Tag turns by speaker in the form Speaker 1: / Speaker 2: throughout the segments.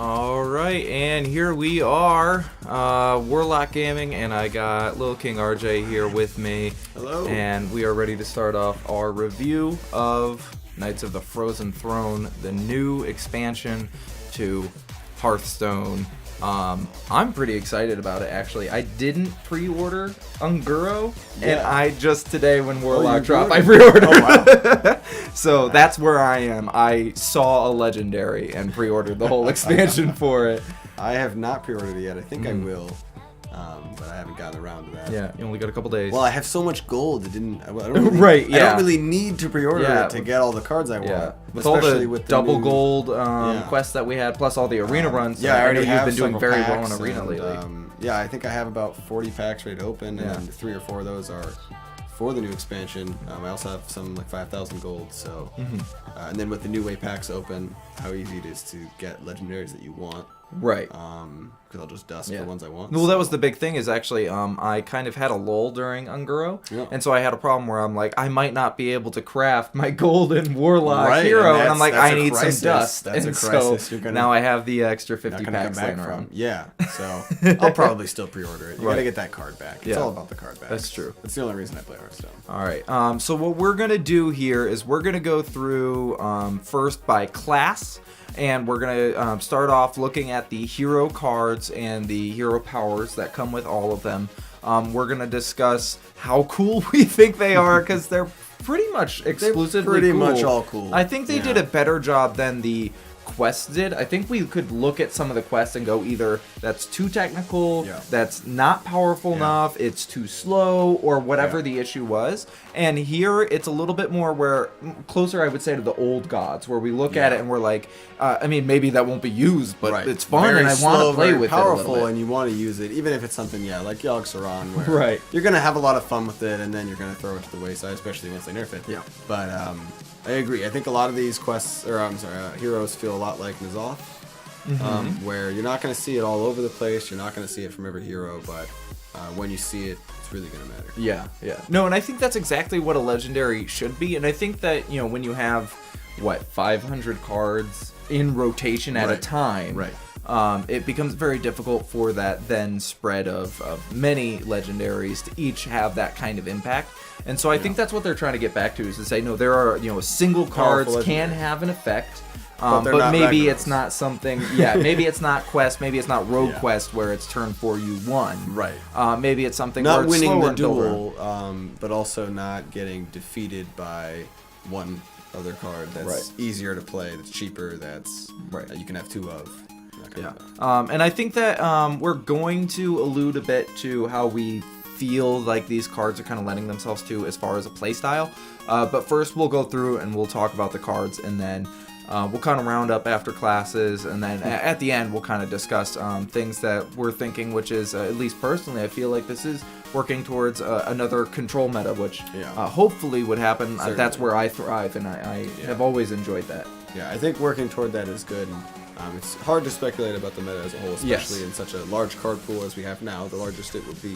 Speaker 1: All right, and here we are, Warlock Gaming, and I got Lil King RJ here with me.
Speaker 2: Hello.
Speaker 1: And we are ready to start off our review of Knights of the Frozen Throne, the new expansion to Hearthstone. I'm pretty excited about it, actually. I didn't pre-order Unguro, and I just today when Warlock dropped, I pre-ordered.
Speaker 2: Oh, wow.
Speaker 1: So that's where I am. I saw a legendary and pre-ordered the whole expansion for it.
Speaker 2: I have not pre-ordered it yet. I think I will, but I haven't gotten around to that.
Speaker 1: Yeah, you only got a couple days.
Speaker 2: Well, I have so much gold. I don't really,
Speaker 1: Right,
Speaker 2: I
Speaker 1: yeah.
Speaker 2: don't really need to pre-order it to get all the cards I want.
Speaker 1: Yeah, with all
Speaker 2: especially
Speaker 1: the
Speaker 2: with the
Speaker 1: double
Speaker 2: new-
Speaker 1: gold quests that we had, plus all the arena runs.
Speaker 2: Yeah, I already
Speaker 1: know
Speaker 2: have
Speaker 1: you've been doing
Speaker 2: several
Speaker 1: very well
Speaker 2: packs
Speaker 1: in arena
Speaker 2: and,
Speaker 1: lately.
Speaker 2: yeah, I think I have about 40 packs ready to open,
Speaker 1: Yeah.
Speaker 2: and 3 or 4 of those are for the new expansion. I also have some like 5,000 gold. So, and then with the new way packs open, how easy it is to get legendaries that you want.
Speaker 1: Right.
Speaker 2: Because I'll just dust the ones I want.
Speaker 1: Well, that was the big thing is actually I kind of had a lull during Unguro,
Speaker 2: Yeah.
Speaker 1: and so I had a problem where I'm like, I might not be able to craft my golden Warlock
Speaker 2: Right,
Speaker 1: hero,
Speaker 2: and
Speaker 1: and I'm like,
Speaker 2: that's
Speaker 1: I
Speaker 2: a
Speaker 1: need
Speaker 2: crisis.
Speaker 1: some dust.
Speaker 2: That's a
Speaker 1: and
Speaker 2: crisis.
Speaker 1: so
Speaker 2: You're gonna-
Speaker 1: now I have the extra 50
Speaker 2: not gonna
Speaker 1: packs
Speaker 2: come back
Speaker 1: laying
Speaker 2: from.
Speaker 1: around.
Speaker 2: Yeah, so I'll probably still pre-order it. You
Speaker 1: Right.
Speaker 2: gotta get that card back. It's
Speaker 1: Yeah.
Speaker 2: all about the card back.
Speaker 1: That's true.
Speaker 2: That's the only reason I play Hearthstone.
Speaker 1: All right. So what we're gonna do here is we're gonna go through first by class, and we're gonna start off looking at the hero cards and the hero powers that come with all of them. We're gonna discuss how cool we think they are because they're pretty much exclusively
Speaker 2: pretty
Speaker 1: cool.
Speaker 2: much all cool.
Speaker 1: I think they
Speaker 2: Yeah.
Speaker 1: did a better job than the quests did. I think we could look at some of the quests and go either that's too technical, that's not powerful enough, it's too slow, or whatever the issue was. And here it's a little bit more where closer I would say to the old gods, where we look at it and we're like, I mean, maybe that won't be used, but it's fun
Speaker 2: Very
Speaker 1: and I want
Speaker 2: slow,
Speaker 1: to play
Speaker 2: very
Speaker 1: with
Speaker 2: powerful,
Speaker 1: it a little bit.
Speaker 2: and you want to use it, even if it's something like Yogg-Saron, where
Speaker 1: Right.
Speaker 2: you're gonna have a lot of fun with it, and then you're gonna throw it to the wayside, especially once they nerf it.
Speaker 1: Yeah.
Speaker 2: But I agree. I think a lot of these quests, or heroes, feel a lot like N'Zoth, where you're not gonna see it all over the place. You're not gonna see it from every hero, but when you see it, it's really gonna matter.
Speaker 1: Yeah, yeah. No, and I think that's exactly what a legendary should be. And I think that, you know, when you have, 500 cards in rotation at a time, it becomes very difficult for that then spread of many legendaries to each have that kind of impact. And so I think that's what they're trying to get back to, is to say, no, there are, single cards
Speaker 2: Powerful
Speaker 1: can
Speaker 2: legendaries.
Speaker 1: have an effect.
Speaker 2: But they're
Speaker 1: But
Speaker 2: not
Speaker 1: maybe
Speaker 2: Ragnaros.
Speaker 1: it's not something, maybe it's not quest, maybe it's not rogue quest where it's turn 4 you won.
Speaker 2: Right.
Speaker 1: Maybe it's something where
Speaker 2: Not
Speaker 1: it's
Speaker 2: winning
Speaker 1: slower
Speaker 2: the
Speaker 1: until we're-
Speaker 2: duel, but also not getting defeated by one other card that's easier to play, that's cheaper, that's that you can have 2 of. That kind of thing.
Speaker 1: And I think that we're going to allude a bit to how we feel like these cards are kind of lending themselves to as far as a play style. But first we'll go through and we'll talk about the cards, and then we'll kind of round up after classes, and then at the end we'll kind of discuss things that we're thinking, which is, at least personally, I feel like this is working towards another control meta, which hopefully would happen. That's where I thrive, and I have always enjoyed that.
Speaker 2: Yeah, I think working toward that is good. And, it's hard to speculate about the meta as a whole, especially in such a large card pool as we have now. The largest it would be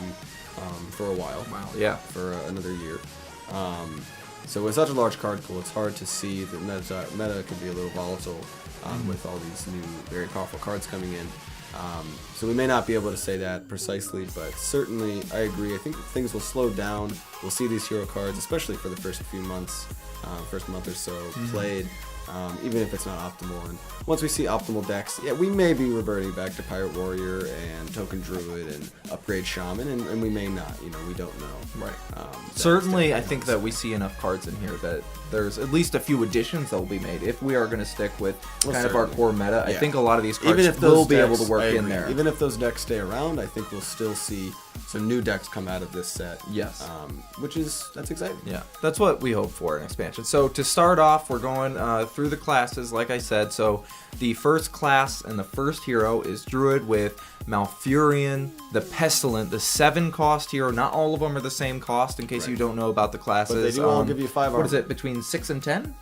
Speaker 2: for a while.
Speaker 1: Wow. Yeah.
Speaker 2: For another year. So with such a large card pool, it's hard to see that meta can be a little volatile with all these new, very powerful cards coming in. So we may not be able to say that precisely, but certainly I agree. I think things will slow down. We'll see these hero cards, especially for the first few months, first month or so, played, even if it's not optimal. And once we see optimal decks, we may be reverting back to Pirate Warrior and Token Druid and Upgrade Shaman, and we may not. We don't know.
Speaker 1: Right. Certainly, I think that we see enough cards in here that there's at least a few additions that will be made if we are going to stick with kind of our core meta. I think a lot of these cards will be able to work in there.
Speaker 2: Even if those decks stay around, I think we'll still see some new decks come out of this set.
Speaker 1: Yes.
Speaker 2: That's exciting.
Speaker 1: Yeah, that's what we hope for in expansion. So to start off, we're going through the classes, like I said. So the first class and the first hero is Druid with Malfurion, the Pestilent, the 7-cost hero. Not all of them are the same cost, in case you don't know about the classes.
Speaker 2: But they do all give you 5 armor.
Speaker 1: What is it, between 6 and 10?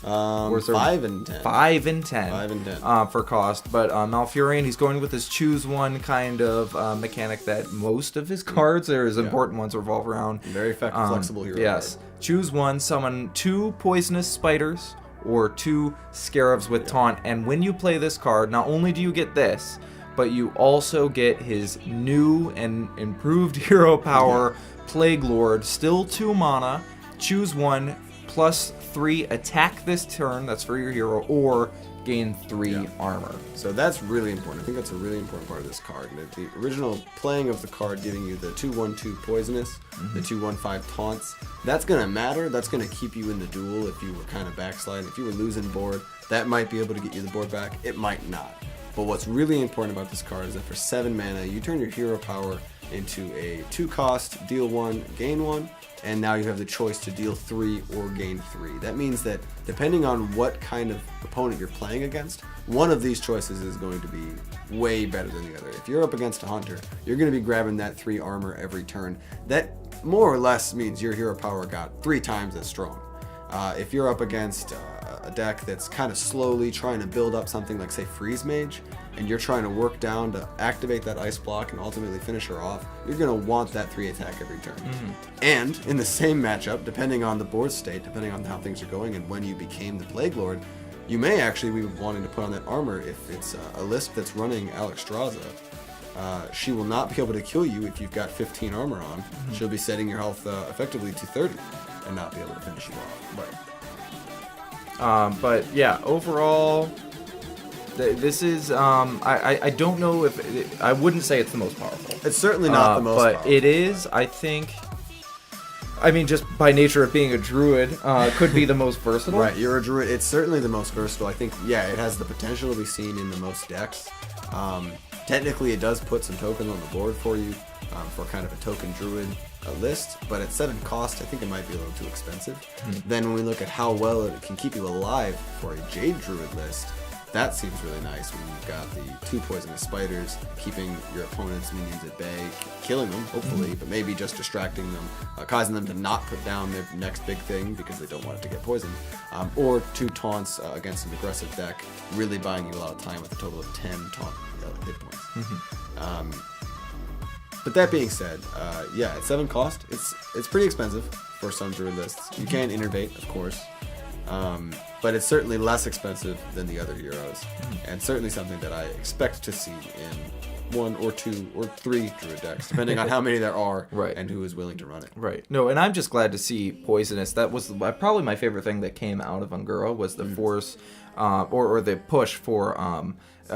Speaker 2: Or 5 and 10.
Speaker 1: 5 and 10.
Speaker 2: 5 and 10.
Speaker 1: For cost. But Malfurion, he's going with his choose one kind of mechanic that most of his cards, or his important ones, revolve around.
Speaker 2: Very effective, flexible hero
Speaker 1: Yes.
Speaker 2: card.
Speaker 1: Choose one, summon 2 poisonous spiders, or 2 Scarabs with Taunt. And when you play this card, not only do you get this, but you also get his new and improved hero power, Plague Lord, still 2 mana, choose 1, +3 attack this turn, that's for your hero, or gain 3 armor.
Speaker 2: So that's really important. I think that's a really important part of this card. The original playing of the card giving you the 2/1/2 poisonous, the 2/1/5 taunts, that's going to matter. That's going to keep you in the duel if you were kind of backsliding. If you were losing board, that might be able to get you the board back. It might not. But what's really important about this card is that for 7 mana, you turn your hero power into a 2-cost, deal 1, gain 1, and now you have the choice to deal 3 or gain 3. That means that depending on what kind of opponent you're playing against, one of these choices is going to be way better than the other. If you're up against a hunter, you're going to be grabbing that 3 armor every turn. That more or less means your hero power got 3 times as strong. If you're up against a deck that's kind of slowly trying to build up something like, say, Freeze Mage, and you're trying to work down to activate that ice block and ultimately finish her off, you're going to want that 3 attack every turn. And in the same matchup, depending on the board state, depending on how things are going and when you became the Plague Lord, you may actually be wanting to put on that armor if it's a list that's running Alexstrasza. She will not be able to kill you if you've got 15 armor on. She'll be setting your health effectively to 30 and not be able to finish you off.
Speaker 1: But yeah, overall, this is I don't know if I wouldn't say it's the most powerful.
Speaker 2: It's certainly not the most
Speaker 1: but
Speaker 2: powerful.
Speaker 1: it is, I think. I mean, just by nature of being a druid, could be the most versatile.
Speaker 2: Right, you're a druid. It's certainly the most versatile. I think, yeah, it has the potential to be seen in the most decks. Technically, it does put some tokens on the board for you for kind of a token druid list, but at 7 cost, I think it might be a little too expensive. Then when we look at how well it can keep you alive for a Jade Druid list, that seems really nice when you've got the 2 poisonous spiders, keeping your opponent's minions at bay, killing them, hopefully, but maybe just distracting them, causing them to not put down their next big thing because they don't want it to get poisoned, or 2 taunts against an aggressive deck, really buying you a lot of time with a total of 10 taunt hit points. But that being said, yeah, at 7 cost, it's pretty expensive for some druid lists. You can innervate, of course, but it's certainly less expensive than the other heroes, and certainly something that I expect to see in 1 or 2 or 3 druid decks, depending on how many there are and who is willing to run it.
Speaker 1: Right. No, and I'm just glad to see Poisonous. That was probably my favorite thing that came out of Un'Goro was the force, or the push for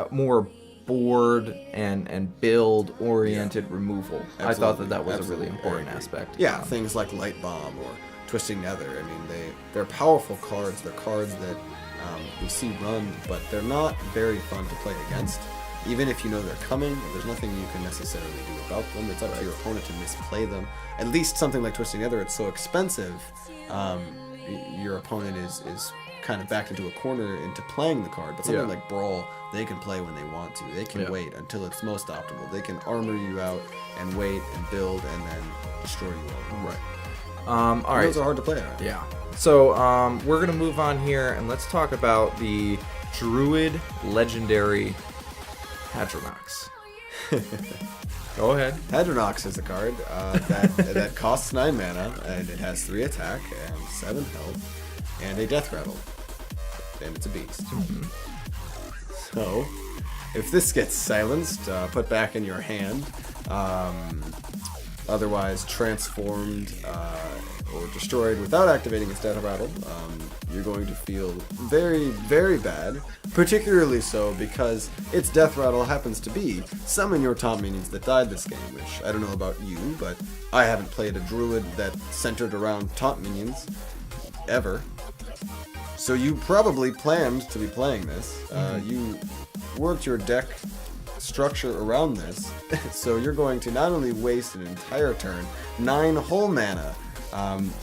Speaker 1: more board and build oriented removal.
Speaker 2: Absolutely.
Speaker 1: I thought that was
Speaker 2: Absolutely.
Speaker 1: a really important aspect.
Speaker 2: Yeah, things like Light Bomb or Twisting Nether. I mean, they're powerful cards. They're cards that we see run, but they're not very fun to play against. Even if you know they're coming, there's nothing you can necessarily do about them. It's up to your opponent to misplay them. At least something like Twisting Nether, it's so expensive, your opponent is kind of backed into a corner into playing the card. But something like Brawl, they can play when they want to. They can wait until it's most optimal. They can armor you out and wait and build and then destroy you all.
Speaker 1: Right. All right.
Speaker 2: Those are hard to play around.
Speaker 1: Yeah. So we're gonna move on here and let's talk about the Druid Legendary Hadronox. Go ahead.
Speaker 2: Hadronox is a card that costs 9 mana, and it has 3 attack and 7 health, and a death rattle. And it's a beast. So, if this gets silenced, put back in your hand, otherwise transformed or destroyed without activating its death rattle, you're going to feel very, very bad. Particularly so because its death rattle happens to be summon your taunt minions that died this game, which I don't know about you, but I haven't played a druid that centered around taunt minions ever. So you probably planned to be playing this. You worked your deck structure around this, so you're going to not only waste an entire turn, 9 whole mana,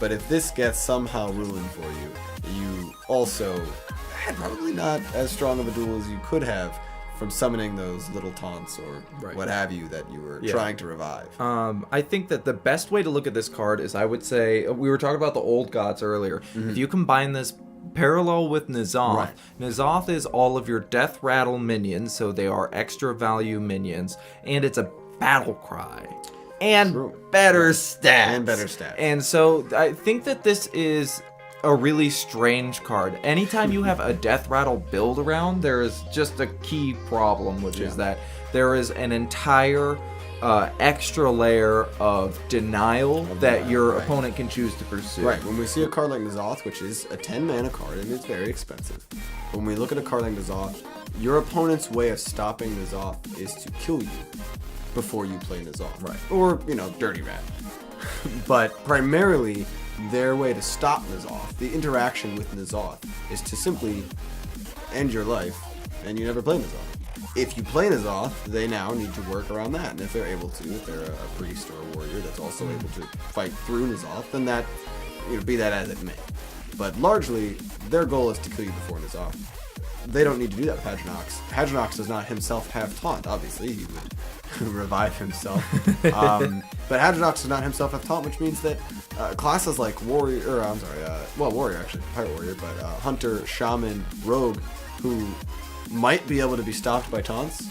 Speaker 2: but if this gets somehow ruined for you, you also had probably not as strong of a duel as you could have from summoning those little taunts or what have you that you were trying to revive.
Speaker 1: I think that the best way to look at this card is, I would say, we were talking about the old gods earlier. If you combine this parallel with N'Zoth, N'Zoth is all of your death rattle minions, so they are extra value minions, and it's a battle cry. And better stats.
Speaker 2: And better stats.
Speaker 1: And so I think that this is a really strange card. Anytime you have a Death Rattle build around, there is just a key problem, which is that there is an entire extra layer of denial that your opponent can choose to pursue.
Speaker 2: Right, when we see a card like N'Zoth, which is a 10 mana card, and it's very expensive. When we look at a card like N'Zoth, your opponent's way of stopping N'Zoth is to kill you before you play N'Zoth.
Speaker 1: Right.
Speaker 2: Or, Dirty Rat. But primarily, their way to stop N'Zoth, the interaction with N'Zoth, is to simply end your life, and you never play N'Zoth. If you play N'Zoth, they now need to work around that, and if they're able to, if they're a priest or a warrior that's also able to fight through N'Zoth, then that, be that as it may. But largely, their goal is to kill you before N'Zoth. They don't need to do that with Hadronox. Hadronox does not himself have Taunt, obviously, he would revive himself. But Hadronox does not himself have Taunt, which means that classes like Warrior, Warrior actually, Pirate Warrior, but Hunter, Shaman, Rogue, who might be able to be stopped by taunts,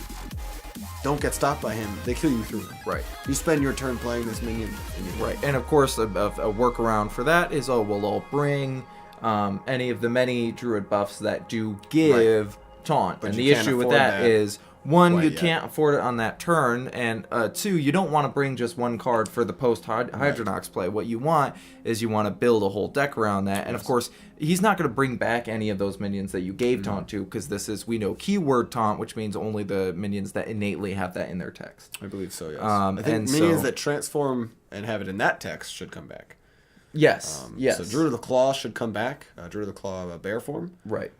Speaker 2: don't get stopped by him. They kill you through him.
Speaker 1: Right.
Speaker 2: You spend your turn playing this minion.
Speaker 1: Right. And of course, a workaround for that is, we'll bring any of the many druid buffs that do give taunt.
Speaker 2: But
Speaker 1: and
Speaker 2: you
Speaker 1: the
Speaker 2: can't
Speaker 1: issue with
Speaker 2: afford
Speaker 1: that
Speaker 2: that
Speaker 1: is, one,
Speaker 2: quite
Speaker 1: you
Speaker 2: yet.
Speaker 1: can't afford it on that turn, and two, you don't want to bring just one card for the post-Hydronox play. What you want is you want to build a whole deck around that, and of course, he's not going to bring back any of those minions that you gave taunt to, because this is, we know, keyword taunt, which means only the minions that innately have that in their text.
Speaker 2: I believe so, yes.
Speaker 1: I
Speaker 2: I think minions that transform and have it in that text should come back.
Speaker 1: Yes, yes.
Speaker 2: So Druid of the Claw should come back. Druid of the Claw bear form.
Speaker 1: Right.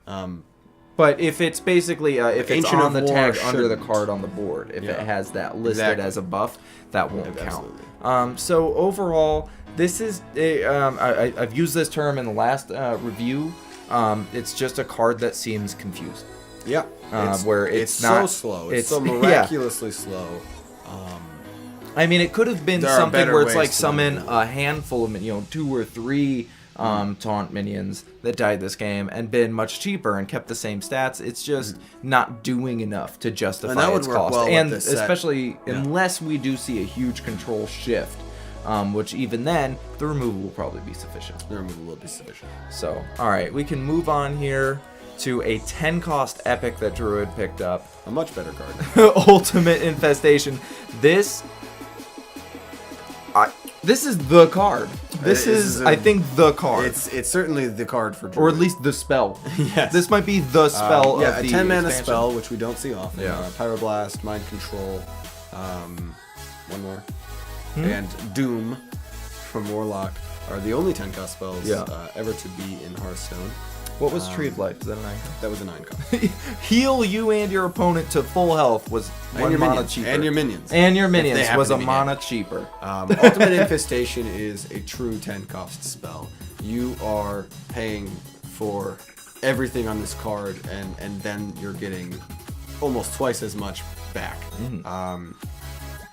Speaker 1: But if it's basically, if it's
Speaker 2: Ancient
Speaker 1: on
Speaker 2: of
Speaker 1: the
Speaker 2: War
Speaker 1: tag under the
Speaker 2: shouldn't.
Speaker 1: card on the board, if it has that listed
Speaker 2: Exactly.
Speaker 1: as a buff, that won't
Speaker 2: Absolutely.
Speaker 1: count. So overall, this is, I've used this term in the last review. It's just a card that seems confused.
Speaker 2: Yeah.
Speaker 1: Where it's
Speaker 2: so
Speaker 1: not-
Speaker 2: slow.
Speaker 1: it's-
Speaker 2: It's so miraculously slow.
Speaker 1: I mean, it could have been
Speaker 2: There are
Speaker 1: something
Speaker 2: better
Speaker 1: where it's
Speaker 2: ways
Speaker 1: like
Speaker 2: to
Speaker 1: summon
Speaker 2: do it.
Speaker 1: a handful of, 2 or 3 taunt minions that died this game and been much cheaper and kept the same stats. It's just not doing enough to justify
Speaker 2: And that would
Speaker 1: its
Speaker 2: work
Speaker 1: cost.
Speaker 2: well with
Speaker 1: And
Speaker 2: this set.
Speaker 1: especially unless we do see a huge control shift, which even then, the removal will probably be sufficient.
Speaker 2: The removal will be sufficient.
Speaker 1: So, alright, we can move on here to a 10 cost epic that Druid picked up.
Speaker 2: A much better card.
Speaker 1: Ultimate Infestation. This is the card. This is, I think, the card.
Speaker 2: It's certainly the card for Druid.
Speaker 1: Or at least the spell.
Speaker 2: Yes.
Speaker 1: This might be the spell
Speaker 2: yeah,
Speaker 1: of the
Speaker 2: a 10 mana
Speaker 1: expansion.
Speaker 2: spell, which we don't see often.
Speaker 1: Yeah.
Speaker 2: Pyroblast, Mind Control, one more, and Doom from Warlock are the only 10 cost spells ever to be in Hearthstone.
Speaker 1: What was Tree of Life? Is that a 9?
Speaker 2: That was a 9 cost.
Speaker 1: Heal you and your opponent to full health was
Speaker 2: And
Speaker 1: one
Speaker 2: your
Speaker 1: mana
Speaker 2: minions.
Speaker 1: cheaper.
Speaker 2: And your minions.
Speaker 1: And your
Speaker 2: If they
Speaker 1: minions
Speaker 2: happen
Speaker 1: was
Speaker 2: to
Speaker 1: a
Speaker 2: be
Speaker 1: mana cheaper.
Speaker 2: Ultimate Infestation is a true 10 cost spell. You are paying for everything on this card, and then you're getting almost twice as much back.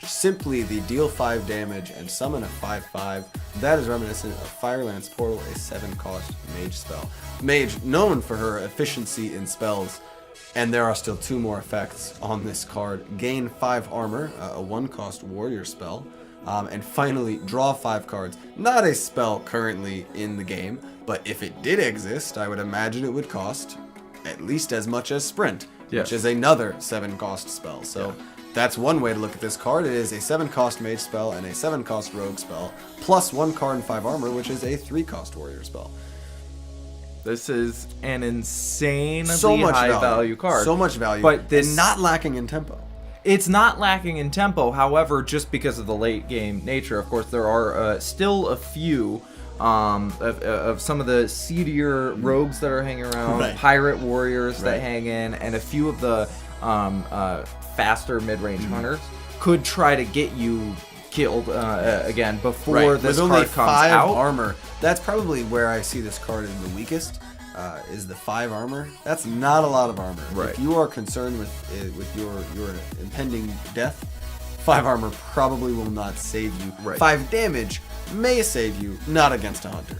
Speaker 2: Simply the deal 5 damage and summon a 5/5. That is reminiscent of Firelance Portal, a 7 cost mage spell. Mage, known for her efficiency in spells, and there are still 2 more effects on this card. Gain 5 armor, a 1 cost warrior spell, and finally draw 5 cards. Not a spell currently in the game, but if it did exist, I would imagine it would cost at least as much as Sprint,
Speaker 1: Yes.
Speaker 2: which is another 7 cost spell. So that's one way to look at this card. It is a 7 cost mage spell and a 7 cost rogue spell, plus 1 card and 5 armor, which is a 3 cost warrior spell.
Speaker 1: This is an insanely
Speaker 2: So much
Speaker 1: high value card.
Speaker 2: So much value,
Speaker 1: But this
Speaker 2: and not lacking in tempo.
Speaker 1: It's not lacking in tempo, however, just because of the late game nature. Of course, there are still a few of some of the seedier rogues that are hanging around,
Speaker 2: Right.
Speaker 1: pirate warriors that
Speaker 2: Right.
Speaker 1: hang in, and a few of the faster mid-range hunters could try to get you killed again before this
Speaker 2: With only
Speaker 1: card comes
Speaker 2: 5
Speaker 1: out.
Speaker 2: armor, that's probably where I see this card as the weakest. Is the 5 armor? That's not a lot of armor.
Speaker 1: Right.
Speaker 2: If you are concerned with your impending death, 5 armor probably will not save you.
Speaker 1: Right.
Speaker 2: 5 damage may save you, not against a hunter.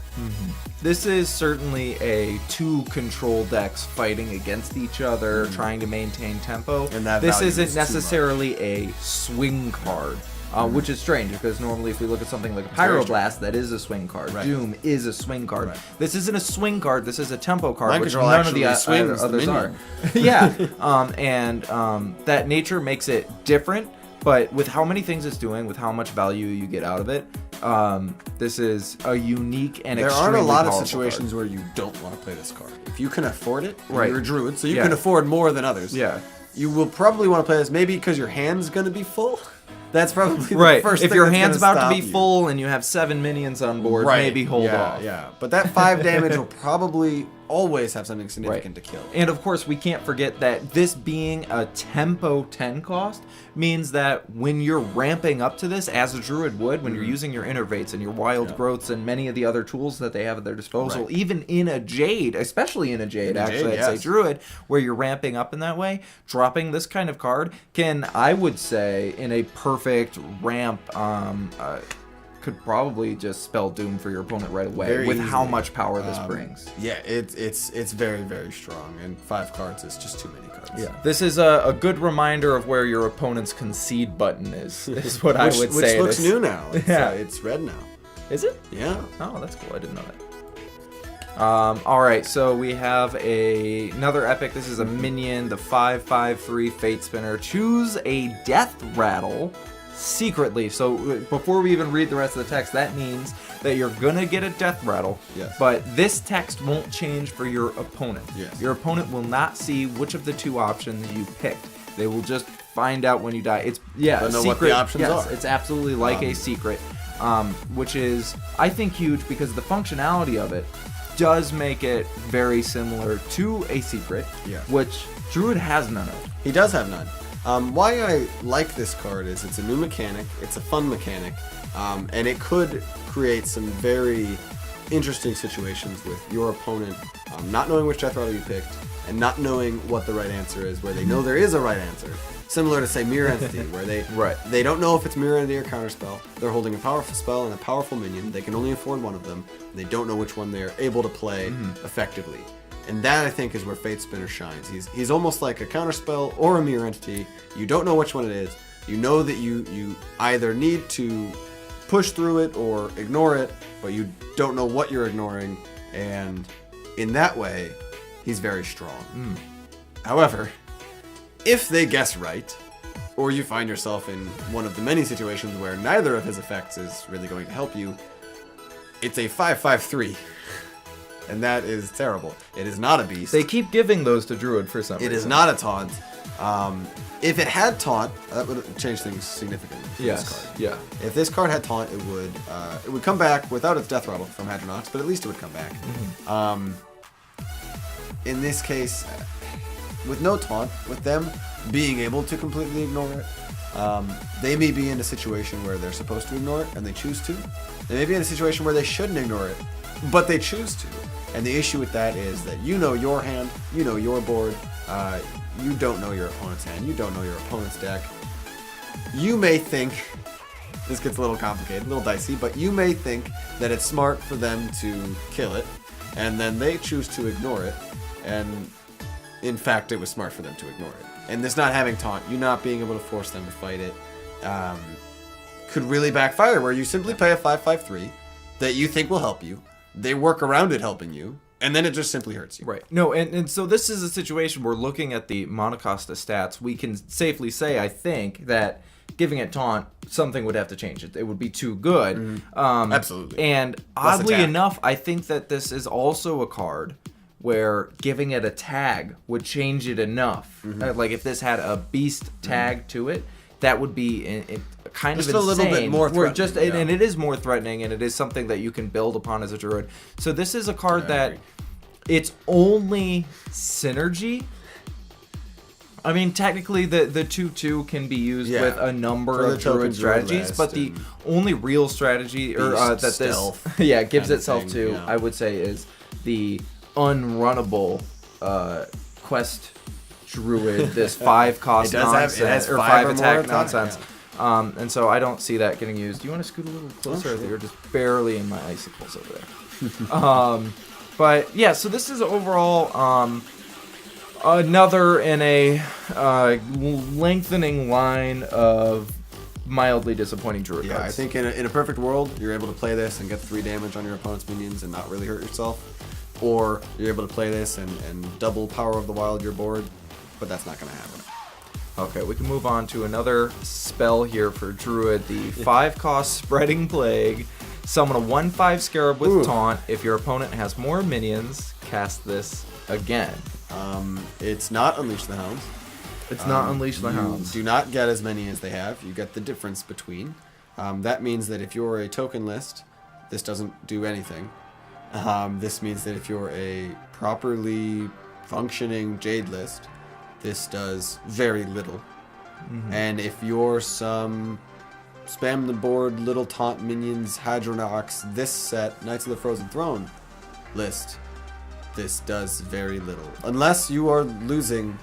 Speaker 1: This is certainly a 2 control decks fighting against each other, trying to maintain tempo.
Speaker 2: And that
Speaker 1: this
Speaker 2: value
Speaker 1: isn't
Speaker 2: is too
Speaker 1: necessarily a swing card. which is strange because normally if we look at something like a
Speaker 2: very
Speaker 1: Pyroblast, that is a swing card.
Speaker 2: Right.
Speaker 1: Doom is a swing card.
Speaker 2: Right.
Speaker 1: This isn't a swing card. This is a tempo card,
Speaker 2: Mind
Speaker 1: which
Speaker 2: Control
Speaker 1: none of the
Speaker 2: actually swings the
Speaker 1: others are.
Speaker 2: minion.
Speaker 1: Yeah, and that nature makes it different. But with how many things it's doing, with how much value you get out of it, this is a unique and
Speaker 2: There
Speaker 1: extremely
Speaker 2: aren't a lot of
Speaker 1: powerful
Speaker 2: situations
Speaker 1: card.
Speaker 2: where you don't want to play this card. If you can afford it,
Speaker 1: Right.
Speaker 2: you're a druid, so you
Speaker 1: Yeah.
Speaker 2: can afford more than others.
Speaker 1: Yeah.
Speaker 2: You will probably want to play this maybe because your hand's going to be full. That's probably the
Speaker 1: Right.
Speaker 2: first
Speaker 1: If
Speaker 2: thing
Speaker 1: your
Speaker 2: that's
Speaker 1: hand's
Speaker 2: gonna
Speaker 1: about to be
Speaker 2: stop you.
Speaker 1: full and you have 7 minions on board, maybe hold
Speaker 2: yeah,
Speaker 1: off.
Speaker 2: Yeah, but that 5 damage will probably always have something significant to kill.
Speaker 1: And of course, we can't forget that this being a tempo 10 cost means that when you're ramping up to this, as a druid would, when you're using your innervates and your wild growths and many of the other tools that they have at their disposal,
Speaker 2: Right.
Speaker 1: even in a jade, especially in a jade,
Speaker 2: In a
Speaker 1: actually,
Speaker 2: jade,
Speaker 1: I'd say
Speaker 2: yes.
Speaker 1: druid, where you're ramping up in that way, dropping this kind of card can, I would say, in a perfect ramp, could probably just spell doom for your opponent right away
Speaker 2: Very
Speaker 1: with how
Speaker 2: easily.
Speaker 1: much power this brings.
Speaker 2: Yeah, it's very, very strong, and 5 cards is just too many cards.
Speaker 1: Yeah, this is a good reminder of where your opponent's concede button is what I would say.
Speaker 2: Which looks
Speaker 1: This-
Speaker 2: new now. It's,
Speaker 1: Yeah.
Speaker 2: it's red now.
Speaker 1: Is it?
Speaker 2: Yeah.
Speaker 1: Oh, that's cool. I didn't know that. All right, so we have another epic. This is a minion, the 5/5/3 Fate Spinner. Choose a Death Rattle secretly. So before we even read the rest of the text, that means that you're gonna get a Death Rattle.
Speaker 2: Yes.
Speaker 1: But this text won't change for your opponent.
Speaker 2: Yes.
Speaker 1: Your opponent will not see which of the 2 options you picked. They will just find out when you die. It's
Speaker 2: They'll know what the options
Speaker 1: yes,
Speaker 2: are.
Speaker 1: It's absolutely like a secret, which is I think huge because the functionality of it does make it very similar to a secret,
Speaker 2: Yeah.
Speaker 1: which Druid has none of.
Speaker 2: He does have none. Why I like this card is it's a new mechanic, it's a fun mechanic, and it could create some very interesting situations with your opponent not knowing which Death Rattle you picked and not knowing what the right answer is, where they know there is a right answer. Similar to, say, Mirror Entity, where they don't know if it's Mirror Entity or Counterspell. They're holding a powerful spell and a powerful minion. They can only afford one of them. They don't know which one they're able to play effectively. And that, I think, is where Fate Spinner shines. He's almost like a Counterspell or a Mirror Entity. You don't know which one it is. You know that you either need to push through it or ignore it, but you don't know what you're ignoring. And in that way, he's very strong. However, if they guess right, or you find yourself in one of the many situations where neither of his effects is really going to help you, it's a 5/5/3. And that is terrible. It is not a beast.
Speaker 1: They keep giving those to Druid for some reason.
Speaker 2: It is not a taunt. If it had taunt, that would change things significantly for this card.
Speaker 1: Yeah.
Speaker 2: If this card had taunt, it would come back without its Death Rattle from Hadronox, but at least it would come back. In this case, with no taunt, with them being able to completely ignore it, they may be in a situation where they're supposed to ignore it and they choose to. They may be in a situation where they shouldn't ignore it, but they choose to. And the issue with that is that you know your hand, you know your board, you don't know your opponent's hand, you don't know your opponent's deck. You may think, this gets a little complicated, a little dicey, but you may think that it's smart for them to kill it, and then they choose to ignore it, and in fact it was smart for them to ignore it. And this not having taunt, you not being able to force them to fight it, could really backfire, where you simply play a 5/5/3 that you think will help you, they work around it helping you, and then it just simply hurts you.
Speaker 1: Right. No, and so this is a situation where looking at the Monocosta stats, we can safely say, I think, that giving it taunt, something would have to change. It would be too good.
Speaker 2: Absolutely.
Speaker 1: And
Speaker 2: Less
Speaker 1: oddly
Speaker 2: attack.
Speaker 1: enough, I think that this is also a card where giving it a tag would change it enough. Like if this had a beast tag to it, that would be kind
Speaker 2: Just
Speaker 1: of
Speaker 2: a
Speaker 1: insane.
Speaker 2: little bit more
Speaker 1: Where just
Speaker 2: threatening, yeah.
Speaker 1: and it is more threatening, and it is something that you can build upon as a druid. So this is a card
Speaker 2: I
Speaker 1: that
Speaker 2: agree.
Speaker 1: it's only synergy. I mean, technically, the 2/2 can be used
Speaker 2: Yeah.
Speaker 1: with a number
Speaker 2: For the
Speaker 1: of
Speaker 2: token
Speaker 1: druid strategies,
Speaker 2: list
Speaker 1: but the
Speaker 2: and
Speaker 1: only real strategy or
Speaker 2: beast
Speaker 1: that
Speaker 2: stealth
Speaker 1: this gives
Speaker 2: kind of
Speaker 1: itself
Speaker 2: thing,
Speaker 1: to,
Speaker 2: yeah.
Speaker 1: I would say, is the unrunnable quest druid. This 5 cost
Speaker 2: It does have- it
Speaker 1: nonsense
Speaker 2: has
Speaker 1: or
Speaker 2: 5
Speaker 1: 5
Speaker 2: or more
Speaker 1: attack
Speaker 2: attack,
Speaker 1: nonsense. And so I don't see that getting used. Do you want to scoot a little closer?
Speaker 2: sure.
Speaker 1: You're just barely in my icicles over there. But yeah, so this is overall another in a lengthening line of mildly disappointing Druid
Speaker 2: Yeah, I
Speaker 1: cards.
Speaker 2: think in a perfect world, you're able to play this and get 3 damage on your opponent's minions and not really hurt yourself. Or you're able to play this and double Power of the Wild your board, but that's not going to happen.
Speaker 1: Okay, we can move on to another spell here for Druid, the 5-cost Spreading Plague. Summon a 1/5 Scarab with
Speaker 2: Ooh.
Speaker 1: Taunt. If your opponent has more minions, cast this again.
Speaker 2: It's not Unleash the Hounds.
Speaker 1: It's not Unleash the
Speaker 2: You
Speaker 1: Hounds.
Speaker 2: do not get as many as they have. You get the difference between. That means that if you're a token list, this doesn't do anything. This means that if you're a properly functioning Jade list, this does very little. And if you're some spam the board, little taunt minions, Hadronox, this set, Knights of the Frozen Throne list, this does very little. Unless you are losing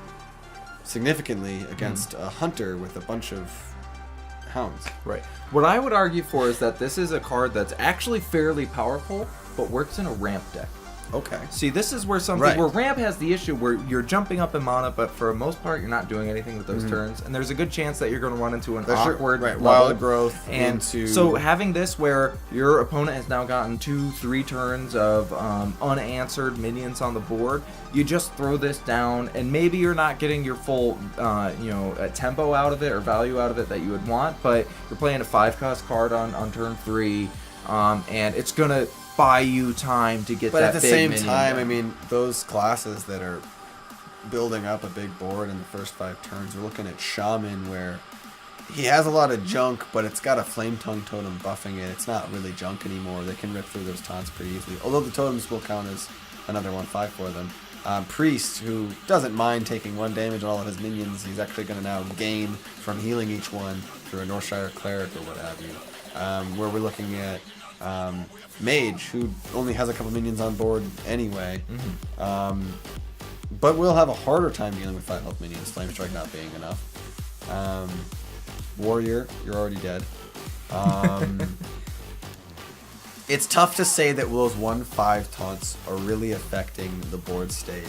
Speaker 2: significantly against a hunter with a bunch of hounds.
Speaker 1: Right. What I would argue for is that this is a card that's actually fairly powerful, but works in a ramp deck.
Speaker 2: Okay.
Speaker 1: See, this is where
Speaker 2: Right.
Speaker 1: where ramp has the issue where you're jumping up in mana, but for the most part, you're not doing anything with those turns, and there's a good chance that you're going to run into an
Speaker 2: That's true.
Speaker 1: awkward
Speaker 2: Right,
Speaker 1: level.
Speaker 2: wild growth
Speaker 1: And
Speaker 2: into-
Speaker 1: so having this where your opponent has now gotten 2-3 turns of unanswered minions on the board, you just throw this down, and maybe you're not getting your full, tempo out of it or value out of it that you would want, but you're playing a 5-cost card on turn 3, and it's gonna buy you time to get
Speaker 2: But
Speaker 1: that
Speaker 2: at the
Speaker 1: big
Speaker 2: same
Speaker 1: minion
Speaker 2: time,
Speaker 1: down.
Speaker 2: I mean, those classes that are building up a big board in the first 5 turns, we're looking at Shaman where he has a lot of junk, but it's got a Flame Tongue Totem buffing it. It's not really junk anymore. They can rip through those taunts pretty easily. Although the totems will count as another 1/5 for them. Priest, who doesn't mind taking 1 damage on all of his minions, he's actually going to now gain from healing each one through a Northshire Cleric or what have you. Where we're looking at Mage, who only has a couple minions on board anyway. But we'll have a harder time dealing with 5 health minions, Flame Strike not being enough. Warrior, you're already dead. It's tough to say that those 1/5 taunts are really affecting the board state.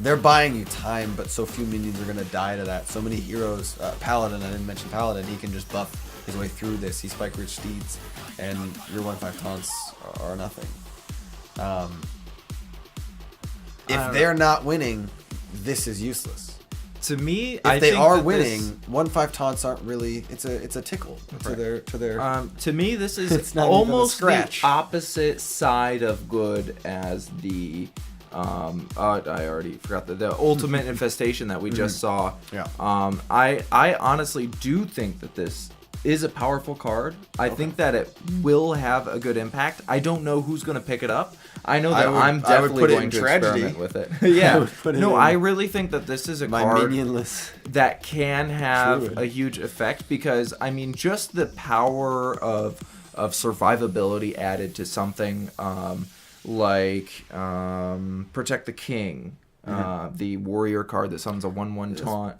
Speaker 2: They're buying you time, but so few minions are going to die to that. So many heroes, Paladin, I didn't mention Paladin, he can just buff his way through this. He Spike Rich Steeds, and your 1/5 taunts are nothing. If they're not winning, this is useless.
Speaker 1: To me,
Speaker 2: If they are winning, 1/5 taunts aren't really. It's a tickle to their.
Speaker 1: to me, this is
Speaker 2: It's not even a
Speaker 1: almost the
Speaker 2: scratch.
Speaker 1: opposite side of good as the. I already forgot the ultimate infestation that we just saw.
Speaker 2: Yeah.
Speaker 1: I honestly do think that this is a powerful card. I think that it will have a good impact. I don't know who's going to pick it up. I know that I'm
Speaker 2: I would
Speaker 1: definitely
Speaker 2: put it
Speaker 1: going
Speaker 2: in
Speaker 1: to
Speaker 2: Tragedy.
Speaker 1: experiment with it. Yeah.
Speaker 2: would put it
Speaker 1: No,
Speaker 2: in
Speaker 1: I really think that this is a
Speaker 2: My
Speaker 1: card
Speaker 2: minionless.
Speaker 1: that can have
Speaker 2: Druid.
Speaker 1: a huge effect because I mean just the power of survivability added to something like Protect the King, the warrior card that summons a 1/1 taunt.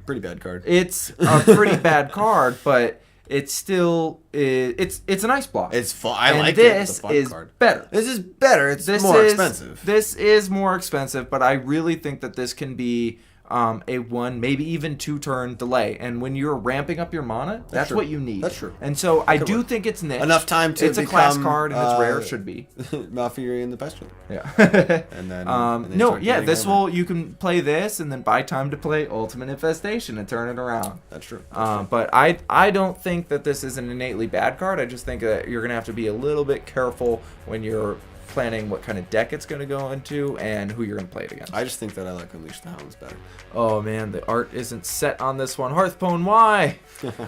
Speaker 2: Pretty bad card.
Speaker 1: It's a pretty bad card, but it's still it's an ice block.
Speaker 2: It's fun. I
Speaker 1: and
Speaker 2: like
Speaker 1: this
Speaker 2: it. It's a fun
Speaker 1: is
Speaker 2: card.
Speaker 1: better.
Speaker 2: This is better. It's more expensive.
Speaker 1: This is more expensive, but I really think that this can be a 1, maybe even 2 turn delay. And when you're ramping up your mana, that's
Speaker 2: true.
Speaker 1: what you need.
Speaker 2: That's true.
Speaker 1: And so I
Speaker 2: Could
Speaker 1: do
Speaker 2: work.
Speaker 1: think it's niche.
Speaker 2: Enough time to
Speaker 1: It's a class
Speaker 2: become,
Speaker 1: card and it's rare. Should be.
Speaker 2: Malfury and the Pestilent.
Speaker 1: Yeah.
Speaker 2: And then
Speaker 1: no,
Speaker 2: start
Speaker 1: yeah,
Speaker 2: getting
Speaker 1: this
Speaker 2: hammered.
Speaker 1: will you can play this and then buy time to play Ultimate Infestation and turn it around.
Speaker 2: That's true.
Speaker 1: But I don't think that this is an innately bad card. I just think that you're gonna have to be a little bit careful when you're planning what kind of deck it's gonna go into and who you're gonna play it against.
Speaker 2: I just think that I like Unleash the Hounds better.
Speaker 1: Oh man, the art isn't set on this one. Hearthpone, why?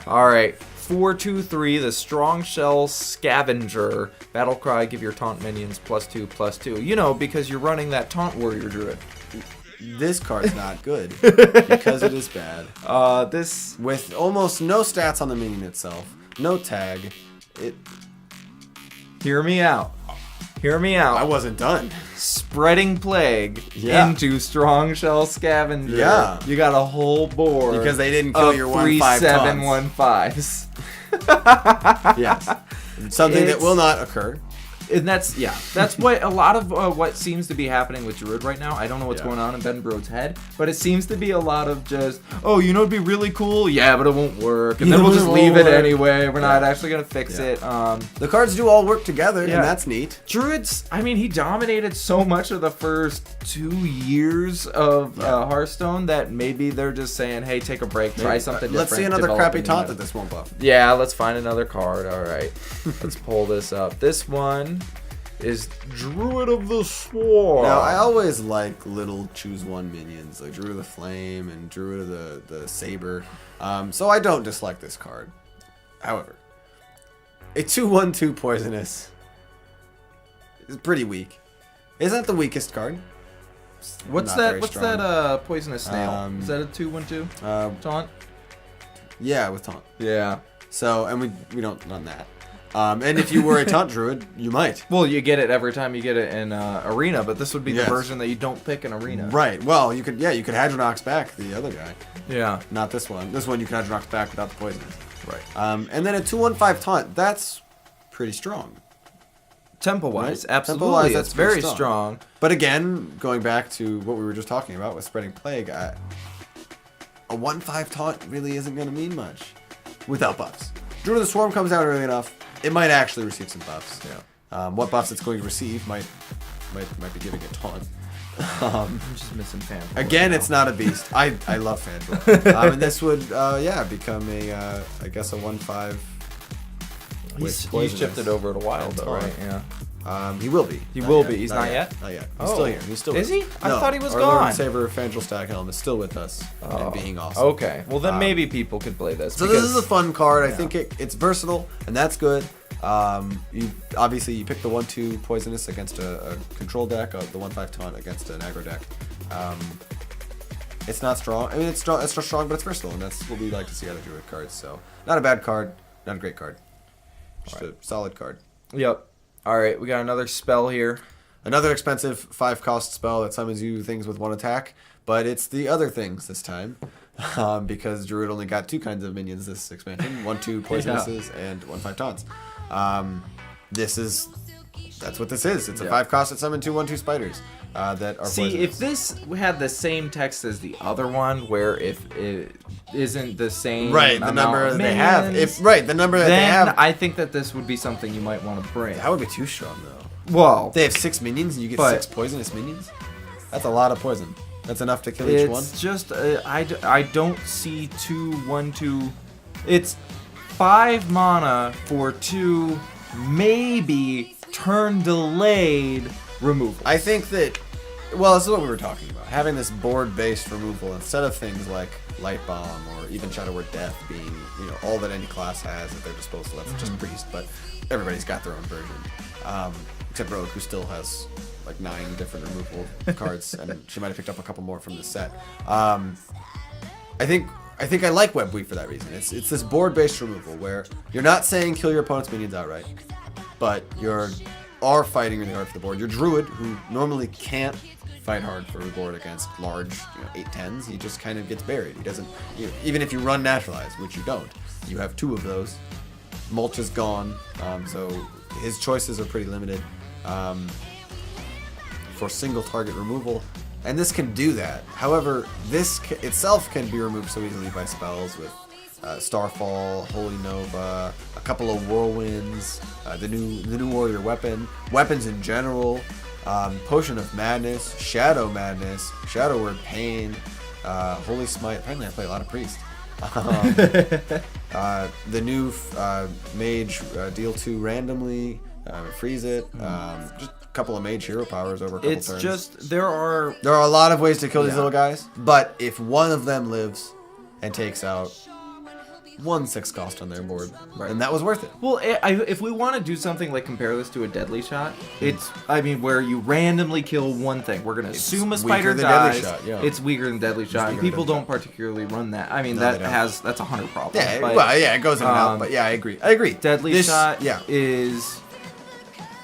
Speaker 1: All right, 4/2/3, the Strong Shell Scavenger. Battlecry, give your taunt minions +2/+2. You know, because you're running that taunt warrior druid.
Speaker 2: This card's not good because it is bad.
Speaker 1: This
Speaker 2: With almost no stats on the minion itself, no tag.
Speaker 1: hear me out. Hear me out.
Speaker 2: I wasn't done.
Speaker 1: Spreading Plague
Speaker 2: Yeah.
Speaker 1: into Strong Shell Scavenger.
Speaker 2: Yeah.
Speaker 1: You got a whole board.
Speaker 2: Because they didn't kill
Speaker 1: of
Speaker 2: your
Speaker 1: 3/7
Speaker 2: 1/5 taunts.
Speaker 1: 1/5s.
Speaker 2: Yes. Something that
Speaker 1: It's-
Speaker 2: will not occur.
Speaker 1: And that's what a lot of what seems to be happening with Druid right now. I don't know what's going on in Ben Brode's head, but it seems to be a lot of just, oh, you know, it'd be really cool, yeah, but it won't work, and then we'll just leave it anyway. We're not actually gonna fix it.
Speaker 2: The cards do all work together, and that's neat.
Speaker 1: Druid's, I mean, he dominated so much of the first 2 years of Hearthstone that maybe they're just saying, hey, take a break, try something different.
Speaker 2: Let's see another crappy taunt that this won't buff.
Speaker 1: Yeah, let's find another card. All right, let's pull this up. This one is Druid of the Sword.
Speaker 2: Now, I always like little choose one minions, like Druid of the Flame and Druid of the Saber. So I don't dislike this card. However, a 2/1/2 poisonous is pretty weak. Isn't it the weakest card?
Speaker 1: What's that poisonous snail? Is that a 2/1/2 taunt?
Speaker 2: Yeah, with taunt.
Speaker 1: Yeah.
Speaker 2: So, and we don't run that. And if you were a taunt druid, you might.
Speaker 1: Well, you get it every time you get it in Arena, but this would be the version that you don't pick in Arena.
Speaker 2: Right. Well, you could Hadronox back the other guy.
Speaker 1: Yeah.
Speaker 2: Not this one. This one you can Hadronox back without the poison.
Speaker 1: Right.
Speaker 2: And then a 2/1/5 taunt. That's pretty strong.
Speaker 1: Tempo-wise,
Speaker 2: right?
Speaker 1: absolutely.
Speaker 2: Tempo-wise,
Speaker 1: that's very strong.
Speaker 2: But again, going back to what we were just talking about with Spreading Plague, a 1/5 taunt really isn't going to mean much without buffs. Druid of the Swarm comes out early enough. It might actually receive some buffs.
Speaker 1: Yeah.
Speaker 2: What buffs it's going to receive might be giving it taunt.
Speaker 1: I'm just missing Fandral.
Speaker 2: Again, it's not a beast. I love Fandral. And this would become a I guess a 1/5.
Speaker 1: He's shifted over to Wild though, right? Yeah.
Speaker 2: He will be.
Speaker 1: He will be. He's not yet?
Speaker 2: Not yet. He's still here. He's still.
Speaker 1: Is he? I thought he was
Speaker 2: our
Speaker 1: gone.
Speaker 2: Lord Saber Fandral Staghelm is still with us and being awesome.
Speaker 1: Okay. Well, then maybe people could play this.
Speaker 2: So this is a fun card. I think it's versatile, and that's good. You pick the 1/2 poisonous against a control deck, the 1/5 taunt against an aggro deck. It's not strong. I mean, it's strong, but it's versatile, and that's what we like to see out of Druid cards. So not a bad card, not a great card, just a solid card.
Speaker 1: Yep. All right, we got another spell here.
Speaker 2: Another expensive 5-cost spell that summons you things with 1 attack, but it's the other things this time. Because Druid only got 2 kinds of minions this expansion: 1/2 poisonouses and 1/5 taunts. That's what this is. It's a 5-cost that summon 2 1/2 spiders that are poisonous.
Speaker 1: If this had the same text as the other one, where if it isn't the same
Speaker 2: the number
Speaker 1: of
Speaker 2: they have, the number that
Speaker 1: then
Speaker 2: they have,
Speaker 1: I think that this would be something you might want to bring.
Speaker 2: That would be too strong though.
Speaker 1: Well,
Speaker 2: they have 6 minions and you get 6 poisonous minions. That's a lot of poison. That's enough to kill each one.
Speaker 1: It's just I don't see 2/1/2. It's 5 mana for 2, maybe turn delayed removal.
Speaker 2: I think that, well, this is what we were talking about. Having this board-based removal instead of things like Light Bomb or even Shadow Word Death being, all that any class has at their disposal. That's just Priest, but everybody's got their own version. Except Rogue, who still has like 9 different removal cards, and she might have picked up a couple more from the set. I think I like Web Weave for that reason. It's this board-based removal where you're not saying kill your opponent's minions outright, but you're fighting really hard for the board. Your Druid, who normally can't fight hard for the board against large 8/10s, he just kind of gets buried. He doesn't, even if you run Naturalize, which you don't, you have 2 of those. Mulch is gone, so his choices are pretty limited for single target removal. And this can do that. However, this itself can be removed so easily by spells with Starfall, Holy Nova, a couple of Whirlwinds, the new Warrior Weapon, weapons in general, Potion of Madness, Shadow Madness, Shadow Word Pain, Holy Smite. Apparently I play a lot of Priest. The new Mage deal 2 randomly, freeze it, just a couple of Mage hero powers over a couple turns.
Speaker 1: It's just, there are
Speaker 2: a lot of ways to kill these little guys, but if one of them lives and takes out 1 6-cost on their board, and that was worth it.
Speaker 1: Well, if we want to do something like compare this to a Deadly Shot, it's, where you randomly kill one thing. We're going to assume a spider dies.
Speaker 2: Deadly Shot,
Speaker 1: It's weaker than Deadly Shot, and people don't particularly run that. That's 100 problems.
Speaker 2: Yeah, but, it goes in and out, but I agree.
Speaker 1: Deadly Shot is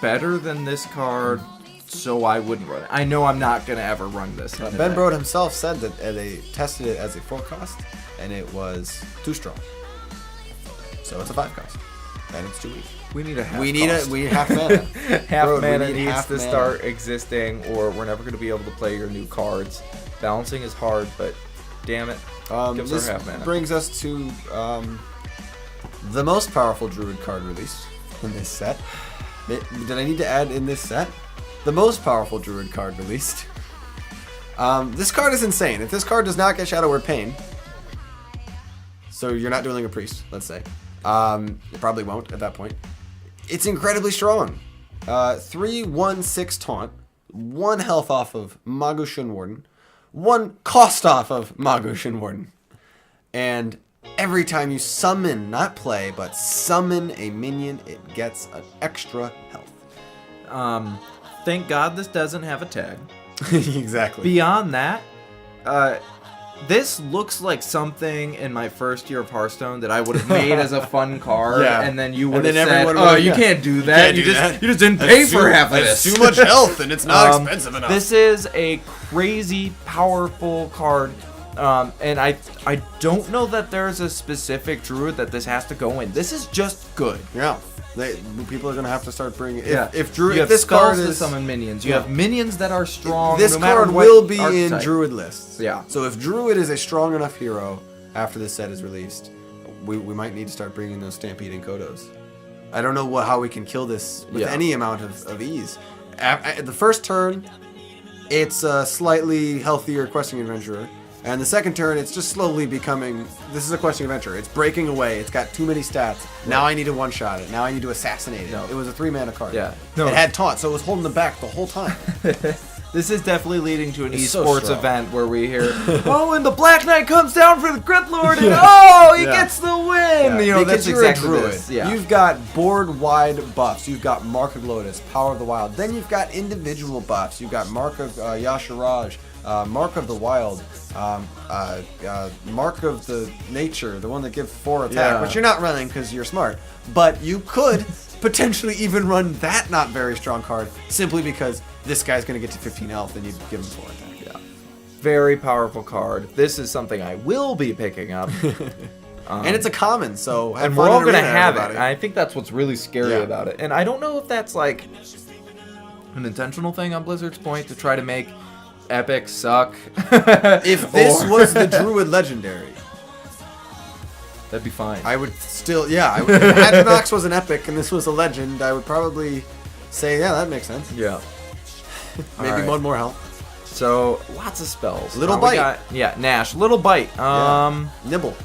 Speaker 1: better than this card, so I wouldn't run it. I know I'm not going to ever run this.
Speaker 2: Ben Brode himself said that they tested it as a 4-cost, and it was too strong. So it's a 5-cost, and it's too weak.
Speaker 1: We need a half
Speaker 2: We need
Speaker 1: cost.
Speaker 2: we half mana.
Speaker 1: Half
Speaker 2: Road, we
Speaker 1: mana
Speaker 2: need
Speaker 1: needs
Speaker 2: half
Speaker 1: to
Speaker 2: mana.
Speaker 1: start existing, or we're never going to be able to play your new cards. Balancing is hard, but damn it, gives
Speaker 2: This
Speaker 1: our half mana.
Speaker 2: brings us to the most powerful druid card released in this set. Did I need to add in this set? The most powerful druid card released. This card is insane. If this card does not get Shadow Word Pain, so you're not dueling a priest, let's say. It probably won't at that point. It's incredibly strong. 3/1/6 taunt, 1 health off of Magu Shinwarden, 1 cost off of Magu Shinwarden. And every time you summon, not play, but summon a minion, it gets an extra health.
Speaker 1: Thank God this doesn't have a tag.
Speaker 2: Exactly.
Speaker 1: Beyond that, this looks like something in my first year of Hearthstone that I would have made as a fun card,
Speaker 2: Yeah.
Speaker 1: and then you
Speaker 2: And
Speaker 1: would have
Speaker 2: then
Speaker 1: said,
Speaker 2: everyone
Speaker 1: "Oh,
Speaker 2: would've-
Speaker 1: you
Speaker 2: yeah.
Speaker 1: can't do that.
Speaker 2: can't
Speaker 1: You
Speaker 2: do
Speaker 1: just
Speaker 2: that.
Speaker 1: you just didn't pay for half of this.
Speaker 2: That's too much health, and it's not expensive enough.
Speaker 1: This is a crazy powerful card, and I don't know that there's a specific druid that this has to go in. This is just good.
Speaker 2: Yeah. People are gonna have to start bringing. If
Speaker 1: you have
Speaker 2: this card
Speaker 1: spells to
Speaker 2: is
Speaker 1: summon minions, you
Speaker 2: Yeah.
Speaker 1: have minions that are strong.
Speaker 2: this
Speaker 1: no matter
Speaker 2: card
Speaker 1: what
Speaker 2: will be in
Speaker 1: archetype.
Speaker 2: druid lists.
Speaker 1: Yeah.
Speaker 2: So if druid is a strong enough hero after this set is released, we might need to start bringing those Stampede and Kodos. I don't know how we can kill this with
Speaker 1: Yeah.
Speaker 2: any amount of ease. At the first turn, it's a slightly healthier questing adventurer. And the second turn, it's just slowly becoming. This is a questing adventure. It's breaking away. It's got too many stats. Now I need to one-shot it. Now I need to assassinate it.
Speaker 1: No.
Speaker 2: It was a 3-mana card.
Speaker 1: Yeah. No.
Speaker 2: It had taunt, so it was holding them back the whole time.
Speaker 1: This is definitely leading to an
Speaker 2: It's so
Speaker 1: esports
Speaker 2: strong.
Speaker 1: event where we hear, "Oh, and the Black Knight comes down for the Crit Lord, and oh, he
Speaker 2: Yeah.
Speaker 1: gets the win." You know,
Speaker 2: because
Speaker 1: that's
Speaker 2: you're
Speaker 1: exactly
Speaker 2: a druid.
Speaker 1: this. Yeah.
Speaker 2: You've got board-wide buffs. You've got Mark of Lotus, Power of the Wild. Then you've got individual buffs. You've got Mark of Yasharaj, Mark of the Wild, Mark of the Nature, the one that gives 4 attack,
Speaker 1: Yeah.
Speaker 2: which you're not running because you're smart. But you could potentially even run that not very strong card simply because this guy's going to get to 15 health and you give him 4 attack.
Speaker 1: Yeah. Very powerful card. This is something I will be picking up.
Speaker 2: And it's a common, so have
Speaker 1: And
Speaker 2: fun
Speaker 1: we're all
Speaker 2: in
Speaker 1: going to
Speaker 2: Arena,
Speaker 1: have
Speaker 2: everybody.
Speaker 1: it. I think that's what's really scary
Speaker 2: Yeah.
Speaker 1: about it. And I don't know if that's like an intentional thing on Blizzard's point to try to make Epic suck.
Speaker 2: If this
Speaker 1: Or-
Speaker 2: was the Druid Legendary,
Speaker 1: that'd be fine.
Speaker 2: I would still, yeah. If Hadronox was an epic and this was a legend, I would probably say, yeah, that makes sense.
Speaker 1: Yeah.
Speaker 2: Maybe
Speaker 1: Alright.
Speaker 2: one more health.
Speaker 1: So lots of spells.
Speaker 2: Little
Speaker 1: We
Speaker 2: Bite.
Speaker 1: got- yeah, Nash. Little Bite.
Speaker 2: Yeah. Nibble.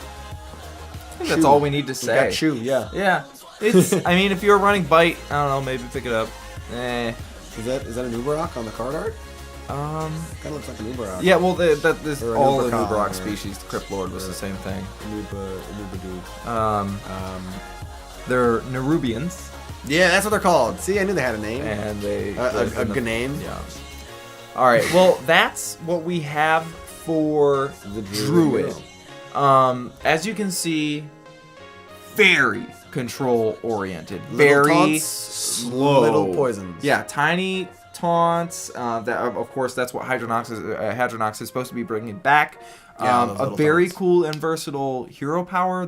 Speaker 1: I think that's
Speaker 2: Chew.
Speaker 1: all we need to
Speaker 2: You
Speaker 1: say.
Speaker 2: got Chew, yeah.
Speaker 1: Yeah. It's. I mean, if you're running Bite, I don't know. Maybe pick it up.
Speaker 2: Is that an Uberock on the card art?
Speaker 1: Um.
Speaker 2: Kind of looks like an Uberock.
Speaker 1: Yeah. Well, this
Speaker 2: Or an
Speaker 1: all the
Speaker 2: Ubercon,
Speaker 1: Uberrock
Speaker 2: or-
Speaker 1: species. The Crypt Lord was the same thing.
Speaker 2: Uber dude.
Speaker 1: They're Nerubians,
Speaker 2: Yeah, that's what they're called. See, I knew they had a name.
Speaker 1: and they
Speaker 2: A good name.
Speaker 1: Yeah. All right. Well, that's what we have for
Speaker 2: The
Speaker 1: Druid. As you can see, very control oriented,
Speaker 2: Little
Speaker 1: very
Speaker 2: taunts,
Speaker 1: slow,
Speaker 2: little poisons.
Speaker 1: Yeah, tiny taunts. That of course that's what Hadronox is supposed to be bringing back.
Speaker 2: Yeah, those
Speaker 1: A
Speaker 2: little
Speaker 1: very
Speaker 2: taunts.
Speaker 1: cool and versatile hero power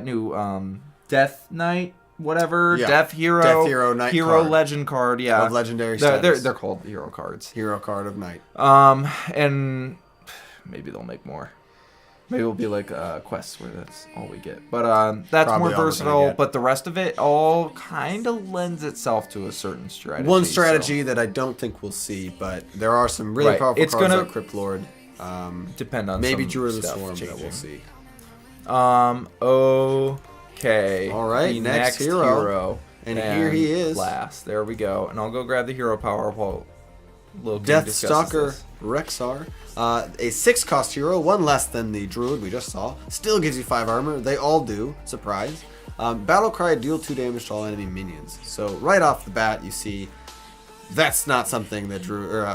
Speaker 1: new Death Knight. Whatever,
Speaker 2: Yeah.
Speaker 1: Death Hero,
Speaker 2: Death Hero Knight
Speaker 1: Hero
Speaker 2: card.
Speaker 1: Legend card, yeah,
Speaker 2: Of legendary
Speaker 1: They're
Speaker 2: status.
Speaker 1: called hero cards.
Speaker 2: Hero card of night.
Speaker 1: And maybe they'll make more. Maybe it'll be like quests where that's all we get. But that's
Speaker 2: Probably
Speaker 1: more
Speaker 2: all we're gonna
Speaker 1: versatile.
Speaker 2: get.
Speaker 1: But the rest of it all kind of lends itself to a certain strategy.
Speaker 2: One
Speaker 1: so-
Speaker 2: strategy that I don't think we'll see, but there are some really
Speaker 1: Right.
Speaker 2: powerful
Speaker 1: It's
Speaker 2: cards
Speaker 1: gonna
Speaker 2: like Crypt Lord.
Speaker 1: Depend on
Speaker 2: Maybe
Speaker 1: some
Speaker 2: Druid
Speaker 1: stuff
Speaker 2: Swarm that
Speaker 1: changing.
Speaker 2: we'll see.
Speaker 1: Okay.
Speaker 2: All right,
Speaker 1: The
Speaker 2: next hero. And here he is.
Speaker 1: Last. There we go. And I'll go grab the hero power while Lil King discusses
Speaker 2: Deathstalker
Speaker 1: this.
Speaker 2: Rexar. A 6-cost hero, one less than the Druid we just saw. Still gives you 5 armor. They all do. Surprise. Battle Cry, deal 2 damage to all enemy minions. So right off the bat, you see that's not something that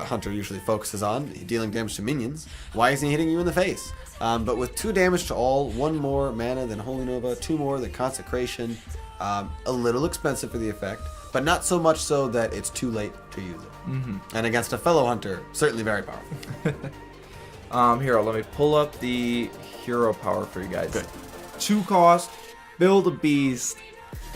Speaker 2: Hunter usually focuses on, dealing damage to minions. Why isn't he hitting you in the face? But with 2 damage to all, 1 more mana than Holy Nova, 2 more than Consecration. A little expensive for the effect, but not so much so that it's too late to use it. Mm-hmm. And against a fellow hunter, certainly very powerful.
Speaker 1: Here, let me pull up the hero power for you guys.
Speaker 2: Good.
Speaker 1: 2 cost, Build a beast.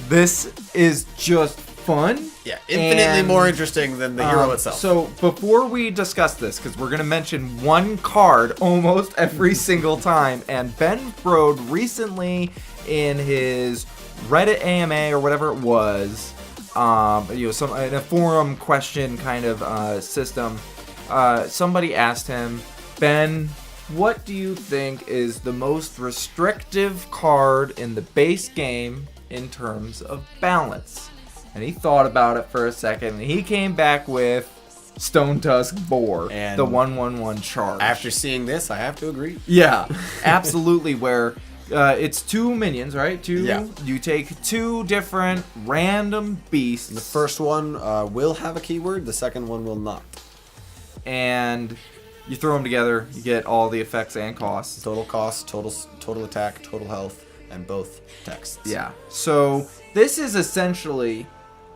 Speaker 1: This is just fun.
Speaker 2: Yeah, infinitely
Speaker 1: And,
Speaker 2: more interesting than the hero itself.
Speaker 1: So before we discuss this, because we're going to mention one card almost every single time, and Ben Frode recently in his Reddit AMA or whatever it was, some in a forum question kind of system, somebody asked him, Ben, what do you think is the most restrictive card in the base game in terms of balance? And he thought about it for a second, and he came back with Stone Tusk Boar,
Speaker 2: And
Speaker 1: the 1/1/1 charge.
Speaker 2: after seeing this, I have to agree.
Speaker 1: Yeah, absolutely. Where it's 2 minions, right?
Speaker 2: Yeah.
Speaker 1: You take 2 different random beasts.
Speaker 2: The first one will have a keyword. The second one will not.
Speaker 1: And you throw them together. You get all the effects and costs.
Speaker 2: Total cost, total attack, total health, and both texts.
Speaker 1: Yeah. So this is essentially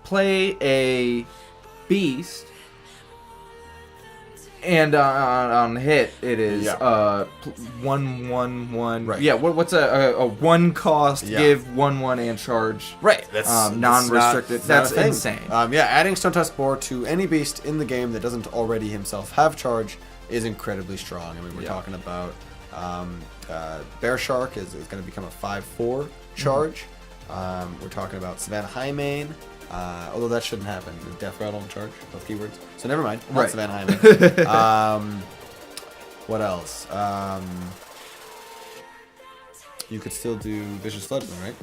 Speaker 1: play a beast, and on hit it is 1/1/1.
Speaker 2: Right.
Speaker 1: Yeah. What's a 1 cost?
Speaker 2: Yeah.
Speaker 1: Give 1/1 and charge.
Speaker 2: Right. That's
Speaker 1: non-restricted.
Speaker 2: it's not
Speaker 1: That's
Speaker 2: a thing.
Speaker 1: insane.
Speaker 2: Adding Stone Tusk Boar to any beast in the game that doesn't already himself have charge is incredibly strong. I mean, we're talking about Bear Shark is going to become a 5/4 charge. We're talking about Savannah Highmane, although that shouldn't happen. Is Death Rattle in charge? Both keywords. So never mind. Not
Speaker 1: Right.
Speaker 2: Savannah Highmane. What else? You could still do Vicious Fledgling, right?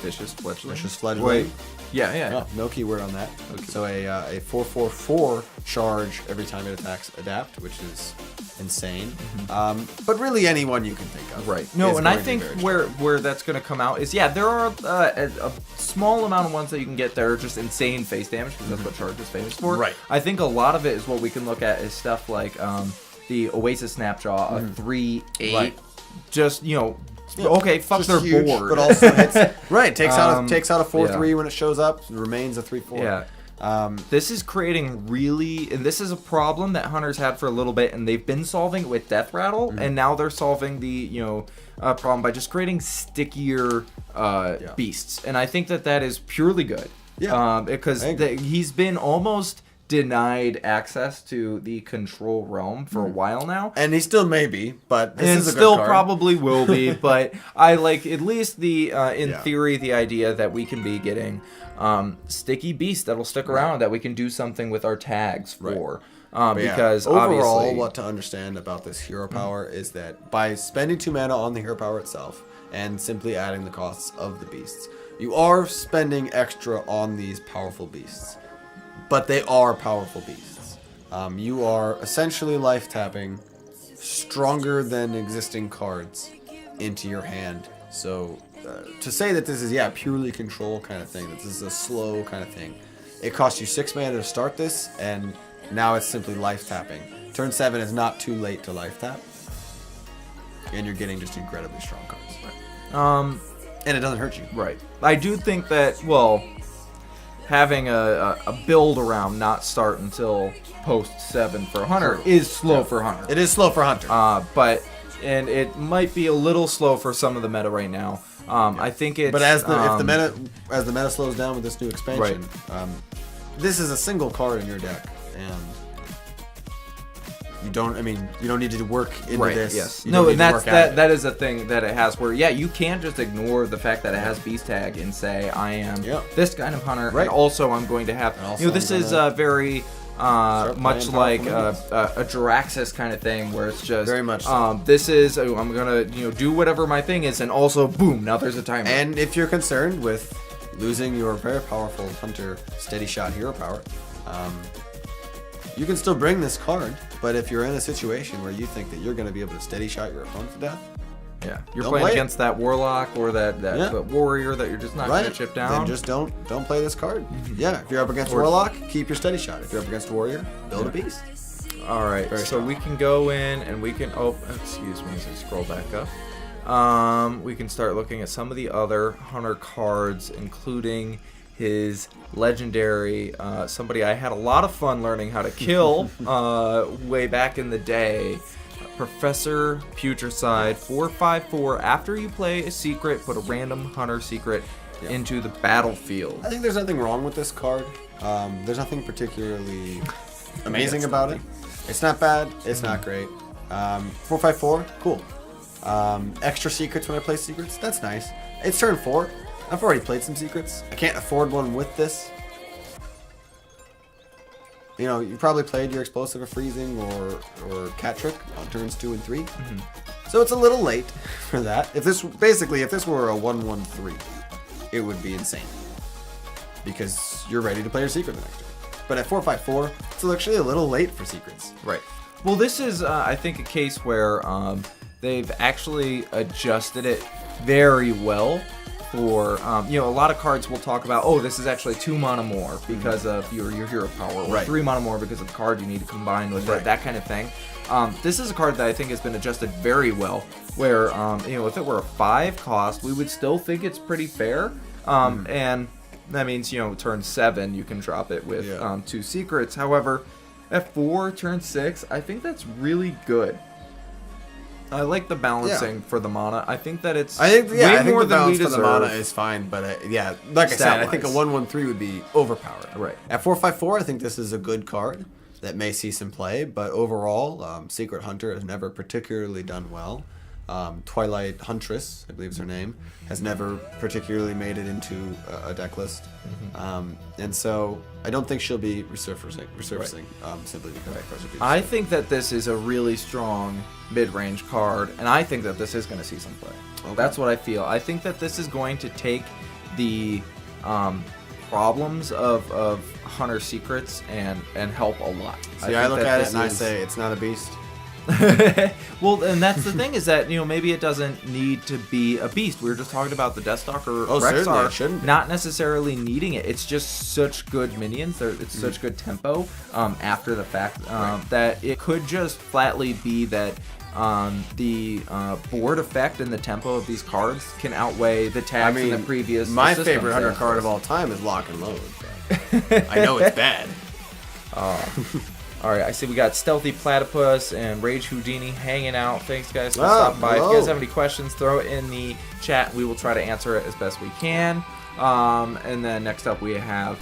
Speaker 1: Vicious Fletchling.
Speaker 2: Vicious Fledgling.
Speaker 1: Wait. Yeah.
Speaker 2: No, no keyword on that. Okay. So a 4/4/4 charge every time it attacks adapt, which is insane. But really anyone you can think of.
Speaker 1: Right. No,
Speaker 2: is
Speaker 1: and I
Speaker 2: going to be
Speaker 1: think
Speaker 2: very
Speaker 1: where that's going to come out is, there are a small amount of ones that you can get that are just insane face damage, because that's what Charge is famous for.
Speaker 2: Right.
Speaker 1: I think a lot of it is what we can look at is stuff like the Oasis Snapjaw, a 3/8.
Speaker 2: Right.
Speaker 1: Just, okay, fuck
Speaker 2: Just
Speaker 1: their
Speaker 2: huge,
Speaker 1: board.
Speaker 2: but also hits. Right, takes out a 4/3
Speaker 1: yeah.
Speaker 2: when it shows up. Remains a 3/4.
Speaker 1: Yeah. This is creating and this is a problem that Hunters had for a little bit, and they've been solving it with Death Rattle, and now they're solving the problem by just creating stickier beasts, and I think that is purely good.
Speaker 2: Yeah.
Speaker 1: Because he's been almost denied access to the Control Realm for a while now.
Speaker 2: And he still may be, but this
Speaker 1: And
Speaker 2: is a
Speaker 1: still
Speaker 2: good card.
Speaker 1: probably will be, but I like at least the in
Speaker 2: Yeah.
Speaker 1: theory the idea that we can be getting sticky beasts that'll stick around, that we can do something with our tags for.
Speaker 2: But
Speaker 1: Because
Speaker 2: overall,
Speaker 1: obviously,
Speaker 2: what to understand about this hero power is that by spending 2 mana on the hero power itself and simply adding the costs of the beasts, you are spending extra on these powerful beasts. But they are powerful beasts. You are essentially life tapping stronger than existing cards into your hand. So to say that this is purely control kind of thing, that this is a slow kind of thing, it costs you 6 mana to start this, and now it's simply life tapping. Turn 7 is not too late to life tap, and you're getting just incredibly strong cards. And it doesn't hurt you.
Speaker 1: right. I do think that having a build around not start until post 7 for Hunter
Speaker 2: True.
Speaker 1: is slow for Hunter.
Speaker 2: It is slow for Hunter.
Speaker 1: And it might be a little slow for some of the meta right now. I think it's.
Speaker 2: But as the meta slows down with this new expansion, this is a single card in your deck, and you don't need to work into this.
Speaker 1: Yes.
Speaker 2: You
Speaker 1: No,
Speaker 2: don't
Speaker 1: and
Speaker 2: need to
Speaker 1: that's
Speaker 2: work at it.
Speaker 1: that is a thing that it has where you can't just ignore the fact that it has Beast Tag and say I am this kind of hunter,
Speaker 2: Right.
Speaker 1: and also I'm going to have.
Speaker 2: And also
Speaker 1: This
Speaker 2: I'm
Speaker 1: is
Speaker 2: gonna
Speaker 1: very. Much
Speaker 2: playing
Speaker 1: like
Speaker 2: powerful
Speaker 1: a Jiraxis kind of thing, where it's just
Speaker 2: Very much so.
Speaker 1: This is I'm gonna do whatever my thing is, and also boom, now there's a timer.
Speaker 2: And if you're concerned with losing your very powerful hunter steady shot hero power, you can still bring this card. But if you're in a situation where you think that you're going to be able to steady shot your opponent to death,
Speaker 1: you're
Speaker 2: don't
Speaker 1: playing
Speaker 2: play it.
Speaker 1: against that warlock or that warrior that you're just not gonna chip down.
Speaker 2: Then just don't play this card. Yeah, if you're up against warlock, keep your steady shot. If you're up against warrior, build a beast.
Speaker 1: All right,
Speaker 2: Very
Speaker 1: so
Speaker 2: strong.
Speaker 1: we can go in and we can. Oh, excuse me as I scroll back up. We can start looking at some of the other hunter cards, including his legendary somebody I had a lot of fun learning how to kill way back in the day. Professor Putricide 4/5/4. After you play a secret, put a random hunter secret into the battlefield.
Speaker 2: I think there's nothing wrong with this card. There's nothing particularly amazing about it. It's not bad. It's not great. 4/5/4, cool. Extra secrets when I play secrets, that's nice. It's turn 4. I've already played some secrets. I can't afford one with this. You know, you probably played your Explosive of Freezing or Cat Trick on turns 2 and 3. So it's a little late for that. If this were a 1/1/3, it would be insane. Because you're ready to play your secret the next turn. But at 4/5/4, it's actually a little late for secrets.
Speaker 1: Right. Well, this is, I think, a case where they've actually adjusted it very well for, a lot of cards will talk about, oh, this is actually 2 mana more because of your hero power, or 3 mana more because of the card you need to combine with it, that kind of thing. This is a card that I think has been adjusted very well, where, if it were a 5 cost, we would still think it's pretty fair, and that means, turn 7, you can drop it with 2 secrets. However, at 4, turn 6, I think that's really good. I like the balancing for the mana. I think that it's
Speaker 2: I think
Speaker 1: more
Speaker 2: the
Speaker 1: than we
Speaker 2: balance for the
Speaker 1: deserve.
Speaker 2: mana is fine, but like I said, I think a 1/1/3 would be overpowered.
Speaker 1: Right.
Speaker 2: At 4/5/4, I think this is a good card that may see some play, but overall, Secret Hunter has never particularly done well. Twilight Huntress, I believe is her name, has never particularly made it into a deck list. And so I don't think she'll be resurfacing simply because of Professor Peterson.
Speaker 1: I think that this is a really strong mid-range card, and I think that this is going to see some play.
Speaker 2: Okay.
Speaker 1: That's what I feel. I think that this is going to take the problems of Hunter Secrets and help a lot.
Speaker 2: See, I look at it and I say it's not a beast.
Speaker 1: Well, and that's the thing is that maybe it doesn't need to be a beast. We were just talking about the Deathstalker
Speaker 2: Certainly it shouldn't
Speaker 1: Rexar
Speaker 2: be.
Speaker 1: not necessarily needing it. It's just such good minions. It's such good tempo after the fact that it could just flatly be that the board effect and the tempo of these cards can outweigh the tags in the previous.
Speaker 2: My
Speaker 1: systems
Speaker 2: favorite Hunter
Speaker 1: that
Speaker 2: card of all time is Lock and Load. But I know it's bad.
Speaker 1: All right, I see we got Stealthy Platypus and Rage Houdini hanging out. Thanks, guys, for
Speaker 2: Oh,
Speaker 1: stopping by. If
Speaker 2: hello.
Speaker 1: you guys have any questions, throw it in the chat. We will try to answer it as best we can. And then next up we have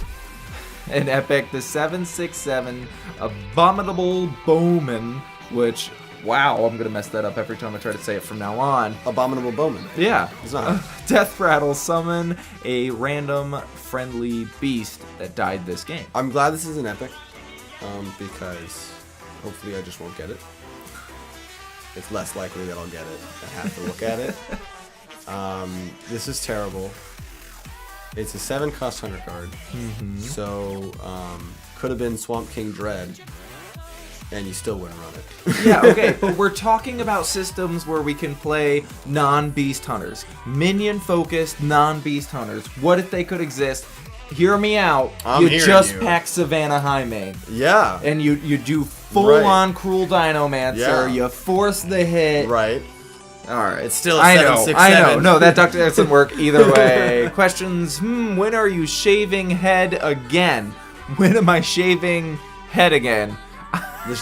Speaker 1: an epic, the 7/6/7 Abominable Bowman, which, wow, I'm going to mess that up every time I try to say it from now on.
Speaker 2: Abominable Bowman.
Speaker 1: Yeah.
Speaker 2: It's not.
Speaker 1: Death Rattle, summon a random friendly beast that died this game.
Speaker 2: I'm glad this is an epic, because hopefully I just won't get it. It's less likely that I'll get it. I have to look at it. This is terrible. It's a 7-cost Hunter card, so could have been Swamp King Dread, and you still wouldn't run it.
Speaker 1: Yeah, okay, but we're talking about systems where we can play non-beast hunters. Minion-focused non-beast hunters. What if they could exist? Hear me out.
Speaker 2: I'm
Speaker 1: you
Speaker 2: hearing
Speaker 1: just
Speaker 2: you.
Speaker 1: pack Savannah Highmane.
Speaker 2: Yeah.
Speaker 1: And you do full-on
Speaker 2: Right.
Speaker 1: Cruel Dinomancer.
Speaker 2: Yeah.
Speaker 1: You force the hit.
Speaker 2: Right.
Speaker 1: Alright.
Speaker 2: It's still a
Speaker 1: I
Speaker 2: 7/6/7.
Speaker 1: know. No, that doesn't work either way. Questions. When are you shaving head again? When am I shaving head again?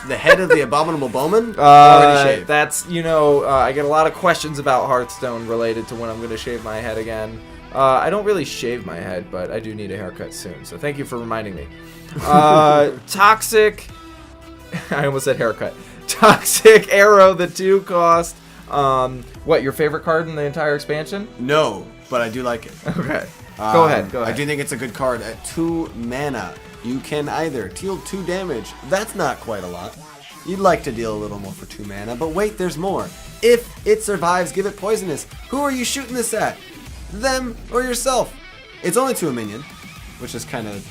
Speaker 2: The head of the Abominable Bowman? Already shaved.
Speaker 1: That's, I get a lot of questions about Hearthstone related to when I'm going to shave my head again. I don't really shave my head, but I do need a haircut soon, so thank you for reminding me. Toxic... I almost said haircut. Toxic Arrow, the 2-cost. What, your favorite card in the entire expansion?
Speaker 2: No, but I do like it.
Speaker 1: Okay. Go ahead.
Speaker 2: I do think it's a good card. At 2 mana, you can either deal 2 damage. That's not quite a lot. You'd like to deal a little more for 2 mana, but wait, there's more. If it survives, give it poisonous. Who are you shooting this at? Them or yourself? It's only to a minion, which is kind of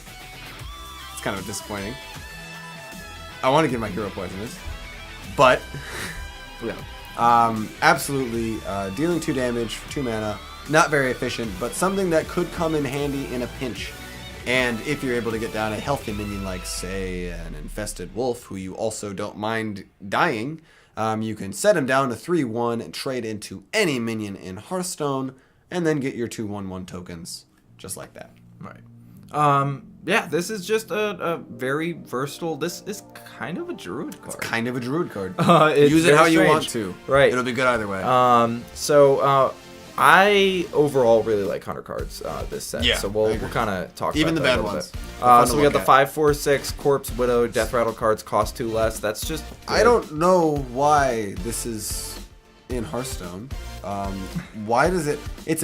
Speaker 2: disappointing. I want to give my hero poisonous, but absolutely dealing 2 damage for 2 mana. Not very efficient, but something that could come in handy in a pinch. And if you're able to get down a healthy minion like, say, an Infested Wolf, who you also don't mind dying, you can set him down to 3/1 and trade into any minion in Hearthstone, and then get your 2/1/1 tokens just like that.
Speaker 1: Right. Yeah, this is just a very versatile. This is kind of a druid card.
Speaker 2: It's kind of a druid card.
Speaker 1: It's
Speaker 2: Use it
Speaker 1: very
Speaker 2: how you
Speaker 1: strange.
Speaker 2: want to.
Speaker 1: Right.
Speaker 2: It'll be good either way.
Speaker 1: I overall really like hunter cards this set.
Speaker 2: Yeah,
Speaker 1: So
Speaker 2: I
Speaker 1: we'll
Speaker 2: agree.
Speaker 1: kind of talk
Speaker 2: Even
Speaker 1: about
Speaker 2: the
Speaker 1: that
Speaker 2: bad
Speaker 1: a little
Speaker 2: ones.
Speaker 1: bit.
Speaker 2: They're fun
Speaker 1: So
Speaker 2: to
Speaker 1: we got
Speaker 2: look
Speaker 1: the
Speaker 2: at.
Speaker 1: 5/4/6 Corpse Widow Death Rattle cards cost 2 less. That's just
Speaker 2: I
Speaker 1: good.
Speaker 2: don't know why this is in Hearthstone. Why does it? It's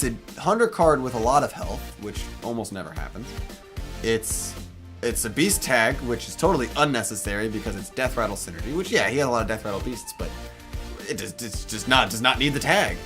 Speaker 2: a hunter card with a lot of health, which almost never happens. It's a beast tag, which is totally unnecessary because it's Death Rattle synergy. Which he had a lot of Death Rattle beasts, but it's does not need the tag.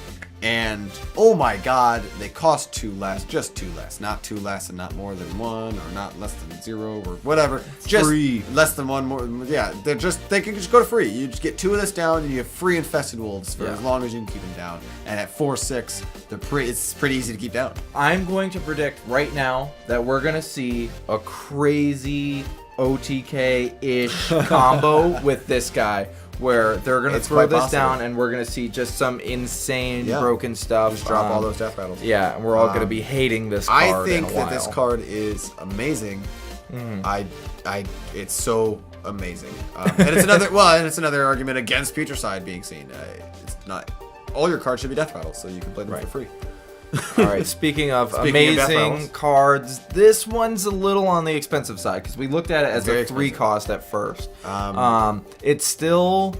Speaker 2: And oh my god, they cost 2 less, just 2 less, not 2 less and not more than 1, or not less than 0, or whatever. Just
Speaker 1: free.
Speaker 2: Less than 1 more. Yeah, they can just go to free. You just get 2 of this down, and you have free Infested Wolves for
Speaker 1: Yeah.
Speaker 2: as long as you can keep them down. And at 4/6, it's pretty easy to keep down.
Speaker 1: I'm going to predict right now that we're gonna see a crazy OTK-ish combo with this guy, where they're gonna
Speaker 2: It's
Speaker 1: throw
Speaker 2: quite
Speaker 1: this
Speaker 2: possible.
Speaker 1: down, and we're gonna see just some insane
Speaker 2: Yeah.
Speaker 1: broken stuff.
Speaker 2: Just drop all those Death Rattles.
Speaker 1: Yeah, and we're all gonna be hating this
Speaker 2: I
Speaker 1: card.
Speaker 2: think
Speaker 1: in a
Speaker 2: that this
Speaker 1: while.
Speaker 2: card is amazing. It's so amazing, and it's another argument against Putricide being seen. It's not all your cards should be Death Rattles, so you can play them for free.
Speaker 1: All right. Speaking of
Speaker 2: Speaking of Death
Speaker 1: amazing
Speaker 2: Rattles.
Speaker 1: cards, this one's a little on the expensive side because we looked at it as
Speaker 2: Very
Speaker 1: a 3
Speaker 2: expensive.
Speaker 1: cost at first. It's still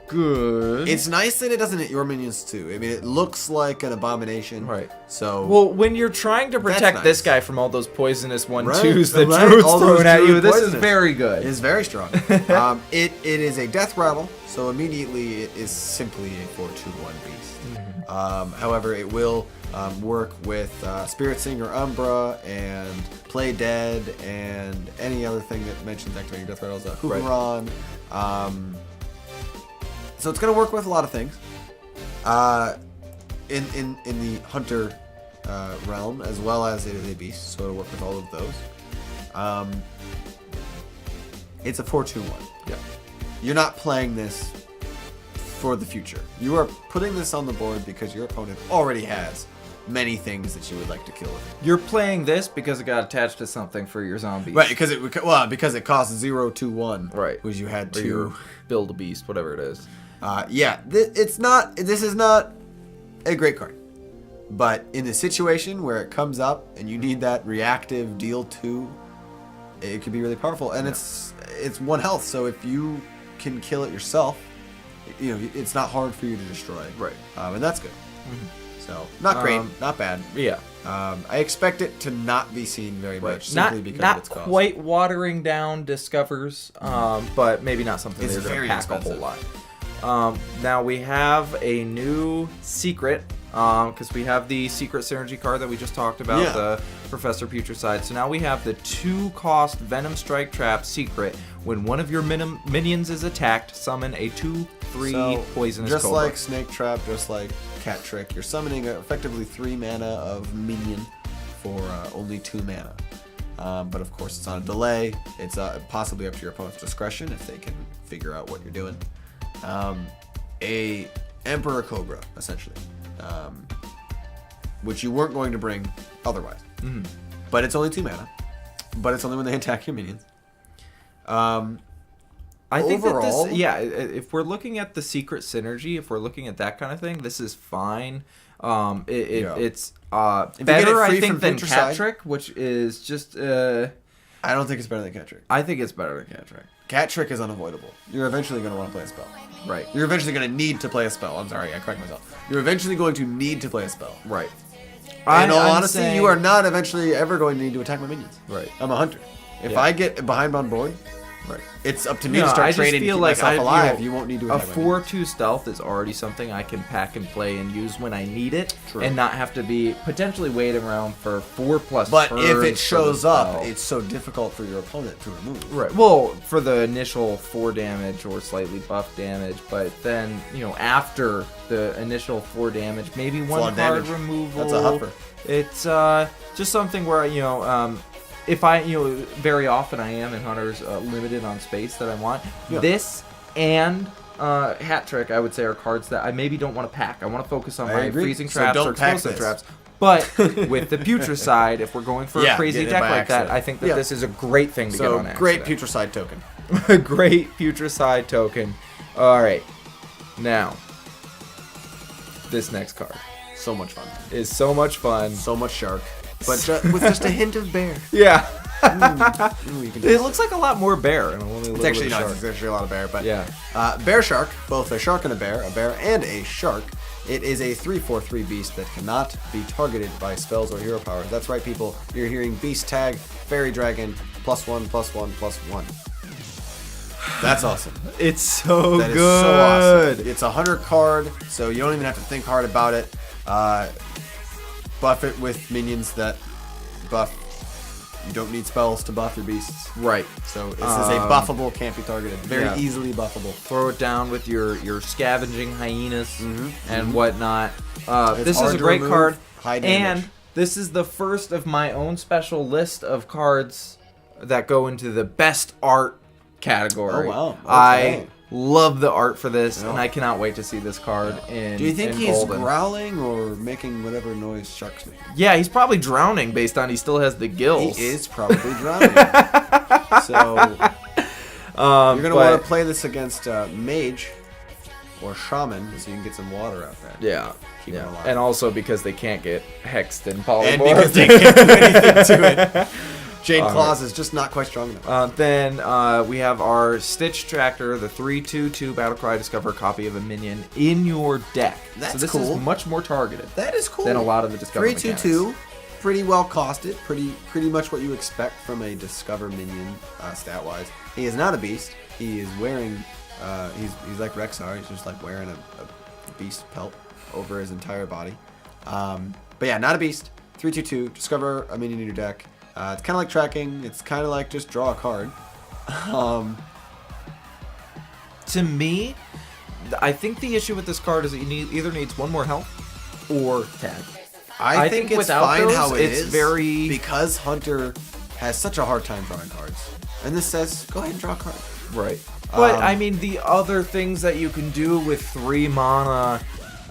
Speaker 1: good.
Speaker 2: It's nice that it doesn't hit your minions too. I mean, it looks like an abomination,
Speaker 1: Right.
Speaker 2: So
Speaker 1: well, when you're trying to protect
Speaker 2: nice.
Speaker 1: this guy from all those poisonous 1/2s
Speaker 2: Right,
Speaker 1: that
Speaker 2: right,
Speaker 1: Druid's
Speaker 2: all those
Speaker 1: throwing at you,
Speaker 2: Druid
Speaker 1: this is
Speaker 2: poisonous.
Speaker 1: very good.
Speaker 2: it is very strong. It is a Death Rattle, so immediately it is simply a 4/2/1 beast. However, it will work with Spirit Singer Umbra and Play Dead and any other thing that mentions activating Death Rattles. Hooveron. So it's going to work with a lot of things. In the Hunter realm, as well as it is a beast, so it'll work with all of those. It's a 4/2/1.
Speaker 1: Yeah.
Speaker 2: You're not playing this for the future. You are putting this on the board because your opponent already has many things that you would like to kill with it.
Speaker 1: You're playing this because it got attached to something for your zombies.
Speaker 2: Right, because it costs 0/2/1.
Speaker 1: Right.
Speaker 2: Which you had
Speaker 1: Or your
Speaker 2: to
Speaker 1: build a beast, whatever it is.
Speaker 2: This is not a great card. But in the situation where it comes up and you need that reactive deal 2, it could be really powerful. And it's 1 health, so if you can kill it yourself, it's not hard for you to destroy.
Speaker 1: Right.
Speaker 2: And that's good. So, not great, not bad.
Speaker 1: Yeah.
Speaker 2: I expect it to not be seen very
Speaker 1: Right.
Speaker 2: much simply because of
Speaker 1: Not
Speaker 2: its cost.
Speaker 1: quite watering down Discovers, but maybe not something
Speaker 2: It's
Speaker 1: they're going
Speaker 2: very
Speaker 1: to pack a
Speaker 2: expensive.
Speaker 1: whole lot. Now we have a new secret, because we have the secret synergy card that we just talked about,
Speaker 2: Yeah.
Speaker 1: the Professor Putricide. So now we have the 2-cost Venom Strike Trap secret. When one of your minions is attacked, summon a 2/3
Speaker 2: So,
Speaker 1: poisonous
Speaker 2: just
Speaker 1: cobra.
Speaker 2: like Snake Trap, just like Cat Trick, you're summoning effectively 3 mana of minion for only 2 mana. But of course, it's on a delay. It's possibly up to your opponent's discretion if they can figure out what you're doing. A Emperor Cobra, essentially, which you weren't going to bring otherwise. But it's only 2 mana. But it's only when they attack your minions.
Speaker 1: I think
Speaker 2: overall-
Speaker 1: that this, if we're looking at the secret synergy, if we're looking at that kind of thing, this is fine. It's
Speaker 2: get it
Speaker 1: better, I
Speaker 2: free
Speaker 1: think,
Speaker 2: from
Speaker 1: than
Speaker 2: Putricide-
Speaker 1: Cat Trick, which is just.
Speaker 2: I don't think it's better than Cat Trick.
Speaker 1: I think it's better than Cat Trick.
Speaker 2: Cat Trick is unavoidable. You're eventually going to want to play a spell.
Speaker 1: Right.
Speaker 2: You're eventually going to need to play a spell. I'm sorry, I correct myself. You're eventually going to need to play a spell.
Speaker 1: Right.
Speaker 2: In all honesty, you are not eventually ever going to need to attack my minions.
Speaker 1: Right.
Speaker 2: I'm a hunter. If
Speaker 1: Yeah.
Speaker 2: I get behind on board,
Speaker 1: Right.
Speaker 2: it's up to me
Speaker 1: No,
Speaker 2: to
Speaker 1: I
Speaker 2: start
Speaker 1: just
Speaker 2: trading to
Speaker 1: feel
Speaker 2: keep
Speaker 1: like
Speaker 2: myself
Speaker 1: I-
Speaker 2: alive. You won't need to
Speaker 1: A
Speaker 2: attack my minions.
Speaker 1: 4/2 stealth is already something I can pack and play and use when I need it,
Speaker 2: True.
Speaker 1: and not have to be potentially waiting around for 4+
Speaker 2: But
Speaker 1: turns
Speaker 2: if
Speaker 1: for
Speaker 2: it
Speaker 1: the
Speaker 2: shows up,
Speaker 1: spell.
Speaker 2: it's so difficult for your opponent to remove.
Speaker 1: Right. Well, for the initial 4 damage or slightly buff damage, but then, after the initial 4 damage, maybe 1
Speaker 2: lot of
Speaker 1: card
Speaker 2: damage.
Speaker 1: removal.
Speaker 2: That's a huffer.
Speaker 1: It's just something where, if I, very often I am in Hunters limited on space that I want.
Speaker 2: Yeah.
Speaker 1: This and Hat Trick, I would say, are cards that I maybe don't want to pack. I want to focus on
Speaker 2: I
Speaker 1: my
Speaker 2: agree.
Speaker 1: freezing
Speaker 2: So
Speaker 1: traps
Speaker 2: don't
Speaker 1: or
Speaker 2: pack
Speaker 1: explosive
Speaker 2: this.
Speaker 1: traps. But with the Putricide, if we're going for a crazy
Speaker 2: get it
Speaker 1: deck
Speaker 2: by
Speaker 1: like that,
Speaker 2: accident.
Speaker 1: I think that this is a great thing to get on accident.
Speaker 2: Great Putricide token.
Speaker 1: A great Putricide token. All right. Now, this next card
Speaker 2: So much fun.
Speaker 1: is so much fun.
Speaker 2: So much shark. But with just a hint of bear.
Speaker 1: Yeah.
Speaker 2: You can
Speaker 1: It looks like a lot more bear. And only a
Speaker 2: It's
Speaker 1: little
Speaker 2: actually
Speaker 1: bit of
Speaker 2: not.
Speaker 1: shark.
Speaker 2: It's actually a lot of bear. But
Speaker 1: Yeah.
Speaker 2: Bear Shark, both a shark and a bear and a shark. It is a 3/4/3 beast that cannot be targeted by spells or hero powers. That's right, people. You're hearing beast tag, fairy dragon, +1/+1/+1. That's awesome.
Speaker 1: It's so
Speaker 2: That is
Speaker 1: good.
Speaker 2: so awesome. It's a hunter card, so you don't even have to think hard about it. Buff it with minions that buff. You don't need spells to buff your beasts.
Speaker 1: Right.
Speaker 2: So this is a buffable, can't be targeted. Very
Speaker 1: Yeah.
Speaker 2: easily buffable.
Speaker 1: Throw it down with your scavenging hyenas
Speaker 2: Mm-hmm.
Speaker 1: and whatnot.
Speaker 2: It's
Speaker 1: This is
Speaker 2: hard
Speaker 1: a
Speaker 2: to
Speaker 1: great
Speaker 2: remove,
Speaker 1: card.
Speaker 2: high damage.
Speaker 1: And this is the first of my own special list of cards that go into the best art category.
Speaker 2: Oh, wow.
Speaker 1: I
Speaker 2: Okay.
Speaker 1: love the art for this,
Speaker 2: Yeah.
Speaker 1: and I cannot wait to see this card in
Speaker 2: Do you think
Speaker 1: in
Speaker 2: he's
Speaker 1: Golden.
Speaker 2: growling or making whatever noise sharks make?
Speaker 1: Yeah, he's probably drowning based on he still has the gills.
Speaker 2: He is probably drowning. So you're gonna want to play this against Mage or Shaman, so you can get some water out there.
Speaker 1: Yeah.
Speaker 2: Keep
Speaker 1: Yeah.
Speaker 2: it alive.
Speaker 1: And also because they can't get hexed and polymorphed.
Speaker 2: And because they can't do anything to it. Jade Claws is just not quite strong enough.
Speaker 1: Then we have our Stitch Tractor, the 3/2/2 Battlecry. Discover a copy of a minion in your deck.
Speaker 2: That's
Speaker 1: so this
Speaker 2: cool.
Speaker 1: is much more targeted
Speaker 2: That is cool.
Speaker 1: than a lot of the Discover
Speaker 2: 3/2/2, pretty well costed. Pretty much what you expect from a Discover minion stat wise. He is not a beast. He is wearing. He's like Rexar. He's just like wearing a beast pelt over his entire body. But yeah, not a beast. 3/2/2. Discover a minion in your deck. It's kind of like tracking. It's kind of like just draw a card.
Speaker 1: To me, I think the issue with this card is that either needs one more health or tag.
Speaker 2: I think it's
Speaker 1: without
Speaker 2: fine
Speaker 1: those,
Speaker 2: how it
Speaker 1: it's
Speaker 2: is,
Speaker 1: very-
Speaker 2: because Hunter has such a hard time drawing cards. And this says, go ahead and draw a card.
Speaker 1: Right. But
Speaker 2: Um,
Speaker 1: I mean, the other things that you can do with 3 mana.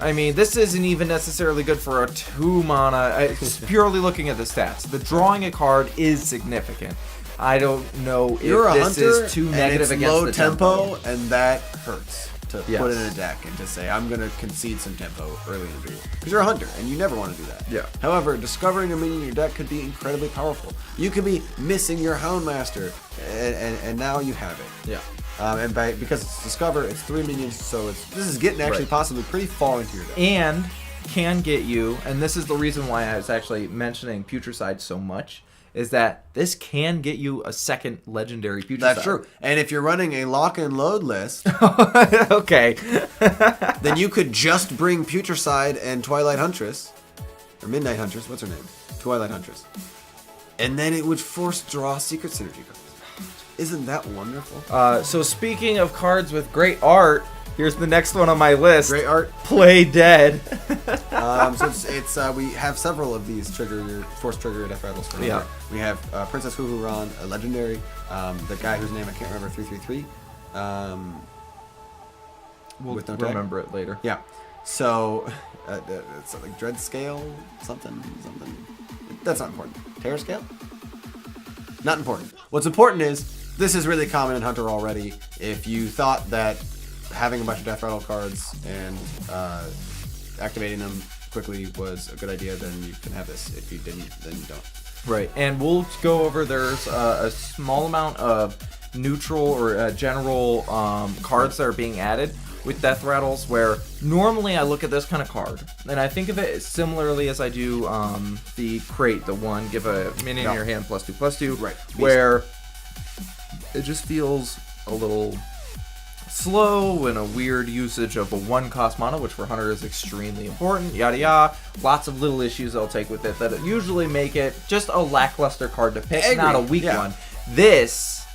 Speaker 1: I mean, this isn't even necessarily good for a 2 mana. It's purely looking at the stats. The drawing a card is significant. I don't know if
Speaker 2: You're a
Speaker 1: this
Speaker 2: hunter,
Speaker 1: is too
Speaker 2: and
Speaker 1: negative
Speaker 2: it's
Speaker 1: against
Speaker 2: low
Speaker 1: the
Speaker 2: tempo, and that hurts to
Speaker 1: Yes.
Speaker 2: put in a deck and to say, I'm going to concede some tempo early in the video. Because you're a hunter, and you never want to do that.
Speaker 1: Yeah.
Speaker 2: However, discovering a minion in your deck could be incredibly powerful. You could be missing your Houndmaster, and now you have it.
Speaker 1: Yeah.
Speaker 2: And because it's Discover, it's 3 minions, so this is getting actually
Speaker 1: Right.
Speaker 2: possibly pretty far into your deck.
Speaker 1: And can get you, and this is the reason why I was actually mentioning Putricide so much, is that this can get you a second legendary Putricide.
Speaker 2: That's true. And if you're running a lock and load list,
Speaker 1: Okay.
Speaker 2: then you could just bring Putricide and Twilight Huntress, or Midnight Huntress, what's her name? Twilight Huntress. And then it would force draw Secret Synergy cards. Isn't that wonderful?
Speaker 1: So speaking of cards with great art, here's the next one on my list.
Speaker 2: Great art.
Speaker 1: Play Dead.
Speaker 2: So it's we have several of these force trigger death rattles for
Speaker 1: Yeah.
Speaker 2: We have Princess Huhuran, a legendary, the guy whose name I can't remember, 333.
Speaker 1: We'll
Speaker 2: with no tag.
Speaker 1: remember it later.
Speaker 2: Yeah. So it's like Dread Scale, something. That's not important. Terror Scale? Not important. What's important is this is really common in Hunter already. If you thought that having a bunch of Death Rattle cards and activating them quickly was a good idea, then you can have this. If you didn't, then you don't.
Speaker 1: Right, and we'll go over, there's a small amount of neutral or general cards that are being added with Death Rattles, where normally I look at this kind of card, and I think of it similarly as I do the Crate, the one, give a minion in your hand +2/+2,
Speaker 2: Right.
Speaker 1: where it just feels a little slow and a weird usage of a 1-cost mana, which for Hunter is extremely important, yada yada. Lots of little issues I'll take with it that usually make it just a lackluster card to pick,
Speaker 2: I agree.
Speaker 1: not a weak
Speaker 2: Yeah.
Speaker 1: one. This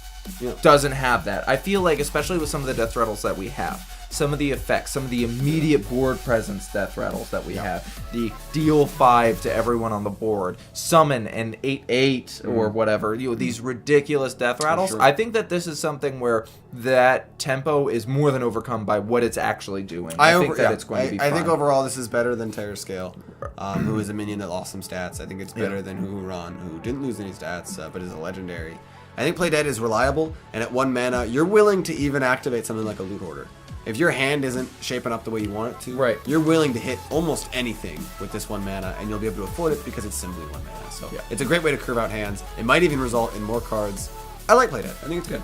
Speaker 1: doesn't have that. I feel like, especially with some of the death rattles that we have, some of the effects, some of the immediate board presence death rattles that we have, the deal 5 to everyone on the board, summon an 8/8 or whatever, these ridiculous death rattles.
Speaker 2: Sure.
Speaker 1: I think that this is something where that tempo is more than overcome by what it's actually doing. I think that it's going to be fun.
Speaker 2: I think overall this is better than Terror Scale, who is a minion that lost some stats. I think it's better than Huron, who didn't lose any stats, but is a legendary. I think Play Dead is reliable, and at 1 mana, you're willing to even activate something like a Loot Hoarder. If your hand isn't shaping up the way you want it to, you're willing to hit almost anything with this 1 mana, and you'll be able to afford it because it's simply 1 mana. So it's a great way to curve out hands. It might even result in more cards. I like Play Dead. I think it's good.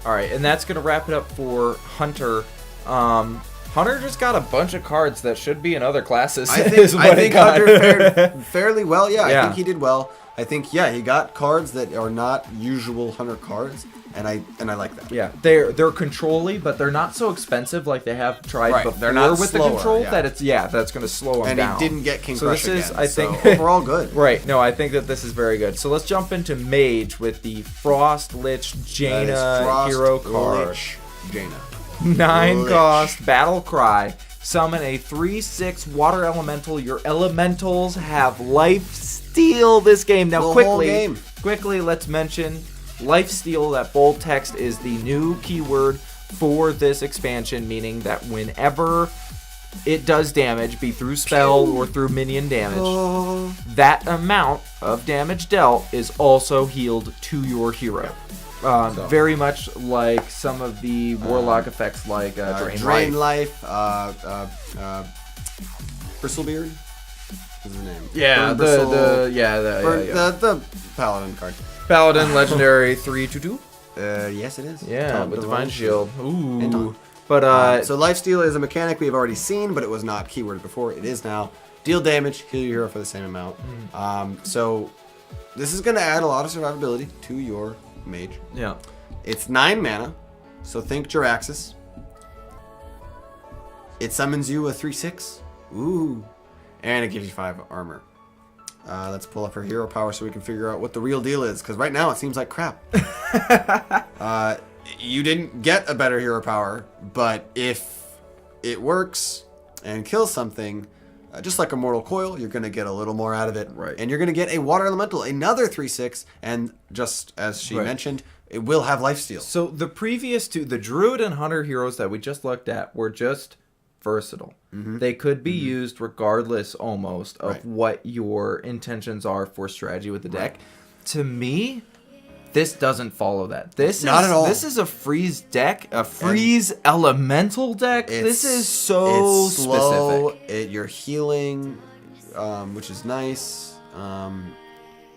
Speaker 1: All right, and that's going to wrap it up for Hunter. Hunter just got a bunch of cards that should be in other classes.
Speaker 2: I think Hunter fared fairly well. Yeah, I think he did well. I think, he got cards that are not usual Hunter cards, and I like that.
Speaker 1: Yeah, they're control-y, but they're not so expensive like they have tried before.
Speaker 2: They're not
Speaker 1: with
Speaker 2: slower,
Speaker 1: the control. That it's that's going to slow him down.
Speaker 2: And he didn't get King Crush
Speaker 1: this is,
Speaker 2: again,
Speaker 1: I think,
Speaker 2: so overall good.
Speaker 1: Right. No, I think that this is very good. So let's jump into Mage with the Frost Lich Jaina hero card.
Speaker 2: Lich Jaina.
Speaker 1: 9 cost Battle Cry. Summon a 3/6 water elemental. Your elementals have life steal this game. Now quickly let's mention life steal. That bold text is the new keyword for this expansion, meaning that whenever it does damage, be through spell or through minion damage, that amount of damage dealt is also healed to your hero. Very much like some of the warlock effects, like Drain Life.
Speaker 2: Bristlebeard is his name.
Speaker 1: Yeah,
Speaker 2: the Paladin card.
Speaker 1: Paladin legendary 3/2/2.
Speaker 2: Yes, it is.
Speaker 1: Yeah, with Divine Shield. Ooh.
Speaker 2: But so Lifesteal is a mechanic we've already seen, but it was not keyworded before. It is now. Deal damage, heal your hero for the same amount. So this is going to add a lot of survivability to your Mage.
Speaker 1: Yeah.
Speaker 2: It's 9 mana, so think Jiraxxus. It summons you a 3/6. Ooh. And it gives you 5 armor. Let's pull up her hero power so we can figure out what the real deal is, because right now it seems like crap. You didn't get a better hero power, but if it works and kills something, just like a Mortal Coil, you're going to get a little more out of it.
Speaker 1: Right.
Speaker 2: And you're going to get a Water Elemental, another 3/6, and just as she mentioned, it will have lifesteal.
Speaker 1: So the previous two, the Druid and Hunter heroes that we just looked at, were just versatile. They could be used regardless almost of what your intentions are for strategy with the deck. To me, this doesn't follow that. This
Speaker 2: not
Speaker 1: is,
Speaker 2: at all.
Speaker 1: This is a freeze deck, a freeze elemental deck. This is so specific.
Speaker 2: You're healing, which is nice.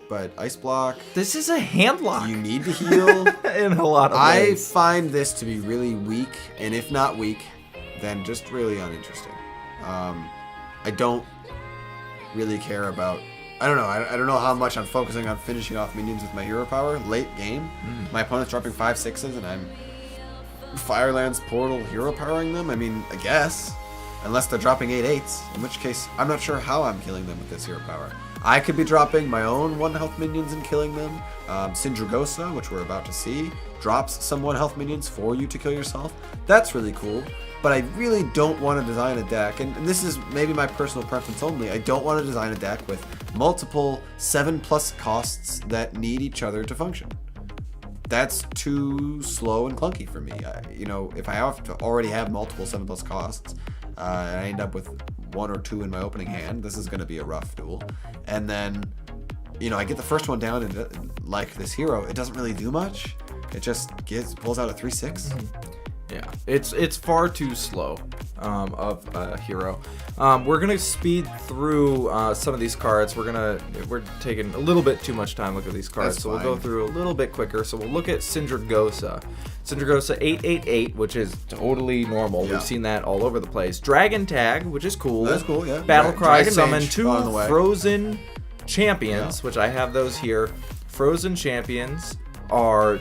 Speaker 2: But Ice Block.
Speaker 1: This is a hand lock.
Speaker 2: You need to heal
Speaker 1: in a lot of ways.
Speaker 2: I find this to be really weak, and if not weak, then just really uninteresting. I don't really care about. I don't know. I don't know how much I'm focusing on finishing off minions with my hero power late game. My opponent's dropping 5/6s, and I'm Firelands Portal hero powering them. I mean, I guess, unless they're dropping 8/8s, in which case I'm not sure how I'm killing them with this hero power. I could be dropping my own 1 health minions and killing them. Sindragosa, which we're about to see, drops some 1 health minions for you to kill yourself. That's really cool. But I really don't want to design a deck, and this is maybe my personal preference only. I don't want to design a deck with multiple 7+ costs that need each other to function. That's too slow and clunky for me. If I have to already have multiple 7+ costs, and I end up with 1 or 2 in my opening hand, this is going to be a rough duel. And then, I get the first one down, and like this hero, it doesn't really do much. It just pulls out a 3/6.
Speaker 1: Yeah, it's far too slow of a hero. We're gonna speed through some of these cards. We're taking a little bit too much time looking at these cards,
Speaker 2: That's
Speaker 1: so
Speaker 2: fine.
Speaker 1: we'll go through a little bit quicker. So we'll look at Sindragosa. Sindragosa 8/8/8, which is totally normal.
Speaker 2: Yeah.
Speaker 1: We've seen that all over the place. Dragon Tag, which is cool.
Speaker 2: That's cool, yeah.
Speaker 1: Battle Cry,
Speaker 2: Dragon
Speaker 1: summon
Speaker 2: Mage
Speaker 1: 2
Speaker 2: on the way.
Speaker 1: Frozen Champions, which I have those here. Frozen Champions are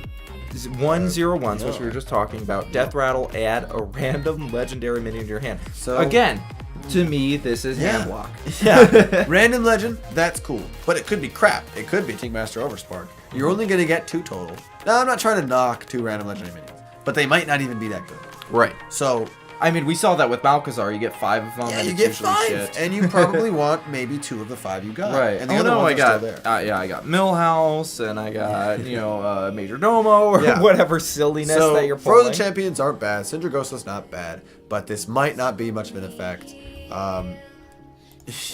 Speaker 1: 1/0/1s, which we were just talking about. Death Rattle, add a random legendary minion to your hand.
Speaker 2: So
Speaker 1: again, To me, this is
Speaker 3: Yeah.
Speaker 1: hand block.
Speaker 3: Yeah, random legend, that's cool. But it could be crap. It could be Tankmaster Overspark. You're only going to get 2 total. Now, I'm not trying to knock 2 random legendary minions, but they might not even be that good.
Speaker 1: Right.
Speaker 3: So,
Speaker 1: I mean, we saw that with Malkazar. You get 5 of them.
Speaker 3: yeah,
Speaker 1: and
Speaker 3: you
Speaker 1: it's
Speaker 3: get
Speaker 1: usually
Speaker 3: 5,
Speaker 1: shit.
Speaker 3: and you probably want maybe 2 of the 5 you got.
Speaker 1: Right.
Speaker 3: And the other
Speaker 1: I
Speaker 3: ones are
Speaker 1: got,
Speaker 3: still there.
Speaker 1: yeah, I got Millhouse, and I got, Major Domo, or
Speaker 3: Yeah.
Speaker 1: whatever silliness
Speaker 3: So,
Speaker 1: that you're pulling.
Speaker 3: Frozen Champions aren't bad. Syndragosa's not bad, but this might not be much of an effect.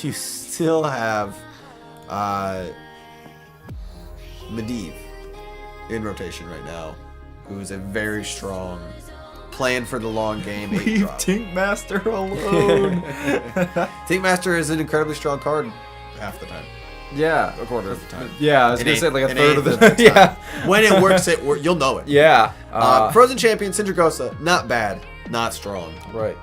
Speaker 3: You still have Medivh in rotation right now, who is a very strong, playing for the long game 8-drop.
Speaker 1: Tankmaster alone.
Speaker 3: Tankmaster is an incredibly strong card half the time.
Speaker 1: Yeah.
Speaker 3: A quarter of the time.
Speaker 1: Yeah, I was
Speaker 3: An
Speaker 1: going to say
Speaker 3: eighth-
Speaker 1: like a
Speaker 3: an
Speaker 1: third of
Speaker 3: eighth
Speaker 1: the
Speaker 3: of the
Speaker 1: Yeah.
Speaker 3: When it works, you'll know it.
Speaker 1: Yeah.
Speaker 3: Frozen Champion, Syndragosa, not bad, not strong.
Speaker 1: Right.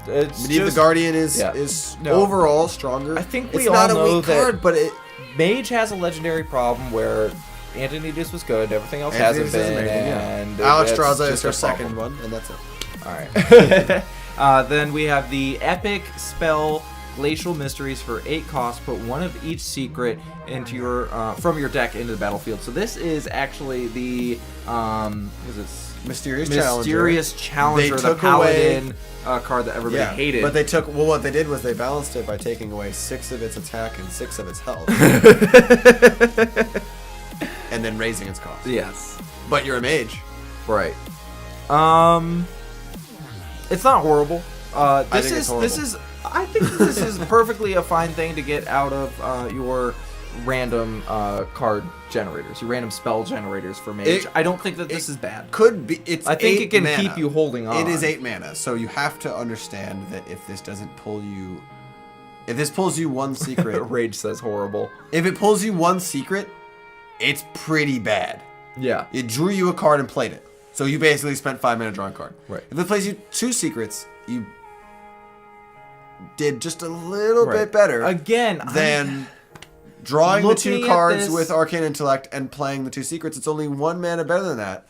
Speaker 1: It's
Speaker 3: Medivh the Guardian is
Speaker 1: No.
Speaker 3: overall stronger.
Speaker 1: I think we
Speaker 3: it's
Speaker 1: all
Speaker 3: not a
Speaker 1: know
Speaker 3: weak
Speaker 1: that-
Speaker 3: card, but it
Speaker 1: Mage has a legendary problem where Antonidas was good, everything else
Speaker 3: Antonidas
Speaker 1: hasn't
Speaker 3: is
Speaker 1: been,
Speaker 3: amazing, yeah.
Speaker 1: and
Speaker 3: Alexstrasza
Speaker 1: it's
Speaker 3: is her
Speaker 1: just a
Speaker 3: second
Speaker 1: problem.
Speaker 3: one, and that's it.
Speaker 1: All right. Then we have the epic spell Glacial Mysteries for 8 costs. Put one of each secret into your from your deck into the battlefield. So this is actually the
Speaker 3: Mysterious
Speaker 1: Challenger,
Speaker 3: They
Speaker 1: the
Speaker 3: took
Speaker 1: Paladin card that everybody hated.
Speaker 3: But what they did was they balanced it by taking away 6 of its attack and 6 of its health, and then raising its cost.
Speaker 1: Yes.
Speaker 3: But you're a mage.
Speaker 1: Right. It's not horrible.
Speaker 3: I think it's horrible.
Speaker 1: I think this is perfectly a fine thing to get out of your random card generators, your random spell generators for mage. I don't think that this is bad.
Speaker 3: Could be. It's.
Speaker 1: I think
Speaker 3: 8
Speaker 1: it can
Speaker 3: mana.
Speaker 1: keep you holding on.
Speaker 3: It is 8 mana, so you have to understand that if this doesn't pull you, if this pulls you one secret,
Speaker 1: Rage says horrible.
Speaker 3: if it pulls you one secret, it's pretty bad.
Speaker 1: Yeah.
Speaker 3: It drew you a card and played it. So you basically spent 5 mana drawing a card.
Speaker 1: Right.
Speaker 3: If it plays you 2 secrets, you did just a little
Speaker 1: Right.
Speaker 3: bit better
Speaker 1: Again,
Speaker 3: than drawing the 2
Speaker 1: looking at
Speaker 3: cards
Speaker 1: this-
Speaker 3: with Arcane Intellect and playing the 2 secrets. It's only 1 mana better than that.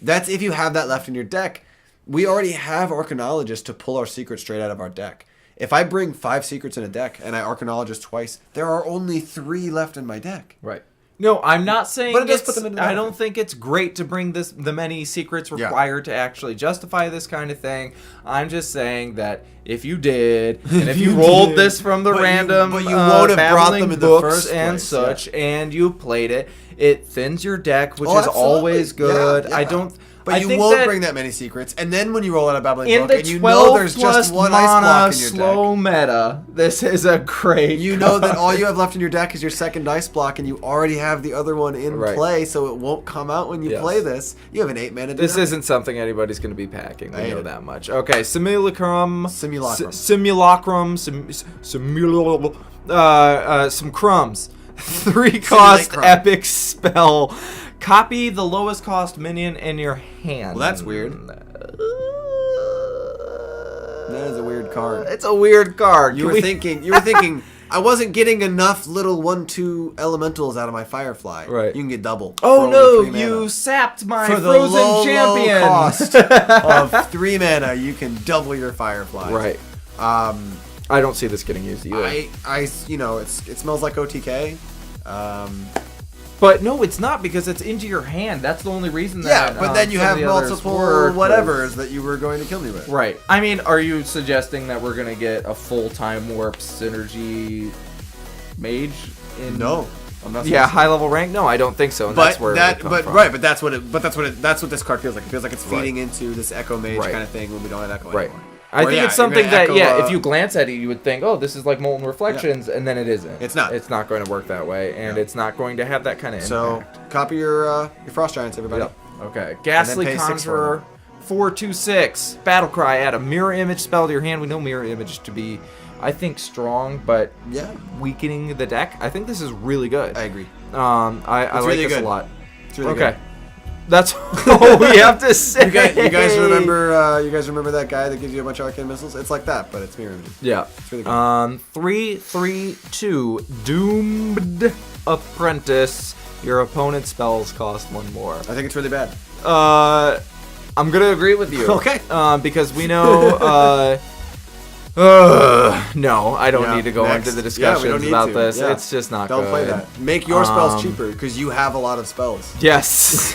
Speaker 3: That's if you have that left in your deck. We already have Arcanologist to pull our secrets straight out of our deck. If I bring 5 secrets in a deck and I Arcanologist twice, there are only 3 left in my deck.
Speaker 1: Right. No, I'm not saying.
Speaker 3: But it does
Speaker 1: it's-
Speaker 3: put them into the
Speaker 1: I
Speaker 3: battlefield.
Speaker 1: don't think it's great to bring the many secrets
Speaker 3: Yeah.
Speaker 1: required to actually justify this kind of thing. I'm just saying that if you did, and if you
Speaker 3: you
Speaker 1: rolled
Speaker 3: did,
Speaker 1: this from the
Speaker 3: but you-
Speaker 1: random,
Speaker 3: but you won't have brought
Speaker 1: babbling
Speaker 3: them in the
Speaker 1: books
Speaker 3: first
Speaker 1: and
Speaker 3: place,
Speaker 1: such, and you played it, it thins your deck, which
Speaker 3: Oh,
Speaker 1: is
Speaker 3: absolutely.
Speaker 1: always good.
Speaker 3: Yeah,
Speaker 1: I
Speaker 3: yeah.
Speaker 1: don't.
Speaker 3: But
Speaker 1: I
Speaker 3: you
Speaker 1: think
Speaker 3: won't
Speaker 1: that
Speaker 3: bring that many secrets, and then when you roll out a Babbling
Speaker 1: in
Speaker 3: Brook,
Speaker 1: the
Speaker 3: and you
Speaker 1: 12
Speaker 3: know there's
Speaker 1: plus
Speaker 3: just one ice block
Speaker 1: mana
Speaker 3: in your
Speaker 1: slow
Speaker 3: deck.
Speaker 1: meta, this is a great.
Speaker 3: You know that
Speaker 1: card.
Speaker 3: all you have left in your deck is your second dice block, and you already have the other one in
Speaker 1: Right.
Speaker 3: play, so it won't come out when you
Speaker 1: Yes.
Speaker 3: play this. You have an 8 mana.
Speaker 1: This
Speaker 3: deck.
Speaker 1: isn't something anybody's going to be packing.
Speaker 3: I
Speaker 1: We
Speaker 3: hate
Speaker 1: know
Speaker 3: it.
Speaker 1: that much. Okay, Simulacrum.
Speaker 3: Simulacrum.
Speaker 1: Some crumbs. 3 cost
Speaker 3: crumb.
Speaker 1: epic spell. Copy the lowest cost minion in your hand.
Speaker 3: Well, that's weird. That is a weird card.
Speaker 1: It's a weird card.
Speaker 3: You
Speaker 1: Can
Speaker 3: were
Speaker 1: we-
Speaker 3: thinking. I wasn't getting enough little 1/2 elementals out of my Firefly.
Speaker 1: Right.
Speaker 3: You can get double.
Speaker 1: Oh
Speaker 3: for only
Speaker 1: no!
Speaker 3: 3 mana.
Speaker 1: You sapped my
Speaker 3: for the
Speaker 1: frozen
Speaker 3: low
Speaker 1: champion.
Speaker 3: cost of 3 mana, you can double your Firefly.
Speaker 1: Right. I don't see this getting used either.
Speaker 3: It smells like OTK.
Speaker 1: But no, it's not, because it's into your hand. That's the only reason that.
Speaker 3: Yeah, but then you
Speaker 1: some of
Speaker 3: have
Speaker 1: the others
Speaker 3: multiple
Speaker 1: work,
Speaker 3: whatevers that you were going to kill me with.
Speaker 1: Right. I mean, are you suggesting that we're gonna get a full-time warp synergy mage in?
Speaker 3: No, I'm not.
Speaker 1: Yeah,
Speaker 3: suggesting-
Speaker 1: high level rank. No, I don't think so. And
Speaker 3: But
Speaker 1: that's where it would come from.
Speaker 3: that's what this card feels like. It feels like it's feeding into this Echo Mage
Speaker 1: Right.
Speaker 3: kind of thing when we don't have Echo
Speaker 1: Right.
Speaker 3: anymore.
Speaker 1: I
Speaker 3: Or,
Speaker 1: think
Speaker 3: yeah,
Speaker 1: it's
Speaker 3: you're
Speaker 1: something
Speaker 3: gonna
Speaker 1: that,
Speaker 3: echo,
Speaker 1: if you glance at it, you would think, oh, this is like Molten Reflections, and then it isn't.
Speaker 3: It's not.
Speaker 1: It's not going to work that way, and
Speaker 3: No.
Speaker 1: it's not going to have that kind of
Speaker 3: So
Speaker 1: impact.
Speaker 3: copy your Frost Giants, everybody.
Speaker 1: Yep. Okay. Ghastly
Speaker 3: pay 6 for
Speaker 1: Conjurer,
Speaker 3: them.
Speaker 1: 4/2/6. Battle Cry. Add a mirror image spell to your hand. We know mirror image to be, I think, strong, but
Speaker 3: Yeah,
Speaker 1: weakening the deck. I think this is really good.
Speaker 3: I agree.
Speaker 1: I like
Speaker 3: really
Speaker 1: this
Speaker 3: good.
Speaker 1: a lot.
Speaker 3: It's really
Speaker 1: Okay.
Speaker 3: good.
Speaker 1: That's all we have to say.
Speaker 3: You guys remember? You guys remember that guy that gives you a bunch of arcane missiles? It's like that, but it's mirror image.
Speaker 1: Yeah.
Speaker 3: It's really good.
Speaker 1: 3/3/2. Doomed Apprentice. Your opponent's spells cost 1 more.
Speaker 3: I think it's really bad.
Speaker 1: I'm gonna agree with you.
Speaker 3: Okay.
Speaker 1: Because we know No, I don't
Speaker 3: Yeah,
Speaker 1: need to go
Speaker 3: next.
Speaker 1: into the
Speaker 3: Yeah,
Speaker 1: discussions
Speaker 3: we don't need
Speaker 1: about
Speaker 3: to.
Speaker 1: this.
Speaker 3: Yeah.
Speaker 1: It's just not
Speaker 3: Don't
Speaker 1: good.
Speaker 3: play that. Make your spells
Speaker 1: Um,
Speaker 3: cheaper because you have a lot of spells.
Speaker 1: Yes.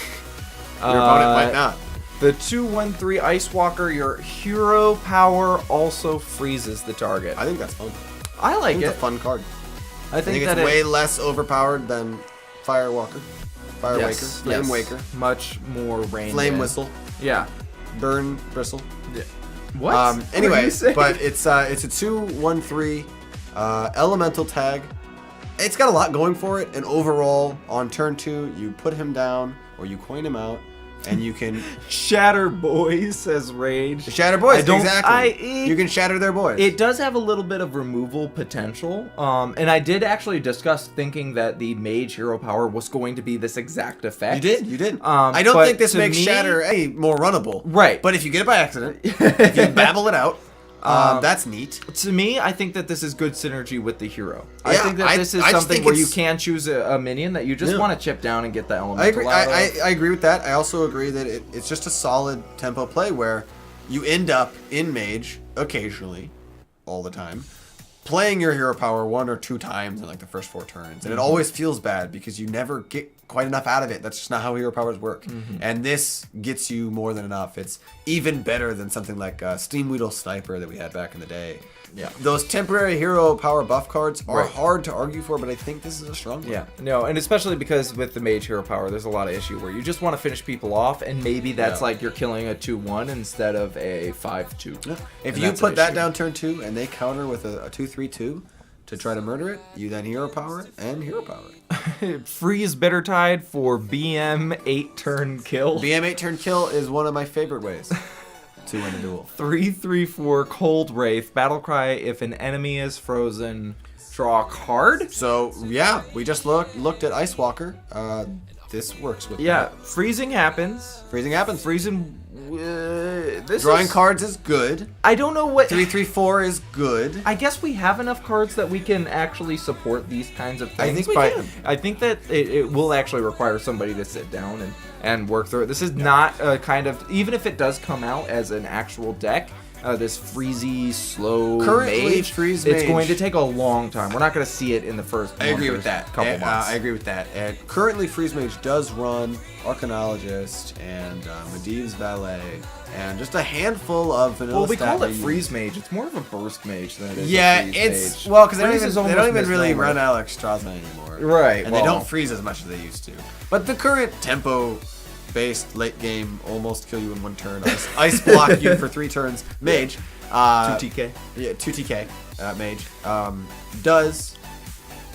Speaker 3: Your opponent might not.
Speaker 1: The 2/1/3 Ice Walker, your hero power also freezes the target.
Speaker 3: I think that's fun.
Speaker 1: I
Speaker 3: I
Speaker 1: like
Speaker 3: think
Speaker 1: it.
Speaker 3: it's a fun card.
Speaker 1: I
Speaker 3: I think
Speaker 1: that
Speaker 3: it's way less overpowered than Fire
Speaker 1: yes,
Speaker 3: Waker, Flame
Speaker 1: yes.
Speaker 3: Waker,
Speaker 1: Much more range.
Speaker 3: Flame Whistle,
Speaker 1: Yeah.
Speaker 3: Burn Bristle.
Speaker 1: What? What are
Speaker 3: Anyway,
Speaker 1: you saying?
Speaker 3: but it's a 2/1/3 elemental tag. It's got a lot going for it, and overall, on turn 2, you put him down or you coin him out, and you can
Speaker 1: Shatter Boys says Rage.
Speaker 3: shatter boys.
Speaker 1: I don't-
Speaker 3: Exactly. You can shatter their boys.
Speaker 1: It does have a little bit of removal potential, and I did actually discuss thinking that the Mage hero power was going to be this exact effect.
Speaker 3: You did. I don't
Speaker 1: but
Speaker 3: think this
Speaker 1: to
Speaker 3: makes
Speaker 1: me-
Speaker 3: shatter any more runnable.
Speaker 1: Right.
Speaker 3: But if you get it by accident, if you babble it out, that's neat.
Speaker 1: To me, I think that this is good synergy with the hero. I
Speaker 3: Yeah,
Speaker 1: think that this is
Speaker 3: I just
Speaker 1: something
Speaker 3: think
Speaker 1: where you
Speaker 3: it's-
Speaker 1: can choose a minion that you just
Speaker 3: Yeah.
Speaker 1: want to chip down and get the elemental
Speaker 3: I agree.
Speaker 1: out of.
Speaker 3: I agree with that. I also agree that it's just a solid tempo play where you end up in Mage occasionally, all the time, playing your hero power 1 or 2 times in like the first 4 turns, and it always feels bad because you never get quite enough out of it. That's just not how hero powers work. And this gets you more than enough. It's even better than something like Steam Weedle Sniper that we had back in the day.
Speaker 1: Yeah.
Speaker 3: Those temporary hero power buff cards are
Speaker 1: Right.
Speaker 3: hard to argue for, but I think this is a strong one.
Speaker 1: Yeah, no, and especially because with the Mage hero power, there's a lot of issue where you just want to finish people off, and maybe that's
Speaker 3: Yeah.
Speaker 1: like you're killing a 2/1 instead of a 5/2.
Speaker 3: Yeah. If
Speaker 1: And
Speaker 3: you
Speaker 1: that's an
Speaker 3: put that
Speaker 1: issue.
Speaker 3: down turn 2 and they counter with a 2/3/2 to try to murder it, you then hero power it and hero power it.
Speaker 1: Freeze Bittertide for BM 8-turn kill.
Speaker 3: BM 8-turn kill is one of my favorite ways to win a duel.
Speaker 1: 3/3/4 Cold Wraith. Battlecry, if an enemy is frozen, draw a card.
Speaker 3: So yeah, we just looked at Ice Walker. This works with
Speaker 1: Yeah,
Speaker 3: that.
Speaker 1: freezing happens.
Speaker 3: Freezing happens.
Speaker 1: Freezing. This
Speaker 3: Drawing
Speaker 1: is,
Speaker 3: cards is good.
Speaker 1: I don't know what.
Speaker 3: 3/3/4 is good.
Speaker 1: I guess we have enough cards that we can actually support these kinds of
Speaker 3: I
Speaker 1: things.
Speaker 3: think we
Speaker 1: but
Speaker 3: can.
Speaker 1: I think that it will actually require somebody to sit down and work through it. This is not a kind of, even if it does come out as an actual deck, this freezy, slow
Speaker 3: Currently,
Speaker 1: mage,
Speaker 3: Freeze
Speaker 1: it's
Speaker 3: Mage-
Speaker 1: going to take a long time. We're not going to see it in the first
Speaker 3: I agree
Speaker 1: month or
Speaker 3: with that.
Speaker 1: couple months.
Speaker 3: I agree with that. And currently, Freeze Mage does run Arcanologist and Medivh's Valet and just a handful of vanilla.
Speaker 1: Well, we call
Speaker 3: stat
Speaker 1: it
Speaker 3: menus.
Speaker 1: freeze mage. It's more of a burst mage than it is.
Speaker 3: Yeah,
Speaker 1: a freeze
Speaker 3: it's
Speaker 1: mage.
Speaker 3: well because they
Speaker 1: Freeze
Speaker 3: don't
Speaker 1: is
Speaker 3: even, they
Speaker 1: almost
Speaker 3: don't even really
Speaker 1: misnomer.
Speaker 3: run Alex Strasman anymore,
Speaker 1: Right,
Speaker 3: And they
Speaker 1: well-
Speaker 3: don't freeze as much as they used to. But the current tempo-based late game, almost kill you in 1 turn, ice block you for 3 turns, mage.
Speaker 1: 2TK.
Speaker 3: Yeah, 2TK mage does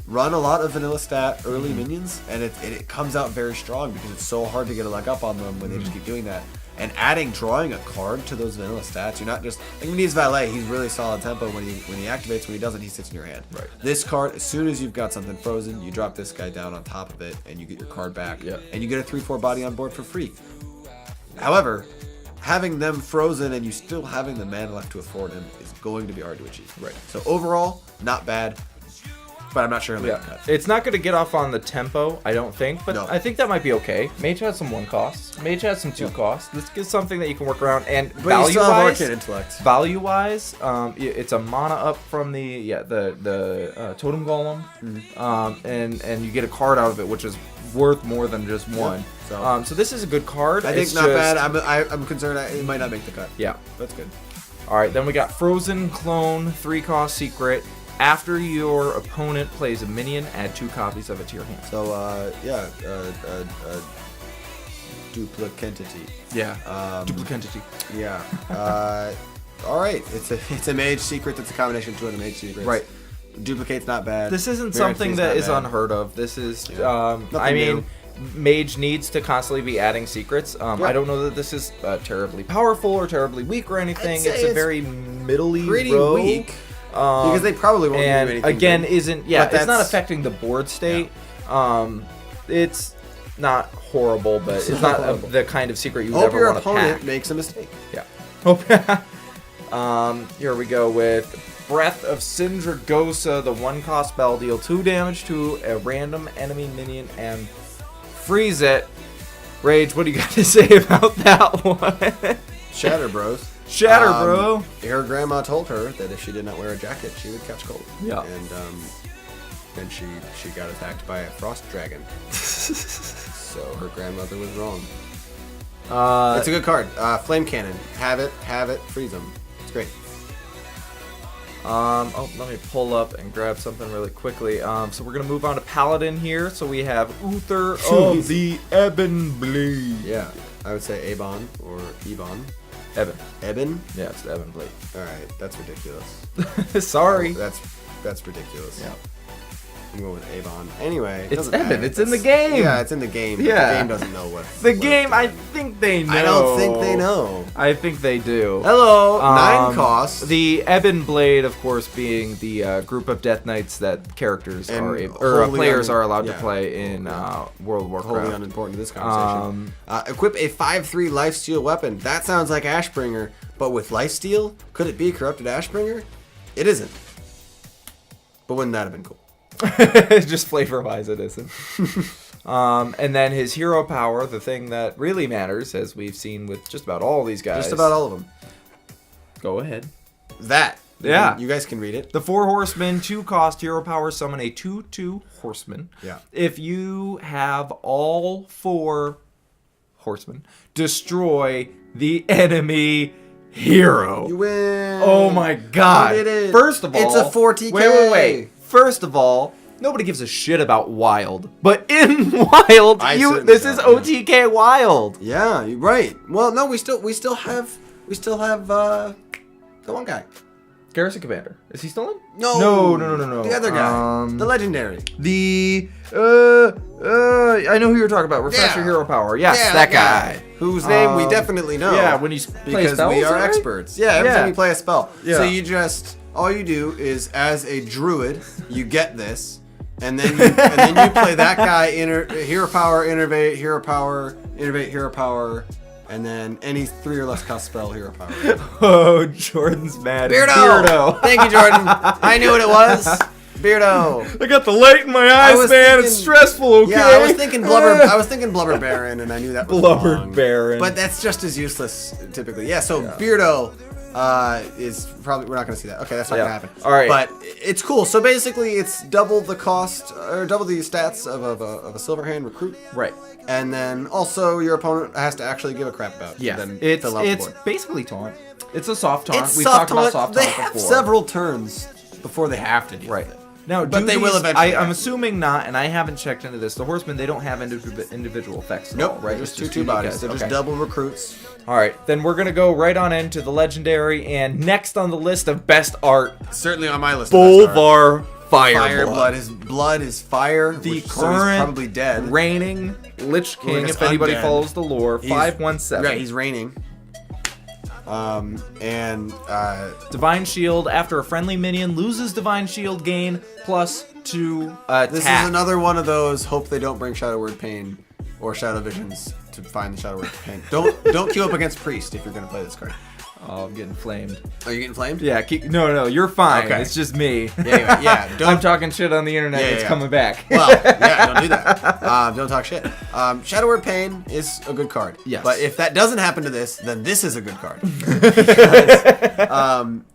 Speaker 3: run a lot of vanilla stat early minions, and it comes out very strong because it's so hard to get a leg up on them when they just keep doing that. And drawing a card to those vanilla stats, you're not just like when he's Valet, he's really solid tempo when he activates. When he doesn't, he sits in your hand.
Speaker 1: Right.
Speaker 3: This card, as soon as you've got something frozen, you drop this guy down on top of it, and you get your card back.
Speaker 1: Yeah.
Speaker 3: And you get a 3/4 body on board for free. However, having them frozen and you still having the mana left to afford him is going to be hard to achieve.
Speaker 1: Right.
Speaker 3: So overall, not bad, but I'm not sure he'll make
Speaker 1: Yeah,
Speaker 3: the cut.
Speaker 1: it's not going to get off on the tempo, I don't think, but
Speaker 3: No.
Speaker 1: I think that might be okay. Mage has some 1 costs. Mage has some 2 costs. This is something that you can work around. And
Speaker 3: But you still have
Speaker 1: value-wise,
Speaker 3: Arcane Intellect.
Speaker 1: value-wise, it's a mana up from the Totem Golem, and you get a card out of it, which is worth more than just 1.
Speaker 3: so-
Speaker 1: So this is a good card.
Speaker 3: I think
Speaker 1: It's
Speaker 3: not
Speaker 1: just-
Speaker 3: bad. I'm concerned it might not make the cut.
Speaker 1: Yeah.
Speaker 3: That's good.
Speaker 1: All right, then we got Frozen Clone, 3-cost secret. After your opponent plays a minion, add 2 copies of it to your hand.
Speaker 3: So duplicantity.
Speaker 1: Yeah.
Speaker 3: Um,
Speaker 1: Duplicantity.
Speaker 3: Yeah. All right. It's a mage secret that's a combination of 2 other mage secrets.
Speaker 1: Right.
Speaker 3: Duplicate's not bad.
Speaker 1: This isn't
Speaker 3: Variance
Speaker 1: something
Speaker 3: fee's
Speaker 1: that
Speaker 3: not
Speaker 1: is
Speaker 3: bad.
Speaker 1: unheard of. This is,
Speaker 3: Yeah.
Speaker 1: I
Speaker 3: Nothing
Speaker 1: mean,
Speaker 3: new.
Speaker 1: Mage needs to constantly be adding secrets.
Speaker 3: Yeah.
Speaker 1: I don't know that this is terribly powerful or terribly weak or anything.
Speaker 3: I'd say
Speaker 1: It's a
Speaker 3: it's
Speaker 1: very middly
Speaker 3: pretty
Speaker 1: row.
Speaker 3: weak. Because they probably won't
Speaker 1: and
Speaker 3: do anything.
Speaker 1: again,
Speaker 3: good.
Speaker 1: isn't yeah,
Speaker 3: But
Speaker 1: it's not
Speaker 3: that's-
Speaker 1: affecting the board state. It's not horrible, but it's not
Speaker 3: horrible.
Speaker 1: the kind of secret you would
Speaker 3: Hope
Speaker 1: ever
Speaker 3: your
Speaker 1: want to
Speaker 3: opponent
Speaker 1: pack.
Speaker 3: makes a mistake.
Speaker 1: Yeah. Here we go with Breath of Sindragosa. The 1-cost spell, deal 2 damage to a random enemy minion and freeze it. Rage, what do you got to say about that one?
Speaker 3: Shatter, bros.
Speaker 1: Shatter, bro.
Speaker 3: Her grandma told her that if she did not wear a jacket, she would catch cold.
Speaker 1: Yeah.
Speaker 3: And then she got attacked by a frost dragon. So her grandmother was wrong. It's a good card. Flame Cannon. Have it, freeze them. It's great.
Speaker 1: Let me pull up and grab something really quickly. So we're gonna move on to Paladin here. So we have Uther of the Ebon Blade.
Speaker 3: Yeah, I would say Ebon or Ebon.
Speaker 1: Ebon.
Speaker 3: Ebon?
Speaker 1: Yeah, it's the Ebon Blade.
Speaker 3: All right, that's ridiculous.
Speaker 1: Sorry.
Speaker 3: That's ridiculous.
Speaker 1: Yeah.
Speaker 3: I'm going with Avon. Anyway,
Speaker 1: It's
Speaker 3: doesn't
Speaker 1: Ebon.
Speaker 3: matter.
Speaker 1: It's in the game.
Speaker 3: Yeah, it's in the game. But
Speaker 1: Yeah.
Speaker 3: the game doesn't know what.
Speaker 1: The
Speaker 3: what
Speaker 1: game,
Speaker 3: it's
Speaker 1: I
Speaker 3: doing.
Speaker 1: think they know.
Speaker 3: I don't think they know.
Speaker 1: I think they do.
Speaker 3: Hello, 9 cost.
Speaker 1: The Ebon Blade, of course, being the group of Death Knights that characters
Speaker 3: And
Speaker 1: players
Speaker 3: wholly
Speaker 1: are allowed to
Speaker 3: yeah.
Speaker 1: play in World of Warcraft.
Speaker 3: Wholly unimportant to this conversation. Equip a 5/3 lifesteal weapon. That sounds like Ashbringer, but with lifesteal, could it be corrupted Ashbringer? It isn't. But wouldn't that have been cool?
Speaker 1: Just flavor-wise, it isn't. And then his hero power, the thing that really matters, as we've seen with just about all these guys.
Speaker 3: Just about all of them.
Speaker 1: Go ahead.
Speaker 3: That.
Speaker 1: Yeah.
Speaker 3: You guys can read it.
Speaker 1: The 4 horsemen, 2 cost hero power, summon a 2/2 horseman.
Speaker 3: Yeah.
Speaker 1: If you have all 4 horsemen, destroy the enemy hero.
Speaker 3: You win.
Speaker 1: Oh my god.
Speaker 3: You did it.
Speaker 1: First of all,
Speaker 3: It's a 40K.
Speaker 1: Wait. First of all, nobody gives a shit about Wild. But in Wild, this is OTK Wild.
Speaker 3: Yeah, you're right. Well, no, we still have the one guy.
Speaker 1: Garrison Commander. Is he still in?
Speaker 3: No.
Speaker 1: No.
Speaker 3: The other guy. The legendary.
Speaker 1: I know who you're talking about. Refresh your hero power. Yes,
Speaker 3: Yeah,
Speaker 1: that guy.
Speaker 3: Whose name we definitely know.
Speaker 1: Yeah, when you play
Speaker 3: because
Speaker 1: spells,
Speaker 3: we are
Speaker 1: right?
Speaker 3: experts. Yeah, every time you play a spell.
Speaker 1: Yeah.
Speaker 3: So you just all you do is as a druid, you get this, and then you play that guy hero power, innervate, hero power, innervate, hero power, and then any 3 or less cost spell hero power.
Speaker 1: Oh, Jordan's mad.
Speaker 3: Beardo. Thank you, Jordan. I knew what it was. Beardo.
Speaker 1: I got the light in my eyes, man.
Speaker 3: thinking-
Speaker 1: It's stressful, okay?
Speaker 3: Yeah, I was thinking Blubber Baron, and I knew that was
Speaker 1: Blubber
Speaker 3: wrong.
Speaker 1: Baron.
Speaker 3: But that's just as useless typically. Yeah, so Beardo is probably we're not going to see that. Okay, that's not going to happen.
Speaker 1: All right.
Speaker 3: But it's cool. So basically, it's double the cost or double the stats of a Silverhand recruit.
Speaker 1: Right.
Speaker 3: And then also your opponent has to actually give a crap about.
Speaker 1: Yeah.
Speaker 3: Then
Speaker 1: It's
Speaker 3: fill out the board.
Speaker 1: basically taunt. It's a soft taunt.
Speaker 3: It's
Speaker 1: We've
Speaker 3: soft
Speaker 1: talked about
Speaker 3: taunt.
Speaker 1: soft
Speaker 3: They
Speaker 1: taunt
Speaker 3: have
Speaker 1: before.
Speaker 3: several turns before they have to do
Speaker 1: Right.
Speaker 3: it.
Speaker 1: Now,
Speaker 3: But they will eventually
Speaker 1: I'm
Speaker 3: have.
Speaker 1: assuming not, and I haven't checked into this. The horsemen, they don't have individual effects at
Speaker 3: Nope,
Speaker 1: all, right?
Speaker 3: right? Just
Speaker 1: It's
Speaker 3: two
Speaker 1: unique
Speaker 3: bodies.
Speaker 1: guys.
Speaker 3: They're just
Speaker 1: Okay.
Speaker 3: double recruits.
Speaker 1: All right, then we're gonna go right on into the legendary, and next on the list of best art,
Speaker 3: Certainly on my list. of best art.
Speaker 1: Bolvar
Speaker 3: Fireblood. His blood is fire.
Speaker 1: The
Speaker 3: so he's
Speaker 1: current
Speaker 3: probably dead.
Speaker 1: reigning Lich King.
Speaker 3: Like,
Speaker 1: If
Speaker 3: it's
Speaker 1: anybody
Speaker 3: undead.
Speaker 1: follows the lore, 5/17.
Speaker 3: Yeah, he's reigning.
Speaker 1: Divine Shield. After a friendly minion loses Divine Shield, gain +2 attack.
Speaker 3: This is another one of those. Hope they don't bring Shadow Word Pain or Shadow Visions to find the Shadow Word Pain. Don't queue up against Priest if you're gonna play this card.
Speaker 1: Oh, I'm getting flamed.
Speaker 3: Are you getting flamed?
Speaker 1: Yeah, no, you're fine.
Speaker 3: Okay.
Speaker 1: It's just me.
Speaker 3: Yeah.
Speaker 1: I'm talking shit on the internet. It's coming back.
Speaker 3: Well, yeah, don't do that. Don't talk shit. Shadow Word Pain is a good card.
Speaker 1: Yes.
Speaker 3: But if that doesn't happen to this, then this is a good card. Because,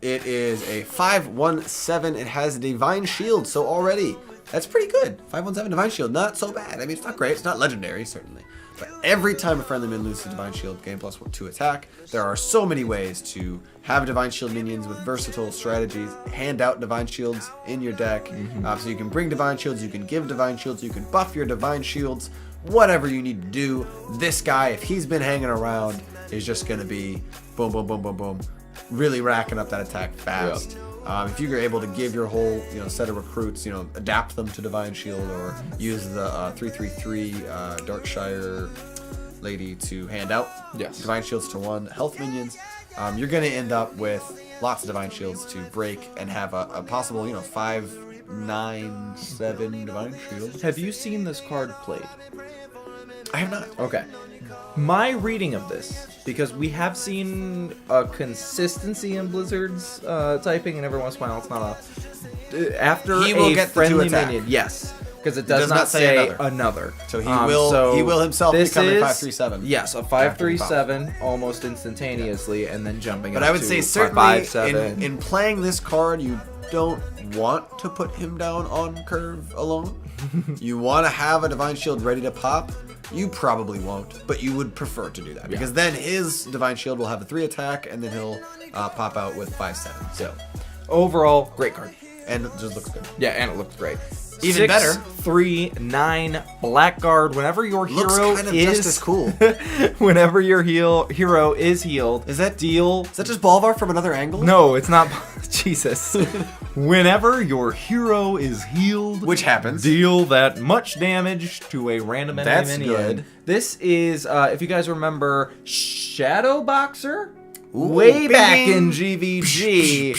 Speaker 3: it is a 5/17. It has Divine Shield, so already that's pretty good. 5/17 Divine Shield, not so bad. I mean, it's not great. It's not legendary, certainly. But every time a friendly minion loses Divine Shield, gain +2 attack. There are so many ways to have Divine Shield minions with versatile strategies. Hand out Divine Shields in your deck. So you can bring Divine Shields, you can give Divine Shields, you can buff your Divine Shields. Whatever you need to do. This guy, if he's been hanging around, is just going to be boom, boom, boom, boom, boom. Really racking up that attack fast. If you're able to give your whole set of recruits, adapt them to Divine Shield or use the 3/3/3 Darkshire lady to hand out Divine Shields to 1 health minions, you're going to end up with lots of Divine Shields to break and have a possible 5/9/7 Divine Shield.
Speaker 1: Have you seen this card played?
Speaker 3: I have not.
Speaker 1: Okay. My reading of this, because we have seen a consistency in Blizzard's typing, and every once in a while it's not a. After
Speaker 3: He will
Speaker 1: a
Speaker 3: get the 2
Speaker 1: friendly
Speaker 3: attack.
Speaker 1: minion, yes. because it does not say another.
Speaker 3: So he will himself
Speaker 1: this
Speaker 3: become a
Speaker 1: is-
Speaker 3: 537.
Speaker 1: Yes, a 537 almost instantaneously, and then jumping.
Speaker 3: But
Speaker 1: up
Speaker 3: I would
Speaker 1: to
Speaker 3: say
Speaker 1: a
Speaker 3: certainly
Speaker 1: 557.
Speaker 3: in playing this card, you don't want to put him down on curve alone. You want to have a Divine Shield ready to pop. You probably won't, but you would prefer to do that because then his Divine Shield will have a 3 attack, and then he'll pop out with 5/7. So
Speaker 1: Overall, great card.
Speaker 3: and it just looks good.
Speaker 1: Yeah, and it looks great.
Speaker 3: Even better.
Speaker 1: 6/3/9 Blackguard. Whenever your
Speaker 3: Looks
Speaker 1: hero
Speaker 3: kind of
Speaker 1: is
Speaker 3: just as cool.
Speaker 1: whenever your hero is healed,
Speaker 3: Is that
Speaker 1: deal?
Speaker 3: Is that just Bolvar from another angle?
Speaker 1: No, it's not. Jesus. Whenever your hero is healed,
Speaker 3: Which happens.
Speaker 1: deal that much damage to a random enemy
Speaker 3: That's
Speaker 1: minion.
Speaker 3: good.
Speaker 1: This is, if you guys remember, Shadow Boxer.
Speaker 3: Ooh,
Speaker 1: Way
Speaker 3: bing,
Speaker 1: back
Speaker 3: bing.
Speaker 1: in GVG,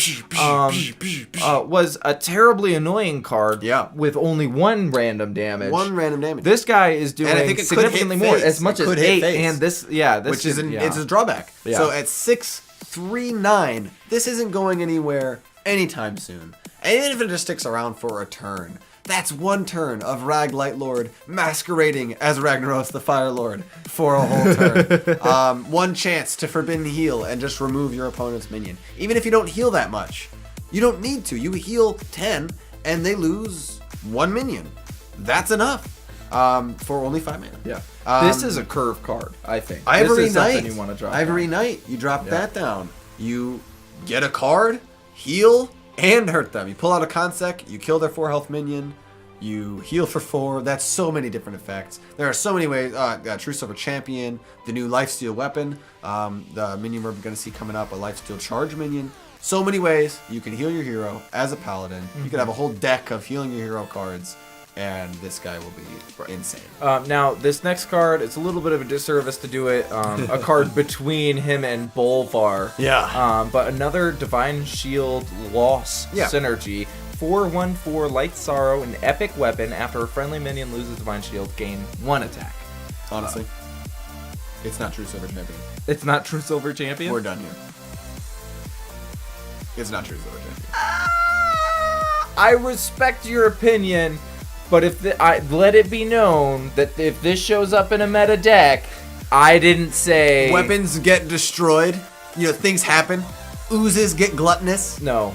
Speaker 1: was a terribly annoying card.
Speaker 3: Yeah.
Speaker 1: With only 1 random damage.
Speaker 3: 1 random damage.
Speaker 1: This guy is doing
Speaker 3: And I think it could
Speaker 1: significantly
Speaker 3: hit
Speaker 1: more,
Speaker 3: face.
Speaker 1: as much
Speaker 3: It
Speaker 1: as
Speaker 3: could hit
Speaker 1: 8.
Speaker 3: face.
Speaker 1: And this,
Speaker 3: which is it's a drawback.
Speaker 1: Yeah.
Speaker 3: So at 6/3/9, this isn't going anywhere anytime soon. And even if it just sticks around for a turn, that's 1 turn of Rag Lightlord masquerading as Ragnaros the Fire Lord for a whole turn. 1 chance to Forbidden Heal and just remove your opponent's minion. Even if you don't heal that much, you don't need to. You heal 10 and they lose 1 minion. That's enough for only 5 mana.
Speaker 1: Yeah. This is a curve card, I think.
Speaker 3: Ivory
Speaker 1: this is
Speaker 3: Knight.
Speaker 1: something you want to drop.
Speaker 3: Ivory
Speaker 1: down.
Speaker 3: Knight. You drop that down. You get a card, heal, and hurt them. You pull out a Consec, you kill their 4 health minion, you heal for 4. That's so many different effects. There are so many ways. True Silver Champion, the new Lifesteal weapon, the minion we're going to see coming up, a Lifesteal Charge minion. So many ways you can heal your hero as a paladin. You could have a whole deck of healing your hero cards, and this guy will be insane.
Speaker 1: Now, this next card, it's a little bit of a disservice to do it. A card between him and Bolvar.
Speaker 3: Yeah.
Speaker 1: But another Divine Shield loss synergy. 4/1/4 Light Sorrow, an epic weapon. After a friendly minion loses Divine Shield, gain 1 attack.
Speaker 3: Honestly, it's not True Silver Champion.
Speaker 1: It's not True Silver Champion?
Speaker 3: We're done here. It's not True Silver Champion.
Speaker 1: I respect your opinion, but let it be known that if this shows up in a meta deck, I didn't say...
Speaker 3: Weapons get destroyed. You know, things happen. Oozes get gluttonous.
Speaker 1: No,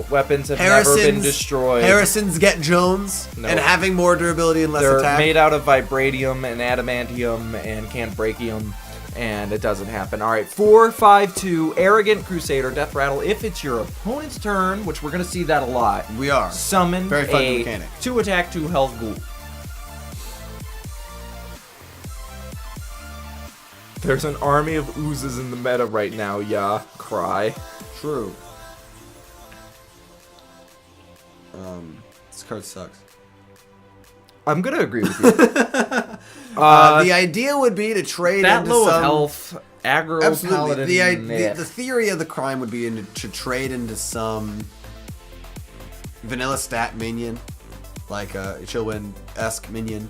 Speaker 1: weapons have never been destroyed.
Speaker 3: Harrisons get Jones.
Speaker 1: No.
Speaker 3: And having more durability and less
Speaker 1: They're
Speaker 3: attack.
Speaker 1: made out of vibranium and adamantium and canbrachium, and it doesn't happen. All right, 4/5/2 Arrogant Crusader, Death Rattle. If it's your opponent's turn, which we're gonna see that a lot,
Speaker 3: We are.
Speaker 1: summon
Speaker 3: Very fun
Speaker 1: a
Speaker 3: mechanic.
Speaker 1: 2 attack 2 health ghoul. There's an army of oozes in the meta right now, yeah. Cry.
Speaker 3: True. This card sucks.
Speaker 1: I'm gonna agree with you.
Speaker 3: The idea would be to trade
Speaker 1: that
Speaker 3: into
Speaker 1: low
Speaker 3: some...
Speaker 1: of health, aggro
Speaker 3: Absolutely.
Speaker 1: paladin.
Speaker 3: The theory of the crime would be to trade into some vanilla stat minion, like a Chillwind-esque minion,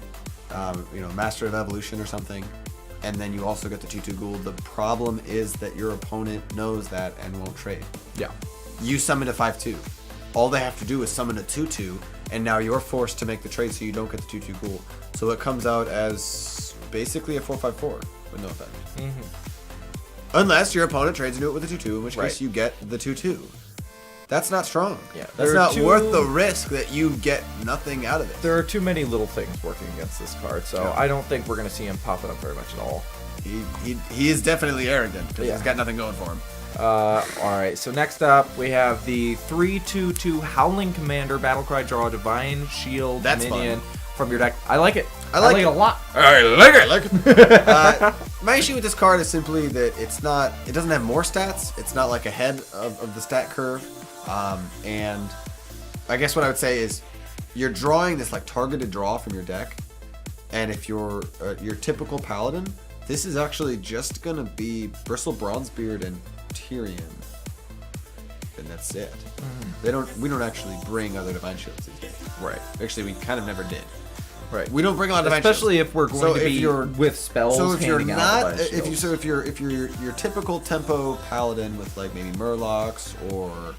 Speaker 3: Master of Evolution or something, and then you also get the 2/2 ghoul. The problem is that your opponent knows that and won't trade.
Speaker 1: Yeah.
Speaker 3: You summon a 5/2. All they have to do is summon a 2/2, and now you're forced to make the trade so you don't get the 2/2 ghoul. So it comes out as basically a 4/5/4 with no effect. Unless your opponent trades into it with a 2/2, in which
Speaker 1: Right.
Speaker 3: case you get the 2/2. That's not strong.
Speaker 1: Yeah,
Speaker 3: That's
Speaker 1: there are
Speaker 3: not
Speaker 1: two-
Speaker 3: worth the risk that you get nothing out of it.
Speaker 1: There are too many little things working against this card, so
Speaker 3: Yeah.
Speaker 1: I don't think we're gonna see him popping up very much at all.
Speaker 3: He is definitely arrogant because
Speaker 1: Yeah.
Speaker 3: he's got nothing going for him.
Speaker 1: Alright, so next up we have the 3/2/2 Howling Commander, Battlecry, draw a Divine Shield
Speaker 3: That's
Speaker 1: minion from your deck. I like it.
Speaker 3: I like
Speaker 1: it
Speaker 3: it.
Speaker 1: a lot.
Speaker 3: I like it. My issue with this card is simply that it doesn't have more stats. It's not like ahead of the stat curve. And I guess what I would say is you're drawing this like targeted draw from your deck. And if you're your typical paladin, this is actually just gonna be Bristle Bronzebeard and Tyrion. And that's it. We don't actually bring other Divine Shields these days.
Speaker 1: Right.
Speaker 3: Actually, we kind of never did.
Speaker 1: Right.
Speaker 3: We don't bring a lot of Divine
Speaker 1: Especially
Speaker 3: Shields.
Speaker 1: if we're going
Speaker 3: So
Speaker 1: to
Speaker 3: if
Speaker 1: be
Speaker 3: you're-
Speaker 1: with spells.
Speaker 3: So if you're
Speaker 1: handing out
Speaker 3: not,
Speaker 1: Divine Shields.
Speaker 3: if you're your typical tempo paladin with like maybe Murlocs or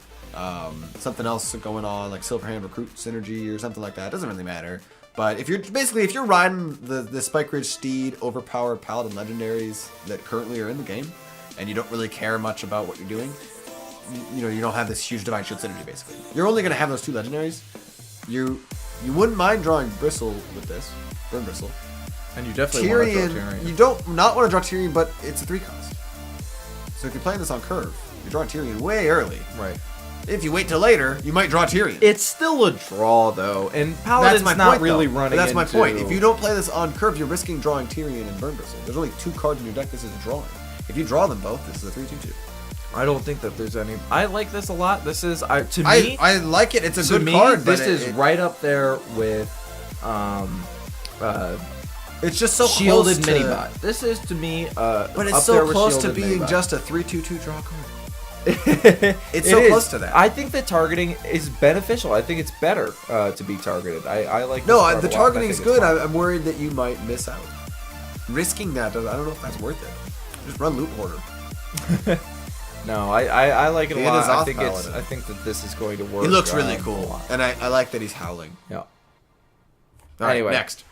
Speaker 3: something else going on, like Silverhand Recruit Synergy or something like that. It doesn't really matter. But if you're riding the Spike Ridge Steed overpowered Paladin legendaries that currently are in the game, and you don't really care much about what you're doing, you don't have this huge Divine Shield synergy. Basically, you're only gonna have those 2 legendaries. You wouldn't mind drawing Bristle with this, Burn Bristle.
Speaker 1: And you definitely want to draw Tyrion.
Speaker 3: You don't not want to draw Tyrion, but it's a 3 cost. So if you're playing this on curve, you're drawing Tyrion way early.
Speaker 1: Right.
Speaker 3: If you wait till later, you might draw Tyrion.
Speaker 1: It's still a draw, though, and Paladin's not really running.
Speaker 3: That's my point. If you don't play this on curve, you're risking drawing Tyrion and Burn Bristle. There's only 2 cards in your deck. This is a drawing. If you draw them both, this is a 3/2/2.
Speaker 1: I don't think that there's any. I like this a lot. This is to me.
Speaker 3: I like it. It's a good
Speaker 1: me,
Speaker 3: card.
Speaker 1: This
Speaker 3: but
Speaker 1: is right up there with,
Speaker 3: it's just so
Speaker 1: shielded
Speaker 3: close to
Speaker 1: Minibot. This is to me,
Speaker 3: but it's
Speaker 1: up
Speaker 3: so
Speaker 1: there with
Speaker 3: close to
Speaker 1: shielded
Speaker 3: being
Speaker 1: Minibot.
Speaker 3: just a 3/2/2 draw card.
Speaker 1: It's
Speaker 3: so close to that.
Speaker 1: I think that targeting is beneficial. I think it's better to be targeted. I like.
Speaker 3: No,
Speaker 1: this card
Speaker 3: the
Speaker 1: a lot.
Speaker 3: targeting
Speaker 1: I
Speaker 3: is
Speaker 1: think it's
Speaker 3: good.
Speaker 1: fun.
Speaker 3: I'm worried that you might miss out. Risking that, I don't know if that's worth it. Just run Loot Hoarder.
Speaker 1: No, I like it a
Speaker 3: And
Speaker 1: lot.
Speaker 3: his
Speaker 1: I think
Speaker 3: Paladin.
Speaker 1: I think that this is going to work.
Speaker 3: He looks really
Speaker 1: a
Speaker 3: cool,
Speaker 1: lot.
Speaker 3: and I like that he's howling.
Speaker 1: Yeah.
Speaker 3: All right,
Speaker 1: Anyway.
Speaker 3: next.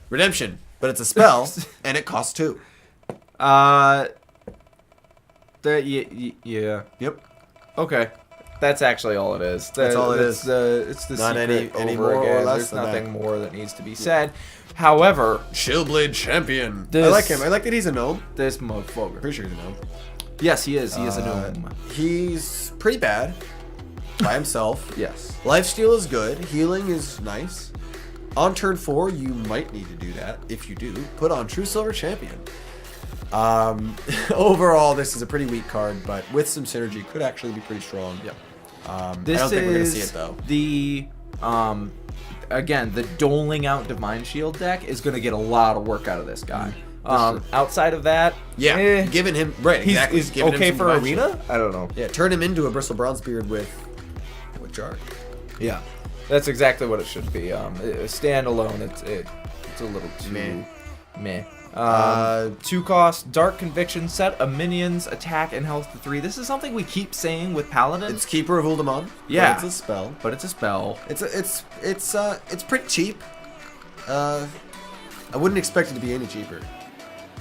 Speaker 3: Redemption, but it's a spell, and it costs 2.
Speaker 1: Yeah.
Speaker 3: Yep.
Speaker 1: Okay. That's actually all it is.
Speaker 3: That's all it is.
Speaker 1: It's the
Speaker 3: Not
Speaker 1: secret
Speaker 3: any
Speaker 1: over
Speaker 3: more or
Speaker 1: again.
Speaker 3: less
Speaker 1: There's
Speaker 3: than
Speaker 1: nothing
Speaker 3: that.
Speaker 1: more that needs to be said. However,
Speaker 3: Shieldblade Champion. I
Speaker 1: This-
Speaker 3: like him. I like that he's a gnome.
Speaker 1: this motherfucker.
Speaker 3: Pretty sure he's a gnome.
Speaker 1: Yes, he is. He is a gnome.
Speaker 3: He's pretty bad by himself.
Speaker 1: Yes.
Speaker 3: Lifesteal is good. Healing is nice. On turn 4, you might need to do that. If you do, put on True Silver Champion. Overall, this is a pretty weak card, but with some synergy, could actually be pretty strong.
Speaker 1: Yep.
Speaker 3: I
Speaker 1: This
Speaker 3: don't think we're gonna
Speaker 1: is
Speaker 3: see it though.
Speaker 1: the again, the doling out Divine Shield deck is going to get a lot of work out of this guy. Outside of that,
Speaker 3: Yeah, giving him right.
Speaker 1: he's
Speaker 3: Exactly.
Speaker 1: is
Speaker 3: giving him
Speaker 1: okay
Speaker 3: some
Speaker 1: for
Speaker 3: Divine
Speaker 1: arena.
Speaker 3: Shield.
Speaker 1: I don't know.
Speaker 3: Yeah, turn him into a Bristle Bronzebeard with Jar.
Speaker 1: Yeah, that's exactly what it should be. Standalone, it's a little too meh. 2 cost, Dark Conviction, set of minions, attack and health to 3. This is something we keep saying with Paladin.
Speaker 3: It's Keeper of Uldamon.
Speaker 1: Yeah.
Speaker 3: It's a spell.
Speaker 1: But it's a spell.
Speaker 3: It's pretty cheap. I wouldn't expect it to be any cheaper.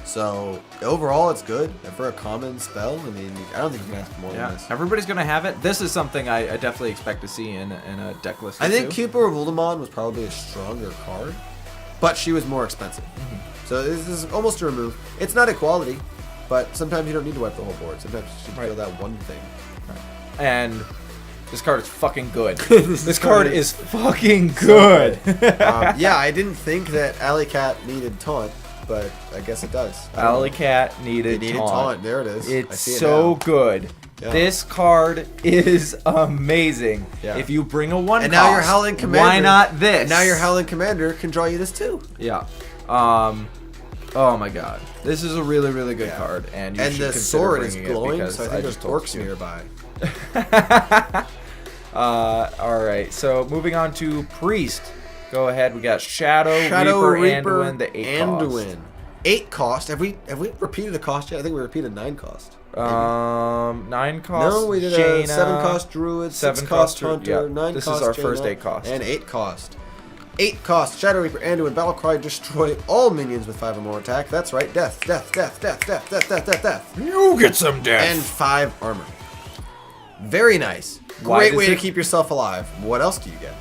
Speaker 3: So overall, it's good for a common spell. I mean, I don't think you can ask for more
Speaker 1: Yeah,
Speaker 3: than this.
Speaker 1: everybody's gonna have it. This is something I definitely expect to see in a deck list.
Speaker 3: I think
Speaker 1: too.
Speaker 3: Keeper of Uldamon was probably a stronger card, but she was more expensive. So this is almost a remove. It's not equality, but sometimes you don't need to wipe the whole board. Sometimes you should feel that one thing.
Speaker 1: And this card is fucking good. This card is fucking good.
Speaker 3: Yeah, I didn't think that Alley Cat needed taunt, but I guess it does.
Speaker 1: Alley Cat
Speaker 3: It
Speaker 1: needed
Speaker 3: needed
Speaker 1: taunt.
Speaker 3: taunt. There it is. I
Speaker 1: It's
Speaker 3: see it
Speaker 1: so
Speaker 3: now.
Speaker 1: good.
Speaker 3: Yeah.
Speaker 1: This card is amazing.
Speaker 3: Yeah.
Speaker 1: If you bring a 1
Speaker 3: And now your
Speaker 1: cost,
Speaker 3: Howling Commander.
Speaker 1: why not this?
Speaker 3: And now your Howling Commander can draw you this too.
Speaker 1: Yeah. Oh my god. This is a really, really good card, and you
Speaker 3: And
Speaker 1: should
Speaker 3: the
Speaker 1: consider
Speaker 3: sword is
Speaker 1: bringing it
Speaker 3: glowing,
Speaker 1: because
Speaker 3: so I think there's
Speaker 1: just told
Speaker 3: orcs
Speaker 1: you.
Speaker 3: nearby.
Speaker 1: All right. So moving on to Priest. Go ahead. We got Shadow
Speaker 3: Reaper,
Speaker 1: Anduin, the 8 cost.
Speaker 3: Anduin. 8 cost. Have we repeated a cost yet? I think we repeated 9 cost.
Speaker 1: 9 cost.
Speaker 3: No, we did a
Speaker 1: Jaina,
Speaker 3: 7 cost Druid, 6
Speaker 1: 7
Speaker 3: cost
Speaker 1: cost,
Speaker 3: Hunter,
Speaker 1: yeah.
Speaker 3: 9
Speaker 1: This
Speaker 3: cost
Speaker 1: is our
Speaker 3: Jaina,
Speaker 1: first 8 cost.
Speaker 3: and 8 cost. 8 cost Shadow Reaper, Anduin, Battlecry, destroy all minions with 5 or more attack. That's right, death, death, death, death, death, death, death, death, death.
Speaker 1: You get some death.
Speaker 3: And 5 armor. Very nice.
Speaker 1: Why
Speaker 3: Great
Speaker 1: does
Speaker 3: way to
Speaker 1: it-
Speaker 3: keep yourself alive. What else do you get?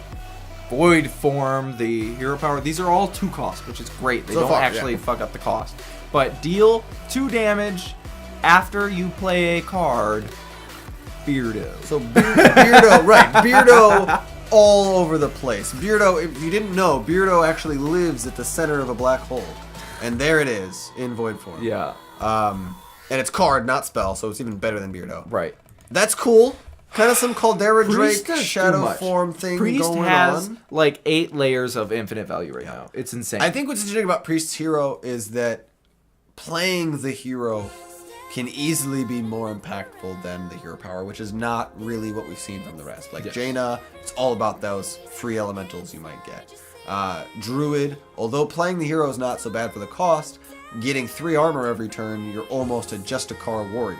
Speaker 1: Void Form, the Hero Power. These are all 2 cost, which is great. They
Speaker 3: So
Speaker 1: don't
Speaker 3: far,
Speaker 1: actually
Speaker 3: yeah.
Speaker 1: fuck up the cost. But deal 2 damage after you play a card. Beardo.
Speaker 3: So Beardo, right? Beardo all over the place. Beardo, if you didn't know, Beardo actually lives at the center of a black hole, and there it is in void form.
Speaker 1: Yeah.
Speaker 3: And it's card, not spell, so it's even better than Beardo.
Speaker 1: Right.
Speaker 3: That's cool. Kind of some Caldera
Speaker 1: Priest
Speaker 3: Drake
Speaker 1: does too
Speaker 3: shadow
Speaker 1: much.
Speaker 3: form thing
Speaker 1: Priest
Speaker 3: going
Speaker 1: has
Speaker 3: on.
Speaker 1: like 8 layers of infinite value right now. It's insane.
Speaker 3: I think what's interesting about Priest's hero is that playing the hero can easily be more impactful than the hero power, which is not really what we've seen from the rest. Like
Speaker 1: Yes.
Speaker 3: Jaina, it's all about those free elementals you might get. Druid, although playing the hero is not so bad for the cost, getting 3 armor every turn, you're almost a Justicar warrior.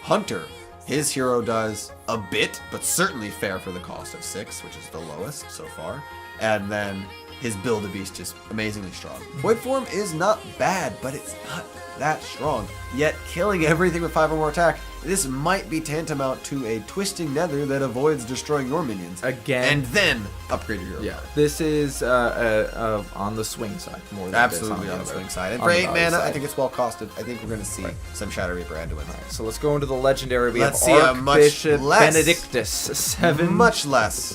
Speaker 3: Hunter, His hero does a bit, but certainly fair for the cost of 6, which is the lowest so far. And then his Build-A-Beast is amazingly strong. Void Form is not bad, but it's not that strong. Yet killing everything with 5 or more attack, this might be tantamount to a Twisting Nether that avoids destroying your minions.
Speaker 1: Again.
Speaker 3: And then upgrade your hero.
Speaker 1: Yeah, this is on the swing side more than
Speaker 3: Absolutely
Speaker 1: it is
Speaker 3: on the swing side. And
Speaker 1: on
Speaker 3: for
Speaker 1: the
Speaker 3: 8
Speaker 1: value
Speaker 3: mana,
Speaker 1: side.
Speaker 3: I think it's well costed. I think we're going to see some Shadow Reaper Anduins.
Speaker 1: So let's go into the legendary. We
Speaker 3: Let's
Speaker 1: have
Speaker 3: see a much
Speaker 1: Archbishop
Speaker 3: less-
Speaker 1: Benedictus. 7
Speaker 3: Much less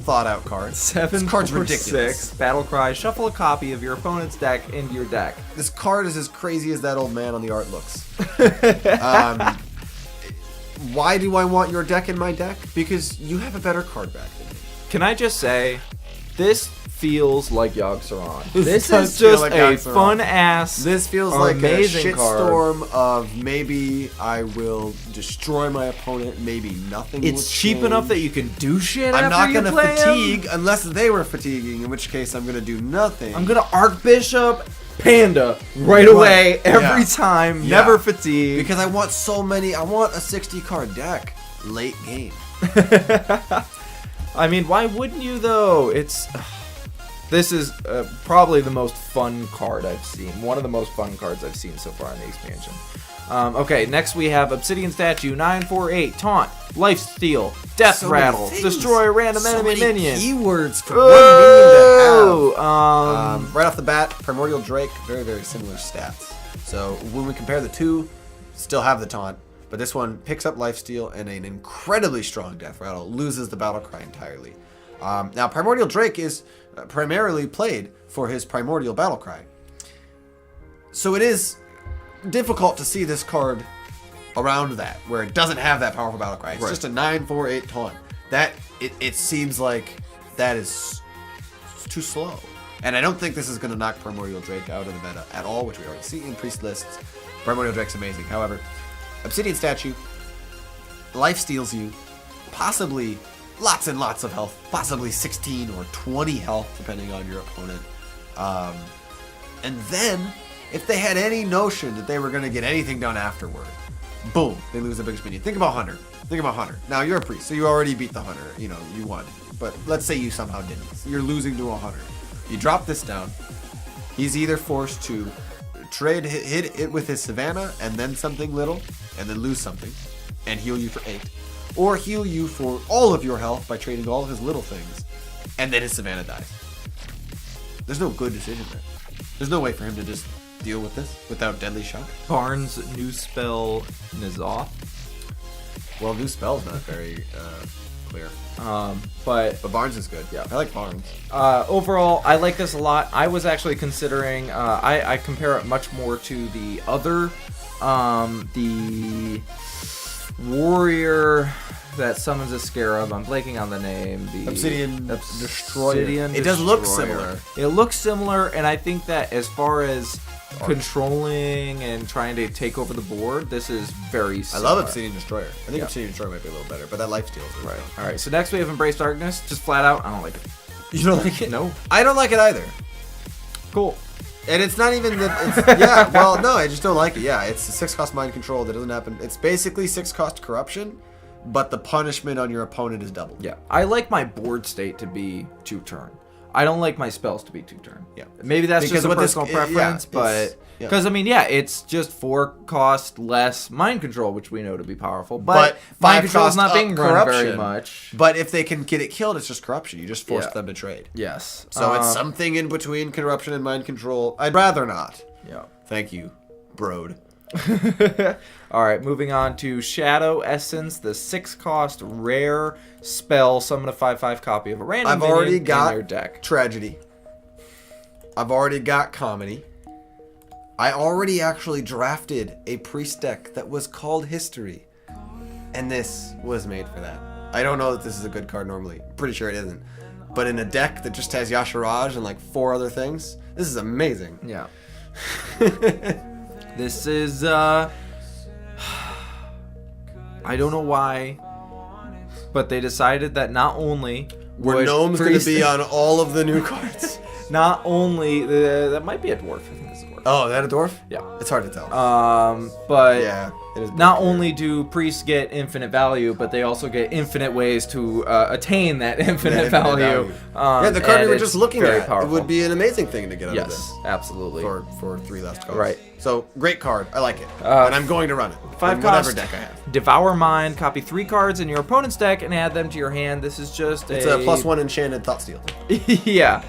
Speaker 3: thought out card.
Speaker 1: 7
Speaker 3: This card's
Speaker 1: for
Speaker 3: ridiculous.
Speaker 1: 6. Battle cry. Shuffle a copy of your opponent's deck into your deck.
Speaker 3: This card is as crazy as that old man on the art looks. Why do I want your deck in my deck? Because you have a better card back than me.
Speaker 1: Can I just say, this feels like Yogg-Saron. This
Speaker 3: does
Speaker 1: is
Speaker 3: feel
Speaker 1: just
Speaker 3: like
Speaker 1: a
Speaker 3: Yogg-Saron.
Speaker 1: fun ass.
Speaker 3: This feels like a
Speaker 1: amazing card.
Speaker 3: shitstorm of maybe I will destroy my opponent, maybe nothing will
Speaker 1: It's cheap
Speaker 3: change.
Speaker 1: enough that you can do shit.
Speaker 3: I'm
Speaker 1: after
Speaker 3: not
Speaker 1: you
Speaker 3: going to
Speaker 1: play 'em.
Speaker 3: fatigue unless they were fatiguing, in which case I'm going to do nothing.
Speaker 1: I'm gonna Archbishop Panda right away every
Speaker 3: Yeah.
Speaker 1: time.
Speaker 3: Yeah.
Speaker 1: Never fatigue.
Speaker 3: Because I want so many. I want a 60 card deck late game.
Speaker 1: I mean, why wouldn't you though? It's this is probably the most fun card I've seen. One of the most fun cards I've seen so far in the expansion. Okay, next we have Obsidian Statue 948 Taunt, Lifesteal, Death
Speaker 3: So many
Speaker 1: Rattle,
Speaker 3: things.
Speaker 1: Destroy a random
Speaker 3: So
Speaker 1: enemy
Speaker 3: many
Speaker 1: minion.
Speaker 3: keywords for one minion to have.
Speaker 1: Oh,
Speaker 3: Right off the bat, Primordial Drake, very, very similar stats. So when we compare the two, still have the taunt, but this one picks up Lifesteal and an incredibly strong Death Rattle, loses the Battle Cry entirely. Now, Primordial Drake is primarily played for his Primordial Battle Cry. So it is difficult to see this card around that, where it doesn't have that powerful Battle Cry. It's just a 9/4/8 taunt. That, it seems like that is too slow. And I don't think this is going to knock Primordial Drake out of the meta at all, which we already see in Priest lists. Primordial Drake's amazing. However, Obsidian Statue, life steals you, possibly lots and lots of health, possibly 16 or 20 health, depending on your opponent. And then, if they had any notion that they were going to get anything done afterward, boom, they lose the biggest minion. Think about Hunter. Now, you're a priest, so you already beat the Hunter. You know, you won. But let's say you somehow didn't. You're losing to a Hunter. You drop this down. He's either forced to trade hit it with his Savannah and then something little, and then lose something, and heal you for 8. Or heal you for all of your health by trading all of his little things, and then his Savannah dies. There's no good decision there. There's no way for him to just deal with this without Deadly Shock.
Speaker 1: Barnes' new spell N'Zoth.
Speaker 3: Well, new spell's not very clear.
Speaker 1: But
Speaker 3: But Barnes is good.
Speaker 1: Yeah.
Speaker 3: I like Barnes.
Speaker 1: overall, I like this a lot. I was actually considering, I compare it much more to the other, the warrior that summons a scarab. I'm blanking on the name. The
Speaker 3: Obsidian Destroyer.
Speaker 1: Obsidian
Speaker 3: It does look
Speaker 1: Destroyer.
Speaker 3: similar.
Speaker 1: It looks similar, and I think that as far as controlling and trying to take over the board, this is very
Speaker 3: I
Speaker 1: similar.
Speaker 3: love Obsidian Destroyer. I think
Speaker 1: Yeah.
Speaker 3: Obsidian Destroyer might be a little better, but that life steal is really
Speaker 1: Right. All right. So next we have Embrace Darkness. Just flat out, I don't like it.
Speaker 3: You don't like it?
Speaker 1: No.
Speaker 3: I don't like it either.
Speaker 1: Cool.
Speaker 3: And it's not even that. It's, yeah, well, no, I just don't like it. Yeah, it's a 6-cost mind control that doesn't happen. It's basically 6-cost corruption, but the punishment on your opponent is doubled.
Speaker 1: Yeah, I like my board state to be 2-turn. I don't like my spells to be 2-turn.
Speaker 3: Yeah.
Speaker 1: Maybe that's
Speaker 3: Because
Speaker 1: just a
Speaker 3: what this-
Speaker 1: personal
Speaker 3: yeah,
Speaker 1: preference,
Speaker 3: it's-
Speaker 1: but
Speaker 3: yeah.
Speaker 1: because I mean, yeah, it's just 4 cost less mind control, which we know to be powerful. But,
Speaker 3: But
Speaker 1: mind
Speaker 3: 5
Speaker 1: control is
Speaker 3: cost
Speaker 1: not
Speaker 3: up
Speaker 1: being run very
Speaker 3: corruption.
Speaker 1: much.
Speaker 3: But if they can get it killed, it's just corruption. You just force
Speaker 1: Yeah.
Speaker 3: them to trade.
Speaker 1: Yes.
Speaker 3: So it's something in between corruption and mind control. I'd rather not.
Speaker 1: Yeah.
Speaker 3: Thank you, Brode.
Speaker 1: All right, moving on to Shadow Essence, the 6-cost rare spell. Summon a 5/5 copy of a random
Speaker 3: I've
Speaker 1: minion
Speaker 3: already
Speaker 1: in
Speaker 3: got
Speaker 1: your deck.
Speaker 3: Tragedy. I've already got Comedy. I already actually drafted a priest deck that was called History. And this was made for that. I don't know that this is a good card normally. Pretty sure it isn't. But in a deck that just has Yasharaj and like 4 other things, this is amazing.
Speaker 1: Yeah. This is I don't know why, but they decided that not only
Speaker 3: Were
Speaker 1: would
Speaker 3: gnomes going to
Speaker 1: priest-
Speaker 3: be on all of the new cards?
Speaker 1: not only that might be a dwarf. I think this is a dwarf. dwarf.
Speaker 3: Oh, is that a dwarf?
Speaker 1: Yeah.
Speaker 3: It's hard to tell.
Speaker 1: But
Speaker 3: yeah, it is.
Speaker 1: not
Speaker 3: pretty clear.
Speaker 1: only do priests get infinite value, but they also get infinite ways to attain that infinite,
Speaker 3: Infinite
Speaker 1: value.
Speaker 3: Yeah, the card
Speaker 1: and
Speaker 3: we were
Speaker 1: it's
Speaker 3: just looking
Speaker 1: very
Speaker 3: at
Speaker 1: powerful.
Speaker 3: would be an amazing thing to get out of
Speaker 1: Yes,
Speaker 3: this
Speaker 1: absolutely.
Speaker 3: for 3 less cards.
Speaker 1: Right.
Speaker 3: So great card. I like it, and I'm going to run it.
Speaker 1: 5
Speaker 3: in whatever
Speaker 1: cost.
Speaker 3: deck I have.
Speaker 1: Devour Mind. Copy 3 cards in your opponent's deck and add them to your hand. This is just
Speaker 3: It's a +1 enchanted thought steal.
Speaker 1: yeah.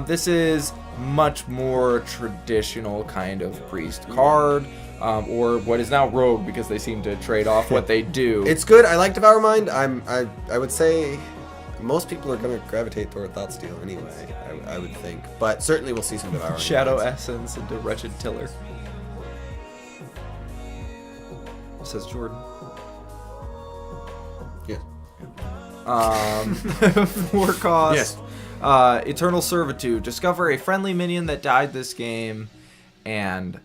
Speaker 1: This is much more traditional kind of priest card, or what is now rogue because they seem to trade off what they do.
Speaker 3: It's good. I like Devour Mind. I would say most people are going to gravitate toward thought steal anyway. I would think, but certainly we'll see some Devour Mind.
Speaker 1: Shadow Essence into Wretched Tiller. Says Jordan.
Speaker 3: Yes.
Speaker 1: 4 cost.
Speaker 3: Yes.
Speaker 1: Eternal Servitude. Discover a friendly minion that died this game and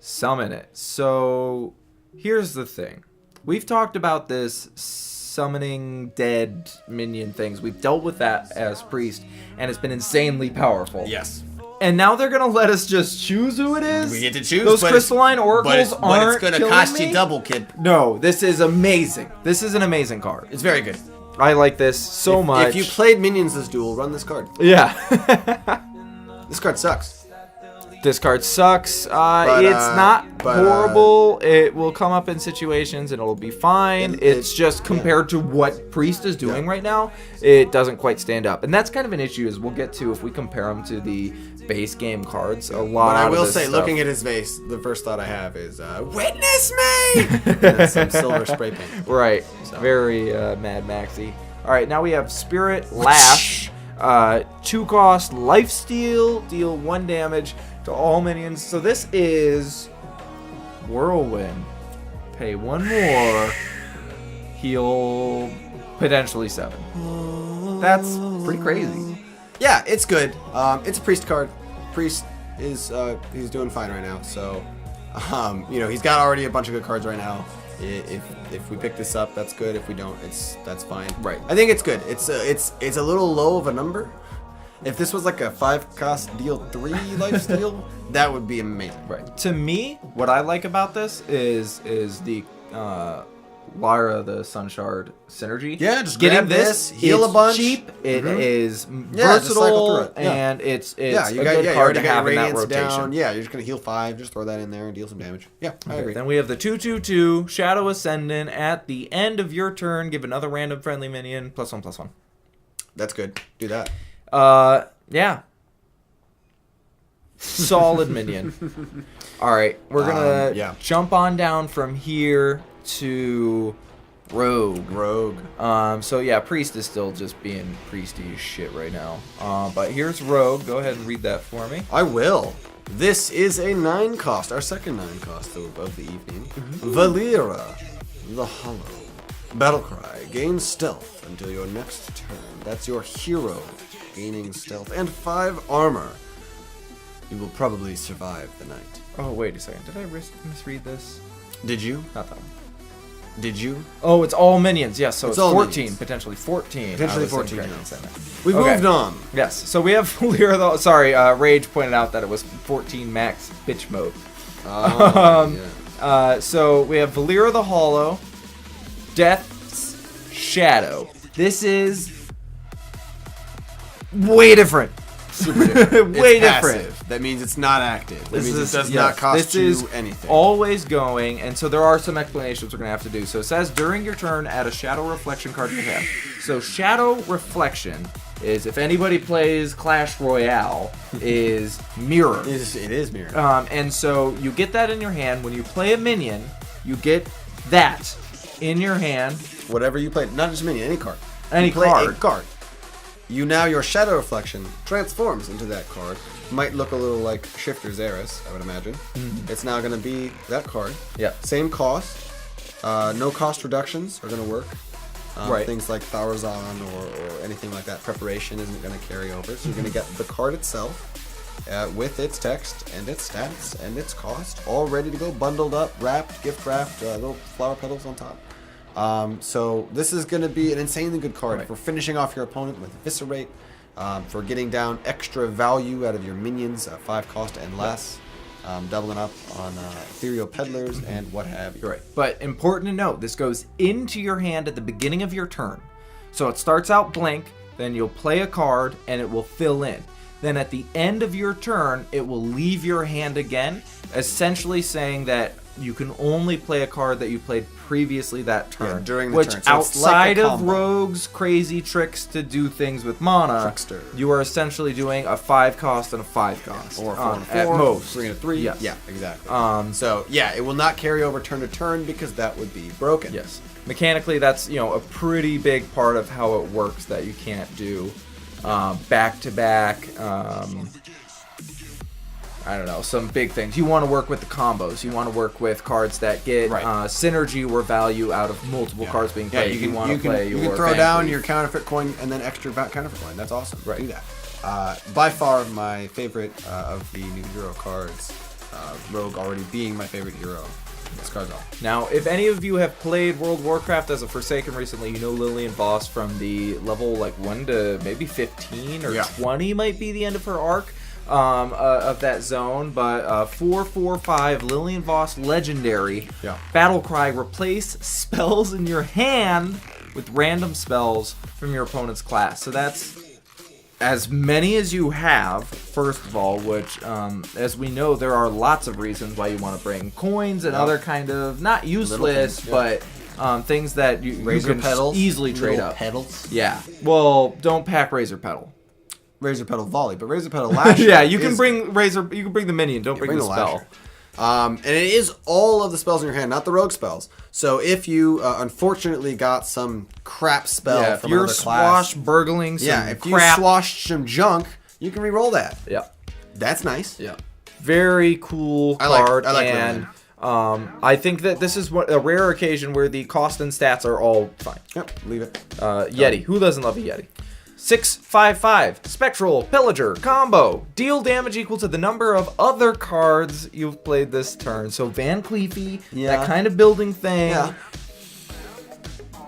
Speaker 1: summon it. So here's the thing. We've talked about this summoning dead minion things. We've dealt with that as priest, and it's been insanely powerful.
Speaker 3: Yes.
Speaker 1: And now they're gonna let us just choose who it is.
Speaker 3: We get to choose.
Speaker 1: Those
Speaker 3: but
Speaker 1: crystalline oracles
Speaker 3: but
Speaker 1: aren't
Speaker 3: it's going to
Speaker 1: killing
Speaker 3: cost
Speaker 1: me?
Speaker 3: you double, kid.
Speaker 1: No, this is amazing. This is an amazing card.
Speaker 3: It's very good.
Speaker 1: I like this so much.
Speaker 3: If you played Minions this duel, run this card.
Speaker 1: yeah.
Speaker 3: This card sucks.
Speaker 1: This card sucks. It's
Speaker 3: but,
Speaker 1: not horrible. It will come up in situations and it'll be fine. It's just compared to what Priest is doing right now, it doesn't quite stand up. And that's kind of an issue, as we'll get to if we compare them to the base game cards. A lot.
Speaker 3: But I
Speaker 1: of
Speaker 3: will
Speaker 1: this
Speaker 3: say,
Speaker 1: stuff.
Speaker 3: looking at his face, the first thought I have is, witness me! And then some silver spray paint.
Speaker 1: Right. Very Mad Maxy. All right, now we have Spirit Lash. 2 cost, lifesteal, deal 1 damage to all minions. So this is Whirlwind. Pay 1 more. Heal potentially 7. That's pretty crazy.
Speaker 3: Yeah, it's good. It's a priest card. Priest is he's doing fine right now. So, he's got already a bunch of good cards right now. If we pick this up, that's good. If we don't, that's fine.
Speaker 1: Right.
Speaker 3: I think it's good. It's a little low of a number. If this was like a 5 cost deal 3 life steal, that would be amazing.
Speaker 1: Right. To me, what I like about this is the Lyra the Sunshard synergy.
Speaker 3: Yeah, just
Speaker 1: getting
Speaker 3: grab this, heal
Speaker 1: it's
Speaker 3: a bunch.
Speaker 1: cheap. It is
Speaker 3: Yeah, just cycle
Speaker 1: versatile,
Speaker 3: through it. Yeah.
Speaker 1: and it's
Speaker 3: You
Speaker 1: a
Speaker 3: got
Speaker 1: good
Speaker 3: you
Speaker 1: card
Speaker 3: already
Speaker 1: to
Speaker 3: got
Speaker 1: have in that
Speaker 3: radiance
Speaker 1: rotation.
Speaker 3: down. Yeah, you're just gonna heal 5. Just throw that in there and deal some damage. Yeah, I agree.
Speaker 1: Then we have the 2/2/2 Shadow Ascendant. At the end of your turn, give another random friendly minion +1/+1.
Speaker 3: That's good. Do that.
Speaker 1: Yeah. Solid minion. All right, we're gonna jump on down from here to Rogue. So yeah, Priest is still just being priesty as shit right now. But here's Rogue. Go ahead and read that for me.
Speaker 3: I will. This is a 9 cost, our second 9 cost of the evening. Valera, the Hollow. Battlecry, gain stealth until your next turn. That's your hero, gaining stealth and 5 armor. You will probably survive the night.
Speaker 1: Oh, wait a second. Did I misread this?
Speaker 3: Did you?
Speaker 1: Not that one.
Speaker 3: Did you?
Speaker 1: Oh, it's all minions. Yes, so it's
Speaker 3: all
Speaker 1: 14.
Speaker 3: minions.
Speaker 1: Potentially 14.
Speaker 3: Potentially
Speaker 1: I was
Speaker 3: 14,
Speaker 1: incorrect
Speaker 3: yeah.
Speaker 1: in saying that.
Speaker 3: We've
Speaker 1: Okay.
Speaker 3: moved on.
Speaker 1: Yes, so we have Valera the... Sorry, Rage pointed out that it was 14 max bitch mode. So we have Valera the Hollow, Death's Shadow. This is way different.
Speaker 3: Super different.
Speaker 1: Way
Speaker 3: It's
Speaker 1: different.
Speaker 3: passive. That means it's not active. That
Speaker 1: This
Speaker 3: means
Speaker 1: is-
Speaker 3: it does
Speaker 1: yes,
Speaker 3: not cost
Speaker 1: this
Speaker 3: you
Speaker 1: is
Speaker 3: anything.
Speaker 1: Always going, and so there are some explanations we're going to have to do. So it says during your turn, add a Shadow Reflection card to your hand. So Shadow Reflection is, if anybody plays Clash Royale, is mirror.
Speaker 3: It is mirror.
Speaker 1: And so you get that in your hand. When you play a minion, you get that in your hand.
Speaker 3: Whatever you play, not just minion, any card.
Speaker 1: Any
Speaker 3: you play
Speaker 1: card.
Speaker 3: a card. Your Shadow Reflection transforms into that card. Might look a little like Shifter Xeris, I would imagine. It's now going to be that card.
Speaker 1: Yeah.
Speaker 3: Same cost. No cost reductions are going to work.
Speaker 1: Right.
Speaker 3: Things like Thaurazon or anything like that. Preparation isn't going to carry over. So you're going to get the card itself with its text and its stats and its cost all ready to go, bundled up, wrapped, gift wrapped, little flower petals on top. So this is going to be an insanely good card for finishing off your opponent with Eviscerate, for getting down extra value out of your minions at 5 cost and less. doubling up on Ethereal Peddlers and what have you.
Speaker 1: Right. But important to note, this goes into your hand at the beginning of your turn. So it starts out blank, then you'll play a card, and it will fill in. Then at the end of your turn, it will leave your hand again, essentially saying that you can only play a card that you played previously that turn.
Speaker 3: Yeah, during the
Speaker 1: which
Speaker 3: turn. So it's like
Speaker 1: outside
Speaker 3: a
Speaker 1: of
Speaker 3: combo.
Speaker 1: Rogue's crazy tricks to do things with mana,
Speaker 3: Trickster.
Speaker 1: you are essentially doing a 5 cost and a 5 cost.
Speaker 3: Or 4 and 4,
Speaker 1: at most.
Speaker 3: 3 and a 3.
Speaker 1: Yes.
Speaker 3: Yeah, exactly.
Speaker 1: So
Speaker 3: it will not carry over turn to turn because that would be broken.
Speaker 1: yes, mechanically that's a pretty big part of how it works that you can't do back to back. I don't know, some big things. You want to work with the combos. You want to work with cards that get
Speaker 3: Right.
Speaker 1: Synergy or value out of multiple cards being
Speaker 3: Yeah,
Speaker 1: played.
Speaker 3: you can,
Speaker 1: want
Speaker 3: you
Speaker 1: to
Speaker 3: can,
Speaker 1: play
Speaker 3: you
Speaker 1: your
Speaker 3: can throw
Speaker 1: Van
Speaker 3: down
Speaker 1: Cleef.
Speaker 3: your counterfeit coin and then extra counterfeit coin. That's awesome.
Speaker 1: Right.
Speaker 3: Do that. By far my favorite of the new hero cards. Rogue already being my favorite hero. This card's all.
Speaker 1: Now, if any of you have played World of Warcraft as a Forsaken recently, you know Lillian Voss from the level 1 to maybe 15 or
Speaker 3: Yeah.
Speaker 1: 20 might be the end of her arc of that zone. But 4/4/5 Lillian Voss Legendary
Speaker 3: Yeah.
Speaker 1: Battle Cry, replace spells in your hand with random spells from your opponent's class. So that's as many as you have, first of all, which, as we know, there are lots of reasons why you want to bring coins and other kind of, not useless,
Speaker 3: things, yeah.
Speaker 1: but things that you
Speaker 3: Razor
Speaker 1: can
Speaker 3: pedals.
Speaker 1: easily trade
Speaker 3: little
Speaker 1: up.
Speaker 3: Pedals.
Speaker 1: Yeah. Well, don't pack Razor Pedal.
Speaker 3: Razor Pedal Volley, but Razor Pedal Lasher.
Speaker 1: Yeah, you can
Speaker 3: is-
Speaker 1: bring Razor, you can bring the minion, don't bring the spell.
Speaker 3: Lasher. And it is all of the spells in your hand, not the rogue spells. So if you unfortunately got some crap spell
Speaker 1: Yeah, if
Speaker 3: from
Speaker 1: you're
Speaker 3: another class,
Speaker 1: swashbuckling some
Speaker 3: if
Speaker 1: crap.
Speaker 3: you swashed some junk, you can re-roll that.
Speaker 1: Yeah.
Speaker 3: That's nice.
Speaker 1: Yeah. Very cool
Speaker 3: I like-
Speaker 1: card.
Speaker 3: I like
Speaker 1: and I think that this is a rare occasion where the cost and stats are all fine.
Speaker 3: Yep, leave it.
Speaker 1: Yeti. Who doesn't love a Yeti? 6/5/5 Spectral Pillager combo. Deal damage equal to the number of other cards you've played this turn. So Van Cleefy,
Speaker 3: Yeah.
Speaker 1: that kind of building thing.
Speaker 3: Yeah.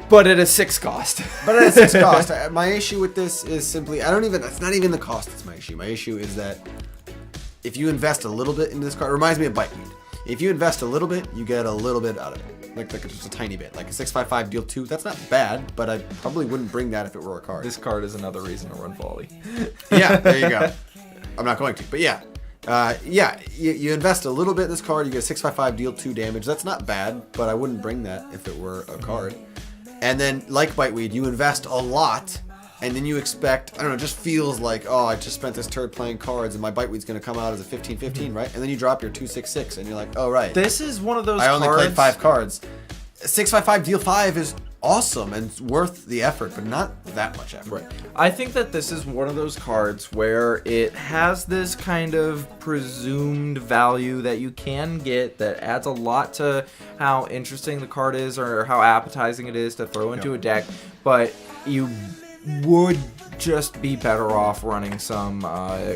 Speaker 1: But at a 6 cost.
Speaker 3: But at a 6 cost, my issue with this is simply, it's not even the cost that's my issue. My issue is that if you invest a little bit into this card, it reminds me of Biteweed. If you invest a little bit, you get a little bit out of it. Like just a tiny bit. Like a 6/5/5 deal 2, that's not bad, but I probably wouldn't bring that if it were a card.
Speaker 1: This card is another reason to run volley.
Speaker 3: Yeah, there you go. I'm not going to, but yeah. You invest a little bit in this card, you get a 6/5/5 deal 2 damage. That's not bad, but I wouldn't bring that if it were a card. And then, like Biteweed, you invest a lot, and then you expect, I don't know, it just feels like, oh, I just spent this turn playing cards, and my Biteweed's going to come out as a 15/15, right? And then you drop your 2/6/6, and you're like, oh, right.
Speaker 1: This is one of those
Speaker 3: I only
Speaker 1: cards.
Speaker 3: played 5 cards. 6/5/5 deal 5 is awesome and it's worth the effort, but not that much effort.
Speaker 1: Right. I think that this is one of those cards where it has this kind of presumed value that you can get that adds a lot to how interesting the card is or how appetizing it is to throw into a deck, but you would just be better off running some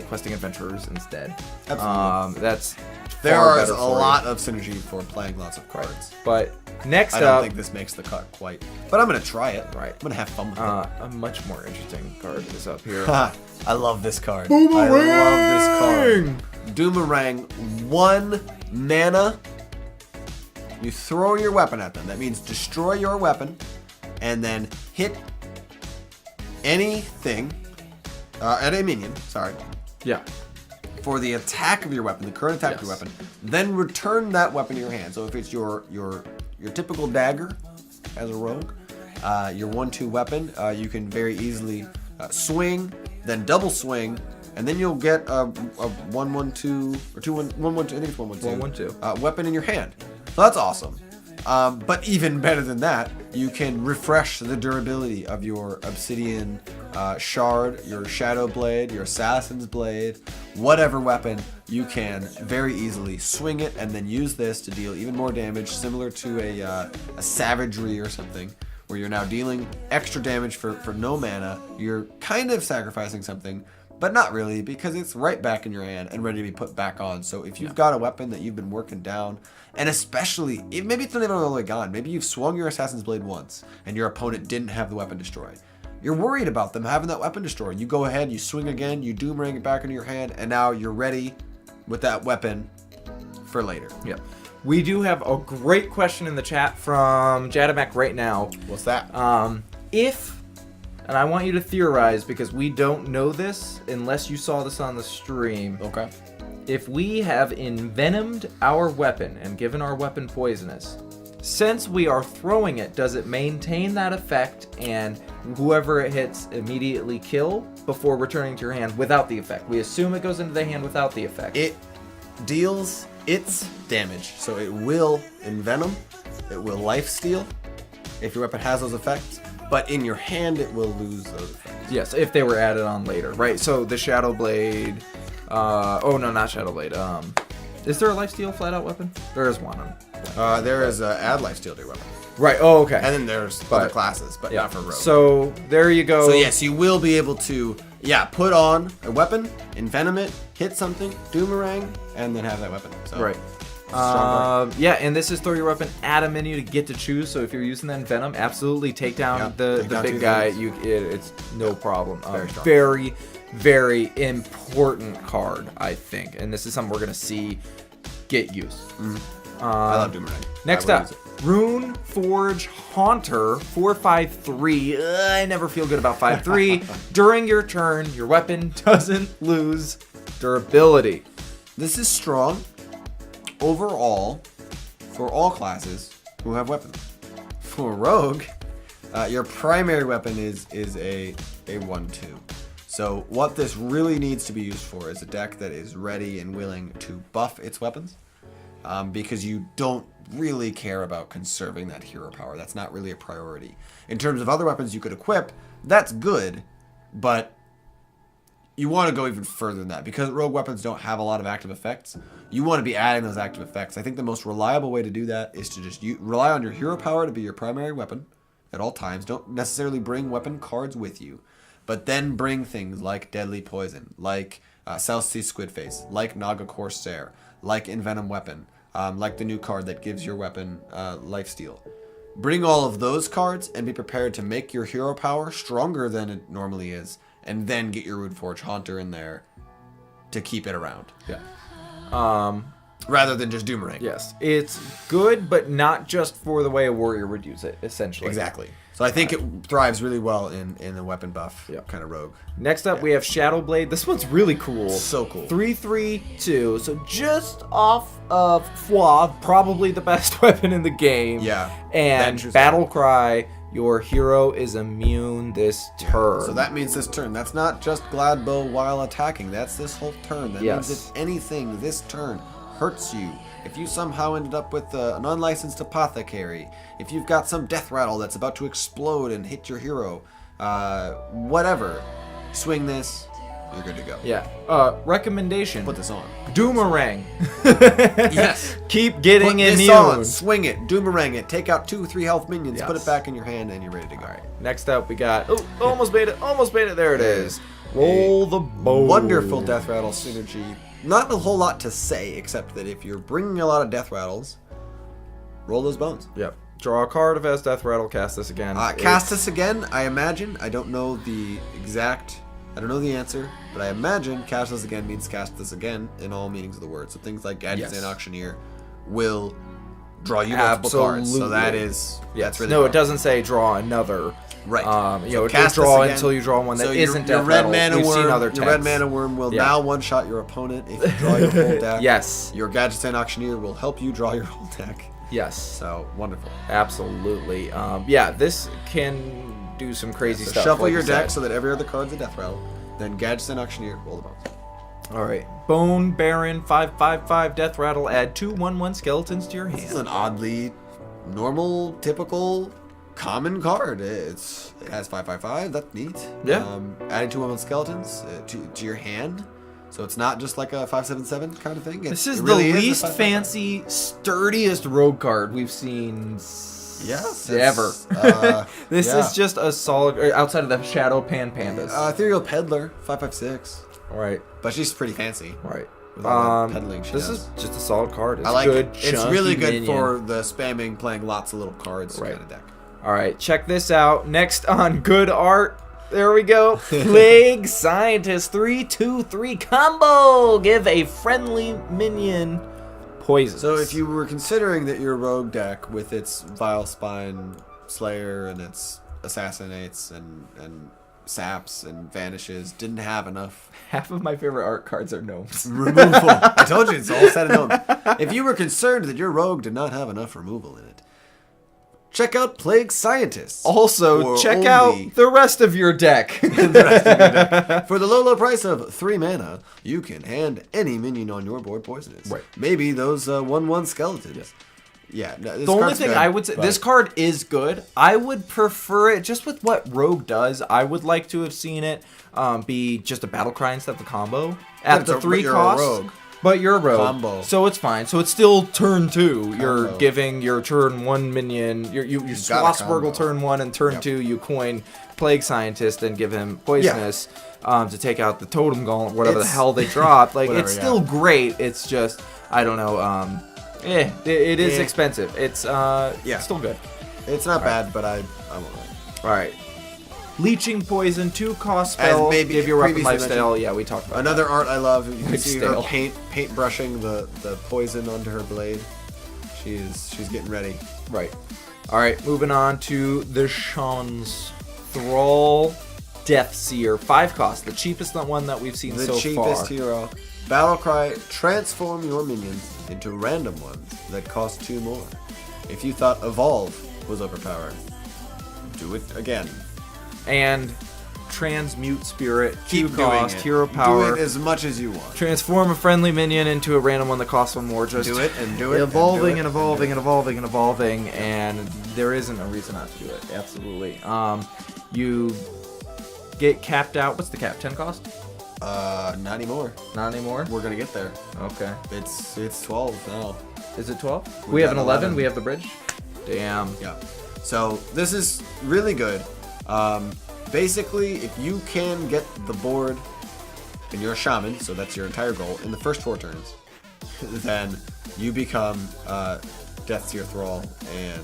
Speaker 1: questing adventurers instead.
Speaker 3: Absolutely.
Speaker 1: That's
Speaker 3: There
Speaker 1: far
Speaker 3: is
Speaker 1: better
Speaker 3: a
Speaker 1: for you.
Speaker 3: lot of synergy for playing lots of cards.
Speaker 1: But next
Speaker 3: I don't
Speaker 1: up,
Speaker 3: think this makes the cut quite, but I'm gonna try it.
Speaker 1: Right.
Speaker 3: I'm gonna have fun with it.
Speaker 1: a much more interesting card is up here.
Speaker 3: I love this card. I love this card. Doomerang, 1 mana. You throw your weapon at them. That means destroy your weapon, and then hit anything at a minion. Sorry.
Speaker 1: Yeah.
Speaker 3: For the attack of your weapon, the current attack of your
Speaker 1: Yes.
Speaker 3: weapon, then return that weapon to your hand. So if it's your typical dagger as a rogue, your 1/2 weapon, you can very easily swing, then double swing, and then you'll get a 1/1/2 or 1/1/2. I think it's 1/1/2.
Speaker 1: 1/1/2.
Speaker 3: Weapon in your hand. So that's awesome. But even better than that, you can refresh the durability of your Obsidian Shard, your Shadow Blade, your Assassin's Blade, whatever weapon. You can very easily swing it and then use this to deal even more damage, similar to a Savagery or something, where you're now dealing extra damage for no mana. You're kind of sacrificing something, but not really, because it's right back in your hand and ready to be put back on. So if you've got a weapon that you've been working down, and especially, maybe it's not even all the way gone, maybe you've swung your Assassin's Blade once, and your opponent didn't have the weapon destroyed. You're worried about them having that weapon destroyed. You go ahead, you swing again, you Doomerang it back into your hand, and now you're ready with that weapon for later.
Speaker 1: Yeah. We do have a great question in the chat from Jadamek right now.
Speaker 3: What's that?
Speaker 1: If, and I want you to theorize because we don't know this unless you saw this on the stream.
Speaker 3: Okay.
Speaker 1: If we have envenomed our weapon and given our weapon poisonous, since we are throwing it, does it maintain that effect and whoever it hits immediately kill before returning to your hand without the effect? We assume it goes into the hand without the effect.
Speaker 3: It deals its damage. So it will envenom, it will lifesteal if your weapon has those effects, but in your hand it will lose those effects.
Speaker 1: Yes, if they were added on later, right? So the Shadow Blade, oh no, not Shadow Blade. Is there a lifesteal flat out weapon? There is one.
Speaker 3: There is add lifesteal to your weapon.
Speaker 1: Right. Oh, okay.
Speaker 3: And then there's other classes, but not for rogue.
Speaker 1: So there you go.
Speaker 3: So yes, you will be able to, put on a weapon, envenom it, hit something, doomerang, and then have that weapon. So,
Speaker 1: Right.
Speaker 3: strong
Speaker 1: Yeah, and this is throw your weapon at a menu to get to choose. So if you're using that Venom, absolutely take down
Speaker 3: Yeah,
Speaker 1: the
Speaker 3: take down
Speaker 1: big
Speaker 3: two
Speaker 1: guy.
Speaker 3: Venoms.
Speaker 1: It's no problem.
Speaker 3: Very strong.
Speaker 1: Very, very important card, I think. And this is something we're gonna see get used.
Speaker 3: I love doomerang.
Speaker 1: Next
Speaker 3: I will
Speaker 1: up,
Speaker 3: use it.
Speaker 1: Rune Forge Haunter 453. I never feel good about 5-3. During your turn, your weapon doesn't lose durability.
Speaker 3: This is strong overall for all classes who have weapons. For rogue, your primary weapon is a 1/2. So what this really needs to be used for is a deck that is ready and willing to buff its weapons, because you don't really care about conserving that hero power. That's not really a priority. In terms of other weapons you could equip, that's good, but you want to go even further than that because rogue weapons don't have a lot of active effects. You want to be adding those active effects. I think the most reliable way to do that is to just rely on your hero power to be your primary weapon at all times. Don't necessarily bring weapon cards with you, but then bring things like Deadly Poison, like South Sea Squidface, like Naga Corsair, like Envenom Weapon, like the new card that gives your weapon lifesteal. Bring all of those cards and be prepared to make your hero power stronger than it normally is, and then get your Rune Forge Haunter in there to keep it around.
Speaker 1: Yeah.
Speaker 3: Rather than just Doomerang.
Speaker 1: Yes. It's good, but not just for the way a warrior would use it, essentially.
Speaker 3: Exactly. So I think it thrives really well in the weapon buff kind of rogue.
Speaker 1: Next up, we have Shadow Blade. This one's really cool.
Speaker 3: So cool.
Speaker 1: 3/3/2. So just off of Fwa, probably the best weapon in the game.
Speaker 3: Yeah.
Speaker 1: And
Speaker 3: Venture's
Speaker 1: Battle Cry, your hero is immune this turn.
Speaker 3: So that means this turn. That's not just Glad Bow while attacking. That's this whole turn. That
Speaker 1: Yes.
Speaker 3: means if anything this turn hurts you, if you somehow ended up with an unlicensed apothecary, if you've got some death rattle that's about to explode and hit your hero, whatever, swing this, you're good to go.
Speaker 1: Yeah. Recommendation.
Speaker 3: Put this on.
Speaker 1: Doomerang.
Speaker 3: Yes.
Speaker 1: Keep getting
Speaker 3: Put this
Speaker 1: immune.
Speaker 3: on. Swing it. Doomerang it. Take out 2-3 health minions.
Speaker 1: Yes.
Speaker 3: Put it back in your hand, and you're ready to go.
Speaker 1: All right. Next up, we got. Oh, almost made it. Almost made it. There it is. Roll the bow.
Speaker 3: Wonderful death rattle synergy. Not a whole lot to say, except that if you're bringing a lot of death rattles, roll those bones.
Speaker 1: Yep. Draw a card if it has Death Rattle. Cast this again.
Speaker 3: Cast this again, I imagine. I don't know the answer, but I imagine cast this again means cast this again in all meanings of the word. So things like Gadgets and Auctioneer will draw you multiple cards. So that is, that's really
Speaker 1: no,
Speaker 3: powerful.
Speaker 1: it doesn't say draw another.
Speaker 3: Right.
Speaker 1: You know,
Speaker 3: cast
Speaker 1: draw
Speaker 3: this again.
Speaker 1: until you draw one that
Speaker 3: So
Speaker 1: isn't
Speaker 3: your
Speaker 1: Death
Speaker 3: red
Speaker 1: Rattle.
Speaker 3: mana
Speaker 1: We've
Speaker 3: worm,
Speaker 1: seen other
Speaker 3: your red
Speaker 1: texts.
Speaker 3: mana worm will
Speaker 1: Yeah.
Speaker 3: now one-shot your opponent if you draw your whole deck.
Speaker 1: Yes.
Speaker 3: Your Gadgets and Auctioneer will help you draw your whole deck.
Speaker 1: Yes.
Speaker 3: So wonderful.
Speaker 1: Absolutely. Yeah, this can do some crazy
Speaker 3: So
Speaker 1: stuff.
Speaker 3: shuffle
Speaker 1: like
Speaker 3: your
Speaker 1: you
Speaker 3: deck
Speaker 1: said.
Speaker 3: so that every other card's a death rattle. Then Gadgets and Auctioneer, roll the bones.
Speaker 1: All right. Bone Baron 5/5/5 Death Rattle. Add 2 1/1 skeletons to your
Speaker 3: This is
Speaker 1: hand.
Speaker 3: an oddly normal, typical, common card. It has 5/5/5. That's neat.
Speaker 1: Yeah.
Speaker 3: Adding 2 1/1 skeletons to your hand. So it's not just like a 5/7/7 kind of thing.
Speaker 1: This is
Speaker 3: it really
Speaker 1: the
Speaker 3: a
Speaker 1: least
Speaker 3: 5/5/5.
Speaker 1: fancy, sturdiest rogue card we've seen ever. This is just a solid, outside of the Shadow Pandas.
Speaker 3: Ethereal Peddler 5/5/6.
Speaker 1: All right.
Speaker 3: But she's pretty fancy.
Speaker 1: All right.
Speaker 3: With all that peddling she
Speaker 1: this
Speaker 3: does.
Speaker 1: is just a solid card. It's
Speaker 3: I like
Speaker 1: good,
Speaker 3: it. It's really good
Speaker 1: minion.
Speaker 3: for the spamming, playing lots of little cards
Speaker 1: Right.
Speaker 3: kind of deck.
Speaker 1: All right, check this out. Next on Good Art, there we go. Plague Scientist 3/2/3 combo. Give a friendly minion poison.
Speaker 3: So if you were considering that your rogue deck with its Vile Spine Slayer and its Assassinates and Saps and Vanishes didn't have enough
Speaker 1: half of my favorite art cards are gnomes.
Speaker 3: removal. I told you, it's all set in gnomes. If you were concerned that your rogue did not have enough removal in it, check out Plague Scientists.
Speaker 1: Also,
Speaker 3: Or
Speaker 1: check
Speaker 3: only-
Speaker 1: out the rest of your deck.
Speaker 3: For the low, low price of 3 mana, you can hand any minion on your board poisonous.
Speaker 1: Right.
Speaker 3: Maybe those 1/1 skeletons. Yeah. No, this
Speaker 1: The only
Speaker 3: card's
Speaker 1: thing
Speaker 3: good,
Speaker 1: I would say,
Speaker 3: but-
Speaker 1: this card is good. I would prefer it just with what Rogue does. I would like to have seen it be just a battle cry instead of the combo at
Speaker 3: it's
Speaker 1: the
Speaker 3: a-
Speaker 1: 3
Speaker 3: but you're a
Speaker 1: cost.
Speaker 3: rogue.
Speaker 1: But you're a rogue,
Speaker 3: Combo.
Speaker 1: so it's fine. So it's still turn 2. You're
Speaker 3: Combo.
Speaker 1: giving your turn 1 minion. You
Speaker 3: got a
Speaker 1: Swashbuckle
Speaker 3: combo.
Speaker 1: turn 1 and turn
Speaker 3: Yep.
Speaker 1: 2. You coin Plague Scientist and give him poisonous to take out the Totem Golem, whatever the
Speaker 3: It's-
Speaker 1: hell they dropped. Like
Speaker 3: Whatever,
Speaker 1: it's
Speaker 3: yeah.
Speaker 1: still great. It's just I don't know. It is
Speaker 3: Eh.
Speaker 1: expensive. It's still good.
Speaker 3: It's not bad, but I won't like it.
Speaker 1: All right. Leeching Poison, 2 cost
Speaker 3: As
Speaker 1: spell,
Speaker 3: maybe
Speaker 1: give your weapon
Speaker 3: previously
Speaker 1: lifesteal. Yeah, we talked about
Speaker 3: Another art I love. You can see her
Speaker 1: Lifesteal.
Speaker 3: paint brushing the poison onto her blade. She's getting ready.
Speaker 1: that. Right. All right, moving on to the Shaman's Thrall Deathseer, 5 cost, the cheapest one that we've seen
Speaker 3: The
Speaker 1: so
Speaker 3: cheapest
Speaker 1: far.
Speaker 3: hero. Battlecry, transform your minions into random ones that cost 2 more. If you thought Evolve was overpowered, do it again.
Speaker 1: And Transmute Spirit, 2
Speaker 3: Keep doing
Speaker 1: cost,
Speaker 3: it.
Speaker 1: hero power.
Speaker 3: Do it as much as you want.
Speaker 1: Transform a friendly minion into a random one that costs 1 more. Just
Speaker 3: Do it and do it.
Speaker 1: evolving and
Speaker 3: do it
Speaker 1: evolving
Speaker 3: do
Speaker 1: and evolving and evolving, and there isn't a reason not to do it. Absolutely. You get capped out. What's the cap? 10 cost?
Speaker 3: it. Not anymore.
Speaker 1: Not anymore.
Speaker 3: We're gonna get there.
Speaker 1: Okay.
Speaker 3: It's 12 now.
Speaker 1: Is it 12?
Speaker 3: We
Speaker 1: We have
Speaker 3: got
Speaker 1: an 11.
Speaker 3: 11.
Speaker 1: We have the bridge. Damn.
Speaker 3: Yeah. So this is really good. Basically, if you can get the board and you're a shaman, so that's your entire goal, in the first 4 turns, then you become Deathseer Thrall, and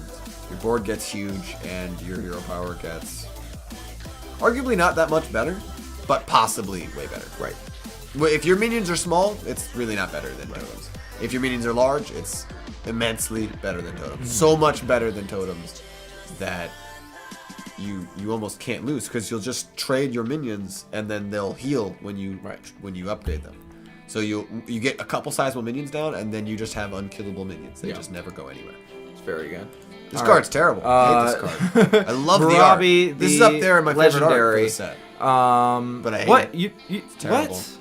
Speaker 3: your board gets huge, and your hero power gets arguably not that much better, but possibly way better.
Speaker 1: Right.
Speaker 3: Well, if your minions are small, it's really not better than totems. If your minions are large, it's immensely better than totems. So much better than totems that you almost can't lose, because you'll just trade your minions and then they'll heal when you upgrade them. So you get a couple sizable minions down, and then you just have unkillable minions. They just never go anywhere.
Speaker 1: It's very good.
Speaker 3: This
Speaker 1: All
Speaker 3: card's
Speaker 1: right.
Speaker 3: terrible. I hate this card. I love the art.
Speaker 1: Robbie,
Speaker 3: This is
Speaker 1: the
Speaker 3: up there in my favorite art for
Speaker 1: legendary.
Speaker 3: the set.
Speaker 1: But
Speaker 3: I hate
Speaker 1: what
Speaker 3: it.
Speaker 1: you
Speaker 3: terrible.
Speaker 1: what?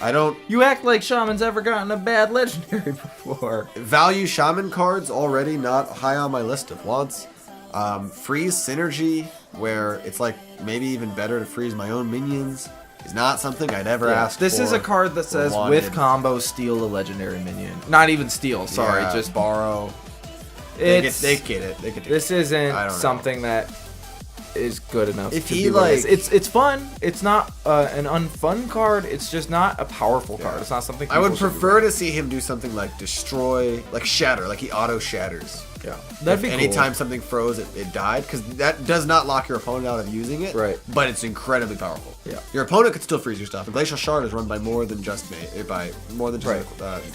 Speaker 3: I don't
Speaker 1: You act like Shaman's ever gotten a bad legendary before.
Speaker 3: value shaman cards already not high on my list of wants. Freeze synergy, where it's like maybe even better to freeze my own minions, is not something I'd ever ask
Speaker 1: This
Speaker 3: for
Speaker 1: is a card that
Speaker 3: or
Speaker 1: says
Speaker 3: wanted.
Speaker 1: with combo steal a legendary minion. Not even steal. Sorry,
Speaker 3: Yeah,
Speaker 1: just
Speaker 3: borrow. They get it. They get
Speaker 1: This
Speaker 3: I
Speaker 1: isn't
Speaker 3: don't know.
Speaker 1: something that is good enough.
Speaker 3: If
Speaker 1: to
Speaker 3: he,
Speaker 1: be what it is.
Speaker 3: like-
Speaker 1: it's fun. It's not an unfun card. It's just not a powerful card. It's not something
Speaker 3: I would
Speaker 1: people should be
Speaker 3: prefer to see him do something like destroy, like shatter, like he auto shatters.
Speaker 1: Yeah, that'd be cool.
Speaker 3: Anytime something froze, it died, because that does not lock your opponent out of using it.
Speaker 1: Right.
Speaker 3: But it's incredibly powerful.
Speaker 1: Yeah.
Speaker 3: Your opponent could still freeze your stuff. And Glacial Shard is run by more than just
Speaker 1: Right.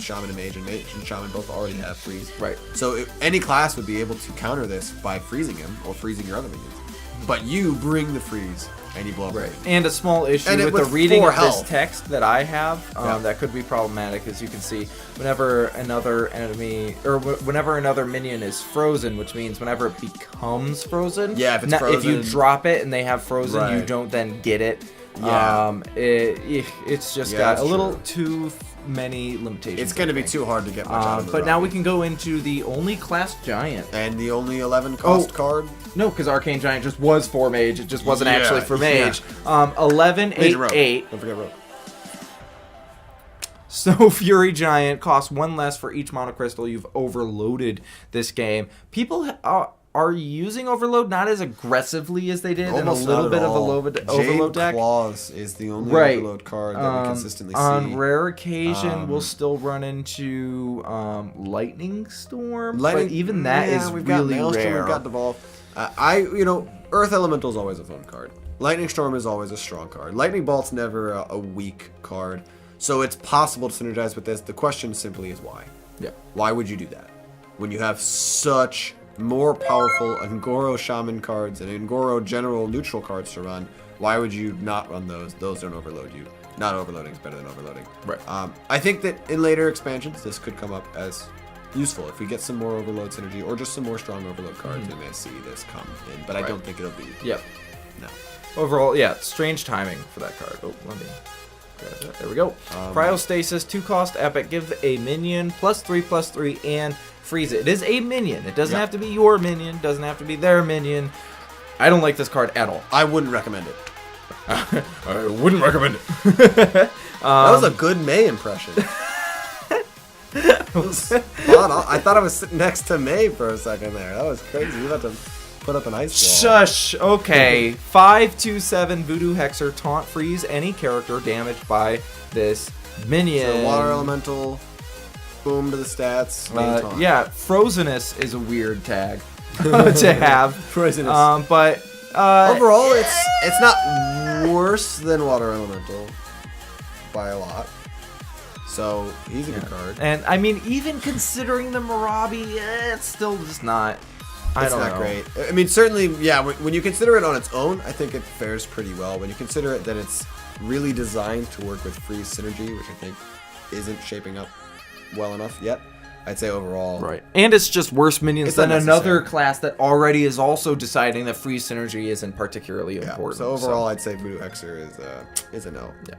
Speaker 3: Shaman and Mage, and Mage and Shaman both already have freeze.
Speaker 1: Right.
Speaker 3: So any class would be able to counter this by freezing him or freezing your other minions. But you bring the freeze and you blow up.
Speaker 1: Right. And a small issue
Speaker 3: And it
Speaker 1: with the
Speaker 3: with
Speaker 1: reading
Speaker 3: 4
Speaker 1: of
Speaker 3: health.
Speaker 1: this text that I have
Speaker 3: Yeah.
Speaker 1: that could be problematic, as you can see, whenever another enemy or whenever another minion is frozen, which means whenever it becomes frozen.
Speaker 3: Yeah, if it's
Speaker 1: if you
Speaker 3: frozen-
Speaker 1: drop it and they have frozen, you
Speaker 3: Right.
Speaker 1: don't then get it.
Speaker 3: Yeah.
Speaker 1: It's just
Speaker 3: Yeah,
Speaker 1: got
Speaker 3: that's
Speaker 1: a little
Speaker 3: true.
Speaker 1: too many limitations.
Speaker 3: It's going to
Speaker 1: I
Speaker 3: be
Speaker 1: think.
Speaker 3: too hard to get much out of the
Speaker 1: But now we
Speaker 3: Robbie.
Speaker 1: can go into the only class giant.
Speaker 3: And the only 11 cost
Speaker 1: Oh.
Speaker 3: card.
Speaker 1: No, because Arcane Giant just was for Mage. It just wasn't
Speaker 3: Yeah,
Speaker 1: actually for
Speaker 3: yeah.
Speaker 1: Mage. 11, 8,
Speaker 3: Rogue.
Speaker 1: 8.
Speaker 3: Don't forget Rogue.
Speaker 1: Snow Fury Giant costs 1 less for each monocrystal. You've overloaded this game. People are using Overload not as aggressively as they did
Speaker 3: Almost
Speaker 1: in a little
Speaker 3: not
Speaker 1: bit
Speaker 3: at
Speaker 1: of a
Speaker 3: all.
Speaker 1: Overload deck.
Speaker 3: Claws is the only
Speaker 1: Right.
Speaker 3: Overload card that we consistently
Speaker 1: on
Speaker 3: see.
Speaker 1: rare occasion, we'll still run into Lightning Storm.
Speaker 3: Lightning,
Speaker 1: but even that is
Speaker 3: we've got
Speaker 1: really
Speaker 3: Maelstrom,
Speaker 1: rare.
Speaker 3: We've got Devolve. Earth Elemental is always a fun card. Lightning Storm is always a strong card. Lightning Bolt's never a weak card. So it's possible to synergize with this. The question simply is why.
Speaker 1: Yeah.
Speaker 3: Why would you do that? When you have such more powerful Ungoro Shaman cards and Ungoro General neutral cards to run, why would you not run those? Those don't overload you. Not overloading is better than overloading.
Speaker 1: Right.
Speaker 3: I think that in later expansions, this could come up as useful. If we get some more overload synergy or just some more strong overload cards, we may see this come in. But I
Speaker 1: Right.
Speaker 3: don't think it'll be.
Speaker 1: Yep.
Speaker 3: No.
Speaker 1: Overall, yeah, strange timing for that card. Oh, let me grab that. There we go. Cryostasis, 2-cost epic. Give a minion +3/+3 and freeze it. It is a minion. It doesn't
Speaker 3: Yeah.
Speaker 1: have to be your minion. Doesn't have to be their minion. I don't like this card at all.
Speaker 3: I wouldn't recommend it.
Speaker 1: I wouldn't recommend it.
Speaker 3: That was a good May impression. Spot on. I thought I was sitting next to May for a second there. That was crazy. You had to put up an ice wall.
Speaker 1: Shush. Okay. 5/2/7 Voodoo Hexer taunt freeze any character damaged by this minion.
Speaker 3: So water elemental, boom to the stats. main taunt.
Speaker 1: Yeah, Frozenness is a weird tag to have.
Speaker 3: Frozenness.
Speaker 1: But
Speaker 3: Overall, it's not worse than water elemental by a lot. So he's a good card.
Speaker 1: and I mean, even considering the Marabi, it's still just not. I
Speaker 3: It's
Speaker 1: don't
Speaker 3: not
Speaker 1: know.
Speaker 3: great. I mean, certainly, yeah. When you consider it on its own, I think it fares pretty well. When you consider it that it's really designed to work with freeze synergy, which I think isn't shaping up well enough yet, I'd say overall,
Speaker 1: Right, and it's just worse minions
Speaker 3: It's
Speaker 1: than another
Speaker 3: unnecessary.
Speaker 1: class that already is also deciding that free synergy isn't particularly
Speaker 3: Yeah.
Speaker 1: important.
Speaker 3: So overall, I'd say Voodoo Hexer is a no.
Speaker 1: Yeah.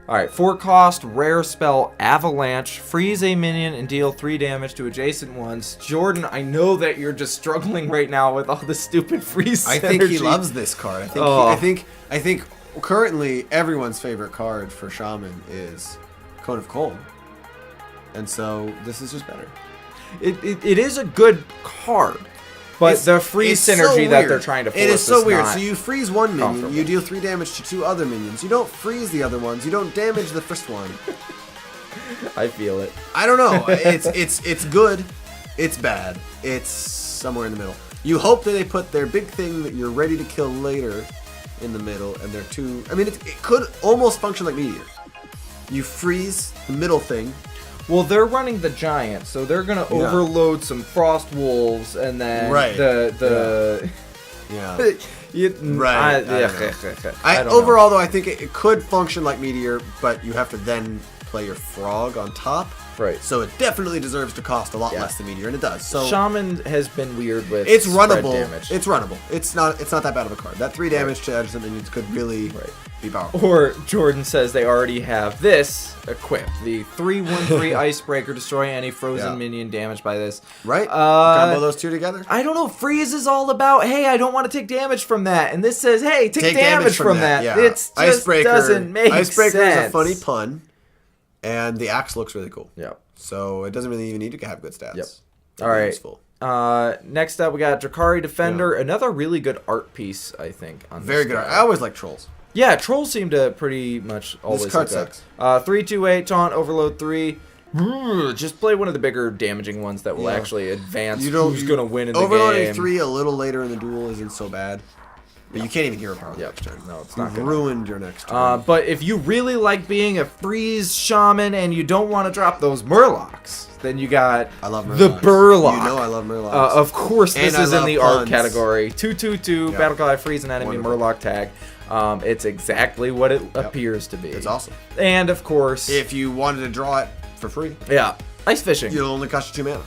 Speaker 1: All right, 4-cost rare spell Avalanche. Freeze a minion and deal 3 damage to adjacent ones. Jordan, I know that you're just struggling right now with all the stupid freeze.
Speaker 3: I think he
Speaker 1: synergy.
Speaker 3: loves this card. I think.
Speaker 1: Oh.
Speaker 3: I think currently everyone's favorite card for Shaman is Cone of Cold, and so this is just better.
Speaker 1: It is a good card, but the freeze
Speaker 3: so
Speaker 1: synergy that
Speaker 3: weird.
Speaker 1: they're trying to force
Speaker 3: It is so weird.
Speaker 1: not
Speaker 3: So you freeze one minion,
Speaker 1: comfortable.
Speaker 3: you deal 3 damage to 2 other minions. You don't freeze the other ones. You don't damage the first one.
Speaker 1: I feel it.
Speaker 3: I don't know. It's good. It's bad. It's somewhere in the middle. You hope that they put their big thing that you're ready to kill later in the middle, and they're too. I mean, it could almost function like Meteor. You freeze the middle thing.
Speaker 1: Well, they're running the giant, so they're gonna
Speaker 3: Yeah.
Speaker 1: overload some frost wolves, and then
Speaker 3: Right.
Speaker 1: the
Speaker 3: Yeah.
Speaker 1: right.
Speaker 3: I don't know. Overall, though, I think it could function like Meteor, but you have to then play your frog on top.
Speaker 1: Right.
Speaker 3: So it definitely deserves to cost a lot
Speaker 1: Yeah.
Speaker 3: less than Meteor, and it does. So
Speaker 1: Shaman has been weird with
Speaker 3: it's
Speaker 1: spread
Speaker 3: runnable.
Speaker 1: damage.
Speaker 3: It's runnable. It's not that bad of a card. That 3 damage to adjacent minions could really
Speaker 1: Right.
Speaker 3: be powerful.
Speaker 1: Or Jordan says they already have this equipped. The 3/1/3 Icebreaker. Destroy any frozen
Speaker 3: Yeah.
Speaker 1: minion damaged by this.
Speaker 3: Right? Combo those two together.
Speaker 1: I don't know. Freeze is all about, hey, I don't want to take damage from that. And this says, hey, take damage from that.
Speaker 3: Yeah.
Speaker 1: It's just
Speaker 3: Icebreaker
Speaker 1: doesn't make
Speaker 3: Icebreaker
Speaker 1: sense.
Speaker 3: is a funny pun, and the axe looks really cool.
Speaker 1: Yep.
Speaker 3: So it doesn't really even need to have good stats.
Speaker 1: Yep.
Speaker 3: They're
Speaker 1: All right.
Speaker 3: useful.
Speaker 1: Next up, we got Drakari Defender. Another really good art piece, I think. On
Speaker 3: Very
Speaker 1: this
Speaker 3: good.
Speaker 1: guy.
Speaker 3: I always like trolls.
Speaker 1: Yeah, trolls seem to pretty much always
Speaker 3: card
Speaker 1: look good.
Speaker 3: sucks.
Speaker 1: 3/2/8 taunt overload 3. Just play one of the bigger damaging ones that will
Speaker 3: Yeah.
Speaker 1: actually advance
Speaker 3: You don't.
Speaker 1: who's gonna win in the
Speaker 3: Overloading
Speaker 1: game.
Speaker 3: 3 a little later in the duel isn't so bad, but you can't even hero power
Speaker 1: Yep.
Speaker 3: next turn.
Speaker 1: No, it's not
Speaker 3: You've
Speaker 1: good.
Speaker 3: ruined your next turn.
Speaker 1: But if you really like being a freeze shaman and you don't want to drop those murlocs, then you got
Speaker 3: I love
Speaker 1: the
Speaker 3: Murlocs.
Speaker 1: Burlock.
Speaker 3: You know I love Murlocs.
Speaker 1: Of course, this
Speaker 3: And I
Speaker 1: is in
Speaker 3: love
Speaker 1: the art
Speaker 3: puns.
Speaker 1: category. 2/2/2
Speaker 3: Yeah.
Speaker 1: battle cry freeze an enemy
Speaker 3: Wonderful.
Speaker 1: murloc tag. It's exactly what it appears to be.
Speaker 3: It's awesome.
Speaker 1: And of course,
Speaker 3: If you wanted to draw it for free,
Speaker 1: yeah, ice fishing.
Speaker 3: it'll only cost you 2 mana.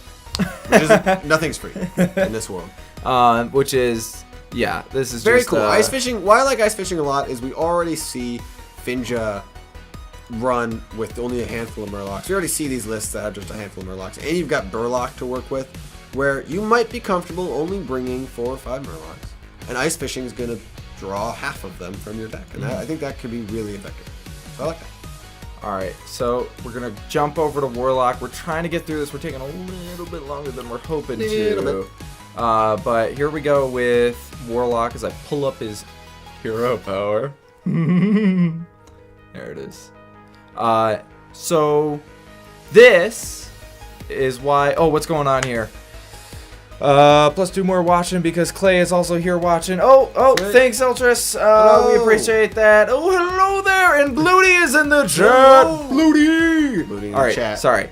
Speaker 3: Which is, nothing's free in this world.
Speaker 1: Which is, yeah, this is
Speaker 3: Very
Speaker 1: just,
Speaker 3: cool. Ice fishing. Why I like ice fishing a lot is we already see Finja run with only a handful of Murlocs. We already see these lists that have just a handful of Murlocs, and you've got Burlock to work with, where you might be comfortable only bringing 4 or 5 Murlocs, and ice fishing is going to draw half of them from your deck, and I think that could be really effective. So I like that.
Speaker 1: All right, so we're gonna jump over to Warlock. We're trying to get through this. We're taking a little bit longer than we're hoping
Speaker 3: Little
Speaker 1: to. But here we go with Warlock as I pull up his hero power. There it is. So this is why. Oh, what's going on here? Plus 2 more watching because Clay is also here watching. Oh,
Speaker 3: Great.
Speaker 1: thanks, Eltris.
Speaker 3: Hello.
Speaker 1: We appreciate that. Oh, hello there. And Bluty is in the chat.
Speaker 3: Hello.
Speaker 1: Bluty.
Speaker 3: Bluty in
Speaker 1: All
Speaker 3: the
Speaker 1: right,
Speaker 3: chat.
Speaker 1: sorry.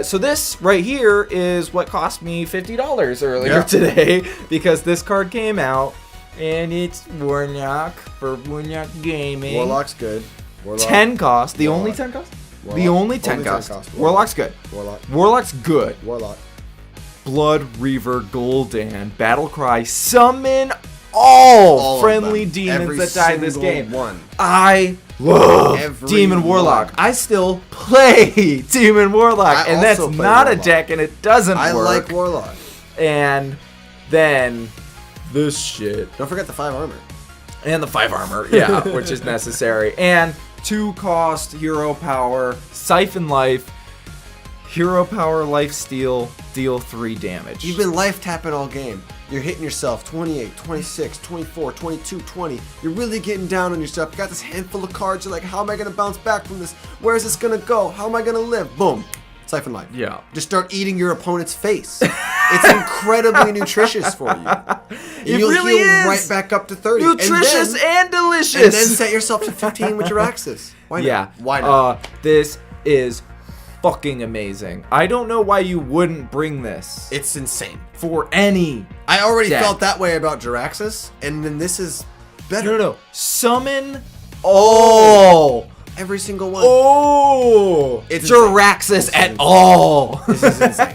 Speaker 1: So this right here is what cost me $50 earlier
Speaker 3: Yeah.
Speaker 1: today because this card came out and it's Warlock for Warlock Gaming.
Speaker 3: Warlock's good. Warlock.
Speaker 1: 10 cost. The
Speaker 3: Warlock.
Speaker 1: only 10 cost? The
Speaker 3: Warlock.
Speaker 1: only 10
Speaker 3: Only 10
Speaker 1: cost.
Speaker 3: cost.
Speaker 1: Warlock's good.
Speaker 3: Warlock.
Speaker 1: Warlock's good.
Speaker 3: Warlock.
Speaker 1: Blood Reaver Gul'dan Battlecry summon all
Speaker 3: of
Speaker 1: friendly
Speaker 3: them.
Speaker 1: demons
Speaker 3: Every
Speaker 1: that die in this
Speaker 3: single
Speaker 1: game.
Speaker 3: one.
Speaker 1: I love
Speaker 3: Every
Speaker 1: Demon Warlock.
Speaker 3: one.
Speaker 1: I still play Demon Warlock,
Speaker 3: I
Speaker 1: and that's
Speaker 3: also play
Speaker 1: not
Speaker 3: Warlock.
Speaker 1: a deck, and it doesn't
Speaker 3: I
Speaker 1: work.
Speaker 3: like Warlock.
Speaker 1: And then this shit.
Speaker 3: Don't forget the 5 armor.
Speaker 1: And the 5 armor, yeah, which is necessary. And 2 cost, hero power, siphon life, hero power, life steal, deal 3 damage.
Speaker 3: You've been life tapping all game. You're hitting yourself 28, 26, 24, 22, 20. You're really getting down on yourself. You got this handful of cards. You're like, how am I going to bounce back from this? Where is this going to go? How am I going to live? Boom. Siphon life.
Speaker 1: Yeah.
Speaker 3: Just start eating your opponent's face. It's incredibly nutritious for you. And
Speaker 1: It
Speaker 3: you'll
Speaker 1: really
Speaker 3: heal
Speaker 1: is.
Speaker 3: right back up to 30.
Speaker 1: Nutritious
Speaker 3: and then,
Speaker 1: and delicious.
Speaker 3: and then set yourself to 15 with your axes. Why not?
Speaker 1: Yeah.
Speaker 3: Why not?
Speaker 1: This is fucking amazing. I don't know why you wouldn't bring this
Speaker 3: It's insane.
Speaker 1: for any.
Speaker 3: I already
Speaker 1: deck.
Speaker 3: felt that way about Jiraxis, and then this is better.
Speaker 1: No. Summon all.
Speaker 3: Every single one.
Speaker 1: Oh.
Speaker 3: It's
Speaker 1: Jiraxis at all.
Speaker 3: This is insane.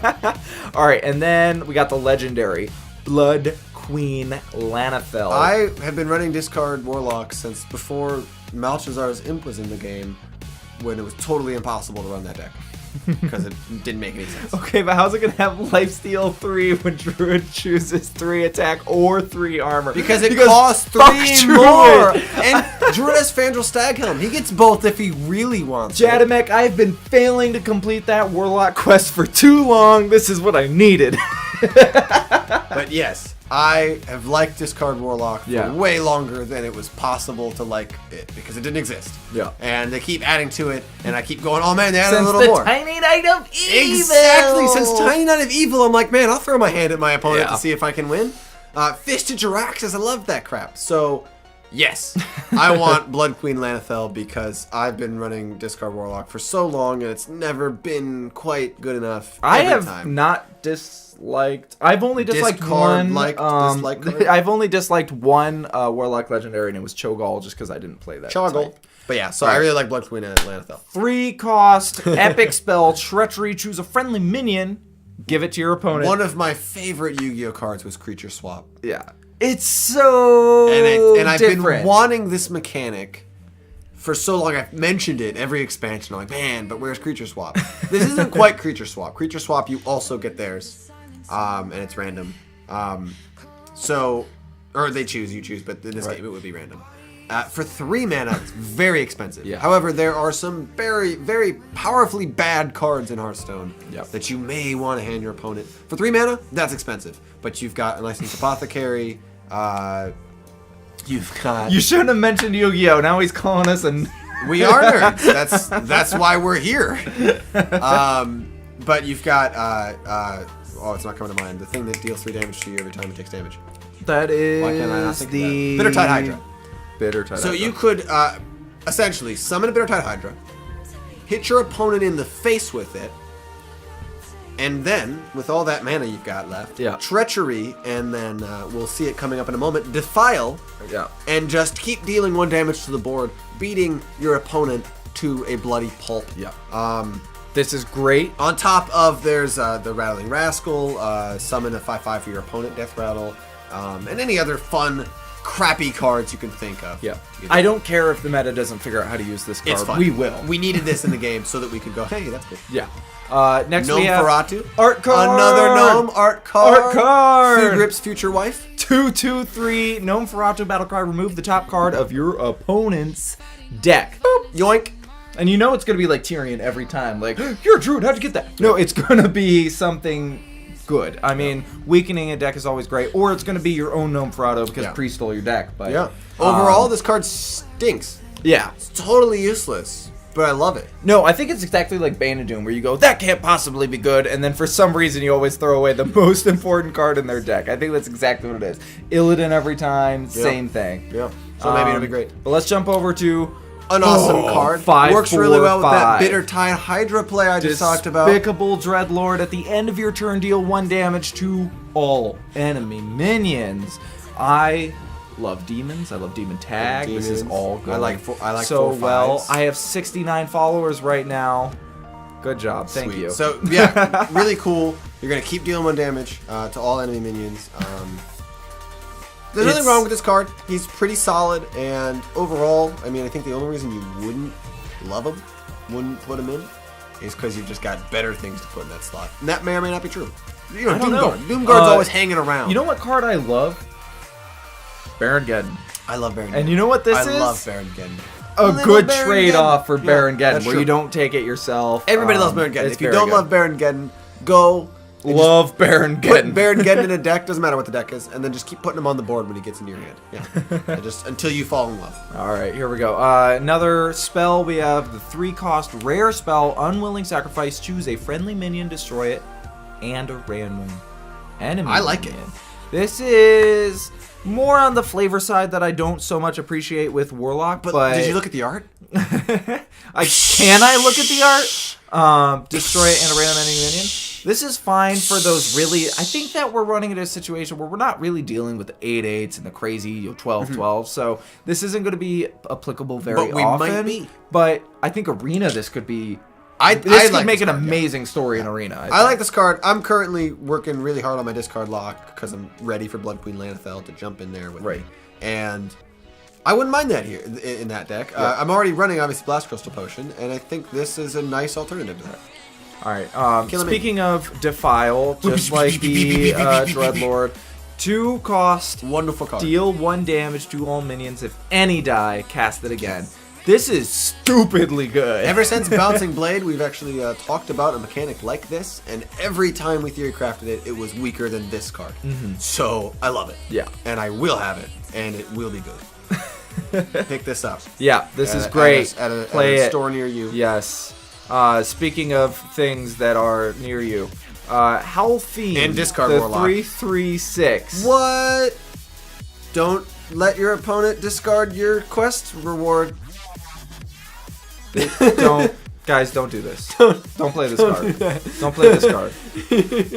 Speaker 1: All right, and then we got the legendary Blood Queen Lanafel.
Speaker 3: I have been running discard Warlock since before Malchazar's Imp was in the game, when it was totally impossible to run that deck. Because it didn't make any sense.
Speaker 1: Okay, but how's it gonna have lifesteal 3 when Druid chooses 3 attack or 3 armor?
Speaker 3: Because it costs
Speaker 1: fuck
Speaker 3: 3
Speaker 1: Druid.
Speaker 3: more! And Druid has Fandral Staghelm. He gets both if he really wants it.
Speaker 1: Jadamek, I've been failing to complete that Warlock quest for too long. This is what I needed.
Speaker 3: But yes, I have liked discard Warlock for
Speaker 1: Yeah.
Speaker 3: way longer than it was possible to like it, because it didn't exist.
Speaker 1: Yeah.
Speaker 3: And they keep adding to it, and I keep going, oh man, they added
Speaker 1: Since
Speaker 3: a little
Speaker 1: the
Speaker 3: more.
Speaker 1: Tiny Knight of Evil.
Speaker 3: Exactly. Since Tiny Knight of Evil, I'm like, man, I'll throw my hand at my opponent
Speaker 1: Yeah.
Speaker 3: to see if I can win. Fisted Jiraxis, I love that crap. So, yes, I want Blood Queen Lanafel because I've been running Discard Warlock for so long and it's never been quite good enough.
Speaker 1: I
Speaker 3: every
Speaker 1: have
Speaker 3: time.
Speaker 1: not disliked. I've only disliked
Speaker 3: Discard
Speaker 1: one.
Speaker 3: liked, dislike card?
Speaker 1: I've only disliked one Warlock legendary, and it was Cho'Gall, just because I didn't play that.
Speaker 3: Choggle.
Speaker 1: type.
Speaker 3: But yeah, so I really like Blood Queen Lanafel.
Speaker 1: 3 cost, epic spell, treachery. Choose a friendly minion. Give it to your opponent.
Speaker 3: One of my favorite Yu-Gi-Oh cards was Creature Swap.
Speaker 1: Yeah. It's so
Speaker 3: And I've
Speaker 1: different.
Speaker 3: been wanting this mechanic for so long. I've mentioned it every expansion. I'm like, man, but where's Creature Swap? This isn't quite Creature Swap. Creature Swap, you also get theirs, and it's random. Or they choose, you choose, but in this game it would be random. For 3 mana, it's very expensive.
Speaker 1: Yeah.
Speaker 3: However, there are some very, very powerfully bad cards in Hearthstone
Speaker 1: Yep.
Speaker 3: that you may want to hand your opponent. For 3 mana, that's expensive. But you've got a Licensed Apothecary, you've got...
Speaker 1: You shouldn't have mentioned Yu-Gi-Oh! Now he's calling us and
Speaker 3: We are nerds. That's why we're here. But you've got it's not coming to mind. The thing that deals 3 damage to you every time it takes damage.
Speaker 1: that is
Speaker 3: Why can't I not think
Speaker 1: the
Speaker 3: of that? Bittertide Hydra.
Speaker 1: Bittertide
Speaker 3: So
Speaker 1: Hydra.
Speaker 3: you could essentially summon a Bittertide Hydra, hit your opponent in the face with it, and then with all that mana you've got left,
Speaker 1: Yeah.
Speaker 3: Treachery, and then we'll see it coming up in a moment. Defile.
Speaker 1: Yeah.
Speaker 3: And just keep dealing 1 damage to the board, beating your opponent to a bloody pulp.
Speaker 1: Yeah. This is great.
Speaker 3: On top of there's the Rattling Rascal, summon a 5/5 for your opponent, Death Rattle, and any other fun, crappy cards you can think of.
Speaker 1: Yeah. I don't care if the meta doesn't figure out how to use this card.
Speaker 3: It's fun.
Speaker 1: We will.
Speaker 3: We needed this in the game so that we could go, hey, that's cool.
Speaker 1: Yeah. Next
Speaker 3: Gnome
Speaker 1: we have
Speaker 3: Feratu.
Speaker 1: Art card.
Speaker 3: Another gnome art card.
Speaker 1: Art card.
Speaker 3: Fugrip's future wife.
Speaker 1: 2/2/3 Gnome Feratu Battlecry. Remove the top card of your opponent's deck.
Speaker 3: Boop. Yoink.
Speaker 1: And you know it's gonna be like Tyrion every time. Like, you're a druid, how'd you get that? No, it's gonna be something good. I mean, weakening a deck is always great. Or it's gonna be your own Gnome Feratu because
Speaker 3: Yeah.
Speaker 1: Priest stole your deck. But
Speaker 3: Yeah. Overall, this card stinks.
Speaker 1: yeah.
Speaker 3: It's totally useless. but I love it.
Speaker 1: No, I think it's exactly like Bane of Doom, where you go, that can't possibly be good, and then for some reason you always throw away the most important card in their deck. I think that's exactly what it is. Illidan every time, same thing.
Speaker 3: Yeah. So maybe it'll be great.
Speaker 1: But let's jump over to
Speaker 3: An awesome card.
Speaker 1: 5,
Speaker 3: Works
Speaker 1: 4,
Speaker 3: really well with that
Speaker 1: 5.
Speaker 3: Bitter Tide Hydra play I just talked about.
Speaker 1: Despicable Dreadlord. At the end of your turn, deal 1 damage to all enemy minions. I love demons. I love demon tag. This is all good.
Speaker 3: I like
Speaker 1: so
Speaker 3: 4/5s.
Speaker 1: well. I have 69 followers right now. Good job. Thank
Speaker 3: Sweet.
Speaker 1: you.
Speaker 3: So yeah, really cool. You're gonna keep dealing 1 damage to all enemy minions. There's nothing wrong with this card. He's pretty solid, and overall, I mean, I think the only reason you wouldn't love him, wouldn't put him in, is because you've just got better things to put in that slot. And that may or may not be true. You know,
Speaker 1: I don't know.
Speaker 3: Doomguard's always hanging around.
Speaker 1: You know what card I love? Baron Geddon.
Speaker 3: I love Baron Geddon.
Speaker 1: And you know what this is?
Speaker 3: I love Baron Geddon.
Speaker 1: A
Speaker 3: Only
Speaker 1: good
Speaker 3: love Baron
Speaker 1: trade-off
Speaker 3: Geddon.
Speaker 1: for
Speaker 3: Yeah,
Speaker 1: Baron Geddon,
Speaker 3: that's
Speaker 1: where
Speaker 3: true.
Speaker 1: you don't take it yourself.
Speaker 3: Everybody loves Baron Geddon.
Speaker 1: It's
Speaker 3: If you
Speaker 1: very
Speaker 3: don't
Speaker 1: good.
Speaker 3: love Baron Geddon, go and
Speaker 1: Love Baron
Speaker 3: just put
Speaker 1: Geddon.
Speaker 3: Baron Geddon in a deck. Doesn't matter what the deck is, and then just keep putting him on the board when he gets into your hand. Yeah, and just until you fall in love.
Speaker 1: All right, here we go. Another spell. We have the 3-cost rare spell, Unwilling Sacrifice. Choose a friendly minion, destroy it, and a random enemy.
Speaker 3: I like it.
Speaker 1: minion. This is more on the flavor side that I don't so much appreciate with Warlock. But
Speaker 3: Did you look at the art?
Speaker 1: Can I look at the art? Destroy it and a random enemy minion. This is fine for those really. I think that we're running into a situation where we're not really dealing with the 8/8s and the crazy 12/12. So this isn't going to be applicable very
Speaker 3: But we
Speaker 1: often.
Speaker 3: might be.
Speaker 1: But I think Arena, this could be.
Speaker 3: I
Speaker 1: This could
Speaker 3: like
Speaker 1: make
Speaker 3: this
Speaker 1: an
Speaker 3: card, yeah.
Speaker 1: amazing story in Arena.
Speaker 3: I like this card. I'm currently working really hard on my discard lock because I'm ready for Blood Queen Lanethel to jump in there with
Speaker 1: Right.
Speaker 3: me. And I wouldn't mind that here in that deck. I'm already running, obviously, Blast Crystal Potion, and I think this is a nice alternative to that.
Speaker 1: All right.
Speaker 3: Kill him
Speaker 1: Speaking of Defile, just like the Dreadlord, 2-cost.
Speaker 3: Wonderful card.
Speaker 1: Deal 1 damage to all minions. If any die, cast it again. This is stupidly good.
Speaker 3: Ever since Bouncing Blade, we've actually talked about a mechanic like this, and every time we theory crafted it, it was weaker than this card. So I love it.
Speaker 1: Yeah.
Speaker 3: And I will have it, and it will be good. Pick this up.
Speaker 1: Yeah, this is
Speaker 3: At
Speaker 1: great.
Speaker 3: at
Speaker 1: Play
Speaker 3: a
Speaker 1: it.
Speaker 3: store near you.
Speaker 1: Yes. Speaking of things that are near you, Howl Fiend.
Speaker 3: And discard
Speaker 1: the
Speaker 3: Warlock.
Speaker 1: 3/3/6.
Speaker 3: What? Don't let your opponent discard your quest reward.
Speaker 1: Don't, guys, don't do this. Don't play this card. Don't play this card.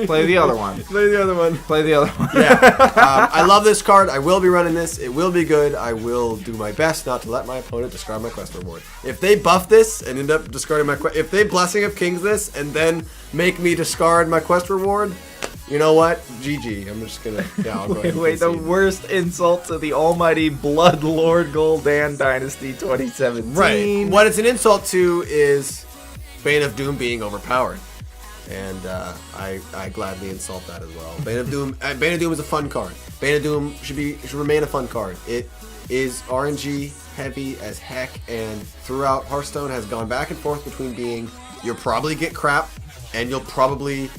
Speaker 1: Play the other one.
Speaker 3: Play the other one.
Speaker 1: Play the other one.
Speaker 3: Yeah. I love this card. I will be running this. It will be good. I will do my best not to let my opponent discard my quest reward. If they buff this and end up discarding my quest, if they Blessing of Kings this and then make me discard my quest reward, you know what? GG. I'm just gonna. Yeah, I'll go ahead and
Speaker 1: Wait, the
Speaker 3: concede.
Speaker 1: worst insult to the almighty Blood Lord Gul'dan Dynasty 2017.
Speaker 3: Right. What it's an insult to is Bane of Doom being overpowered. And I gladly insult that as well. Bane of Doom is a fun card. Bane of Doom should remain a fun card. It is RNG heavy as heck, and throughout Hearthstone has gone back and forth between being you'll probably get crap and you'll probably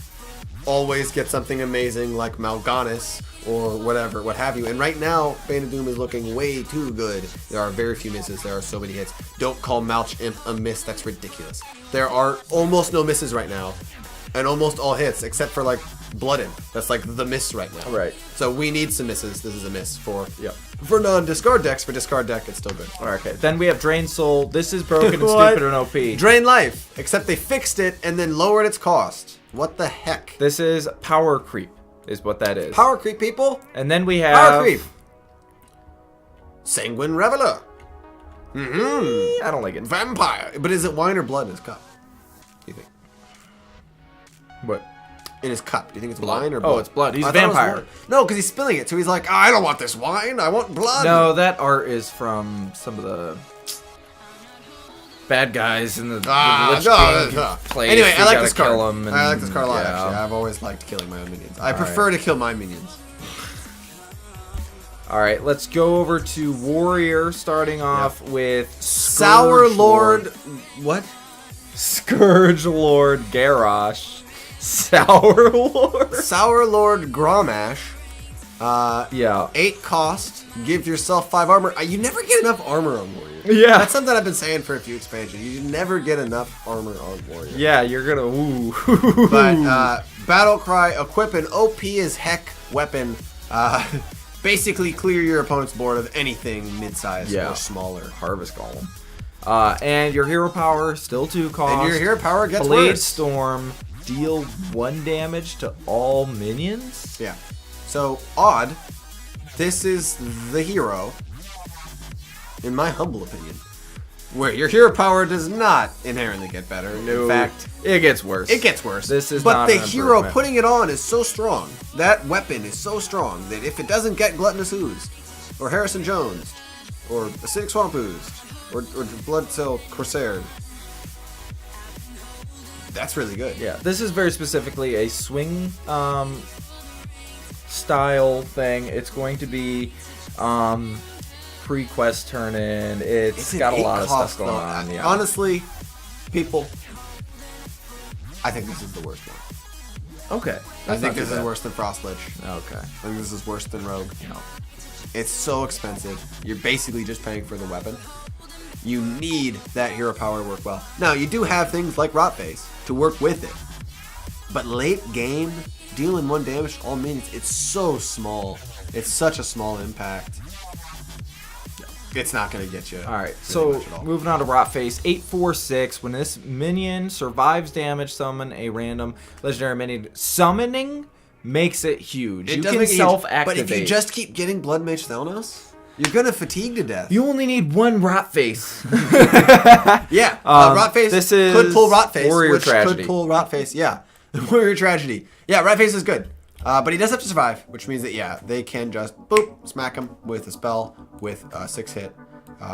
Speaker 3: always get something amazing like Mal'Ganis or whatever, what have you. And right now, Bane of Doom is looking way too good. There are very few misses. There are so many hits. Don't call Malch Imp a miss. That's ridiculous. There are almost no misses right now, and almost all hits, except for like Blood Imp. That's like the miss right now.
Speaker 1: Right.
Speaker 3: So we need some misses. This is a miss for
Speaker 1: Yep.
Speaker 3: for non-discard decks. For discard deck, it's still good.
Speaker 1: Okay. Then we have Drain Soul. This is broken and
Speaker 3: What?
Speaker 1: stupid and OP.
Speaker 3: Drain life, except they fixed it and then lowered its cost. What the heck?
Speaker 1: This is Power Creep, is what that is.
Speaker 3: Power creep, people.
Speaker 1: And then we have
Speaker 3: Power creep. Sanguine Reveler.
Speaker 1: I don't like it.
Speaker 3: Vampire. But is it wine or blood in his cup? Do you think?
Speaker 1: What?
Speaker 3: In his cup. Do you think it's
Speaker 1: Blood.
Speaker 3: wine or
Speaker 1: Oh,
Speaker 3: blood?
Speaker 1: it's blood. He's
Speaker 3: I
Speaker 1: a
Speaker 3: thought it was
Speaker 1: vampire.
Speaker 3: wine. No, because he's spilling it. So he's like, I don't want this wine. I want blood.
Speaker 1: No, that art is from some of the bad guys in the Lich King place.
Speaker 3: Anyway,
Speaker 1: You
Speaker 3: I like
Speaker 1: gotta
Speaker 3: this card.
Speaker 1: kill 'em
Speaker 3: I like this card a lot,
Speaker 1: yeah.
Speaker 3: actually. I've always liked killing my own minions. I
Speaker 1: All
Speaker 3: prefer to kill my minions.
Speaker 1: All right, let's go over to Warrior, starting off with
Speaker 3: Sour
Speaker 1: Scourge
Speaker 3: Lord. What?
Speaker 1: Scourge Lord Garrosh. Sour Lord.
Speaker 3: Sour Lord Gromash.
Speaker 1: Yeah.
Speaker 3: 8 cost. Give yourself 5 armor. You never get enough armor on Warrior.
Speaker 1: Yeah.
Speaker 3: That's something I've been saying for a few expansions. You never get enough armor on Warrior.
Speaker 1: Yeah, you're gonna. Ooh.
Speaker 3: But Battle Cry, equip an OP as heck weapon. Basically clear your opponent's board of anything mid-size
Speaker 1: Yeah.
Speaker 3: or smaller.
Speaker 1: Harvest Golem. And your hero power still 2 cost.
Speaker 3: And your hero power gets
Speaker 1: Blade
Speaker 3: worse.
Speaker 1: Storm, deal 1 damage to all minions.
Speaker 3: Yeah. So, Odd, this is the hero, in my humble opinion, where your hero power does not inherently get better.
Speaker 1: No.
Speaker 3: In fact,
Speaker 1: It gets worse.
Speaker 3: it gets worse.
Speaker 1: This is
Speaker 3: but
Speaker 1: not
Speaker 3: the
Speaker 1: an
Speaker 3: hero
Speaker 1: improvement.
Speaker 3: putting it on is so strong. That weapon is so strong that if it doesn't get Gluttonous Ooze, or Harrison Jones, or Acidic Swamp Oozed, or Blood Cell Corsair, that's really good.
Speaker 1: Yeah, this is very specifically a swing style thing. It's going to be pre-quest turn in. It's
Speaker 3: an
Speaker 1: got a
Speaker 3: 8
Speaker 1: lot of
Speaker 3: cost,
Speaker 1: stuff going
Speaker 3: though.
Speaker 1: on. Yeah.
Speaker 3: Honestly, people, I think this is the worst one.
Speaker 1: Okay.
Speaker 3: I think this is worse than Frost Lich.
Speaker 1: Okay.
Speaker 3: I think this is worse than Rogue.
Speaker 1: No.
Speaker 3: It's so expensive. You're basically just paying for the weapon. You need that hero power to work well. Now, you do have things like Rot Face to work with it. But late game, dealing 1 damage to all minions, it's so small. It's such a small impact. It's not going to get you.
Speaker 1: All right,
Speaker 3: very
Speaker 1: so
Speaker 3: much at all.
Speaker 1: moving on to Rotface, 846. When this minion survives damage, summon a random legendary minion. Summoning makes it huge. You
Speaker 3: does
Speaker 1: can
Speaker 3: make it huge,
Speaker 1: self-activate.
Speaker 3: But if you just keep getting Blood Mage Thalnos, you're going to fatigue to death.
Speaker 1: You only need 1 Rotface.
Speaker 3: Yeah, Rotface
Speaker 1: this is
Speaker 3: could pull Rotface,
Speaker 1: Warrior
Speaker 3: which
Speaker 1: Tragedy.
Speaker 3: could pull Rotface. Yeah, Warrior Tragedy. Yeah, Rotface is good, but he does have to survive, which means that yeah, they can just boop smack him with a spell with a 6-hit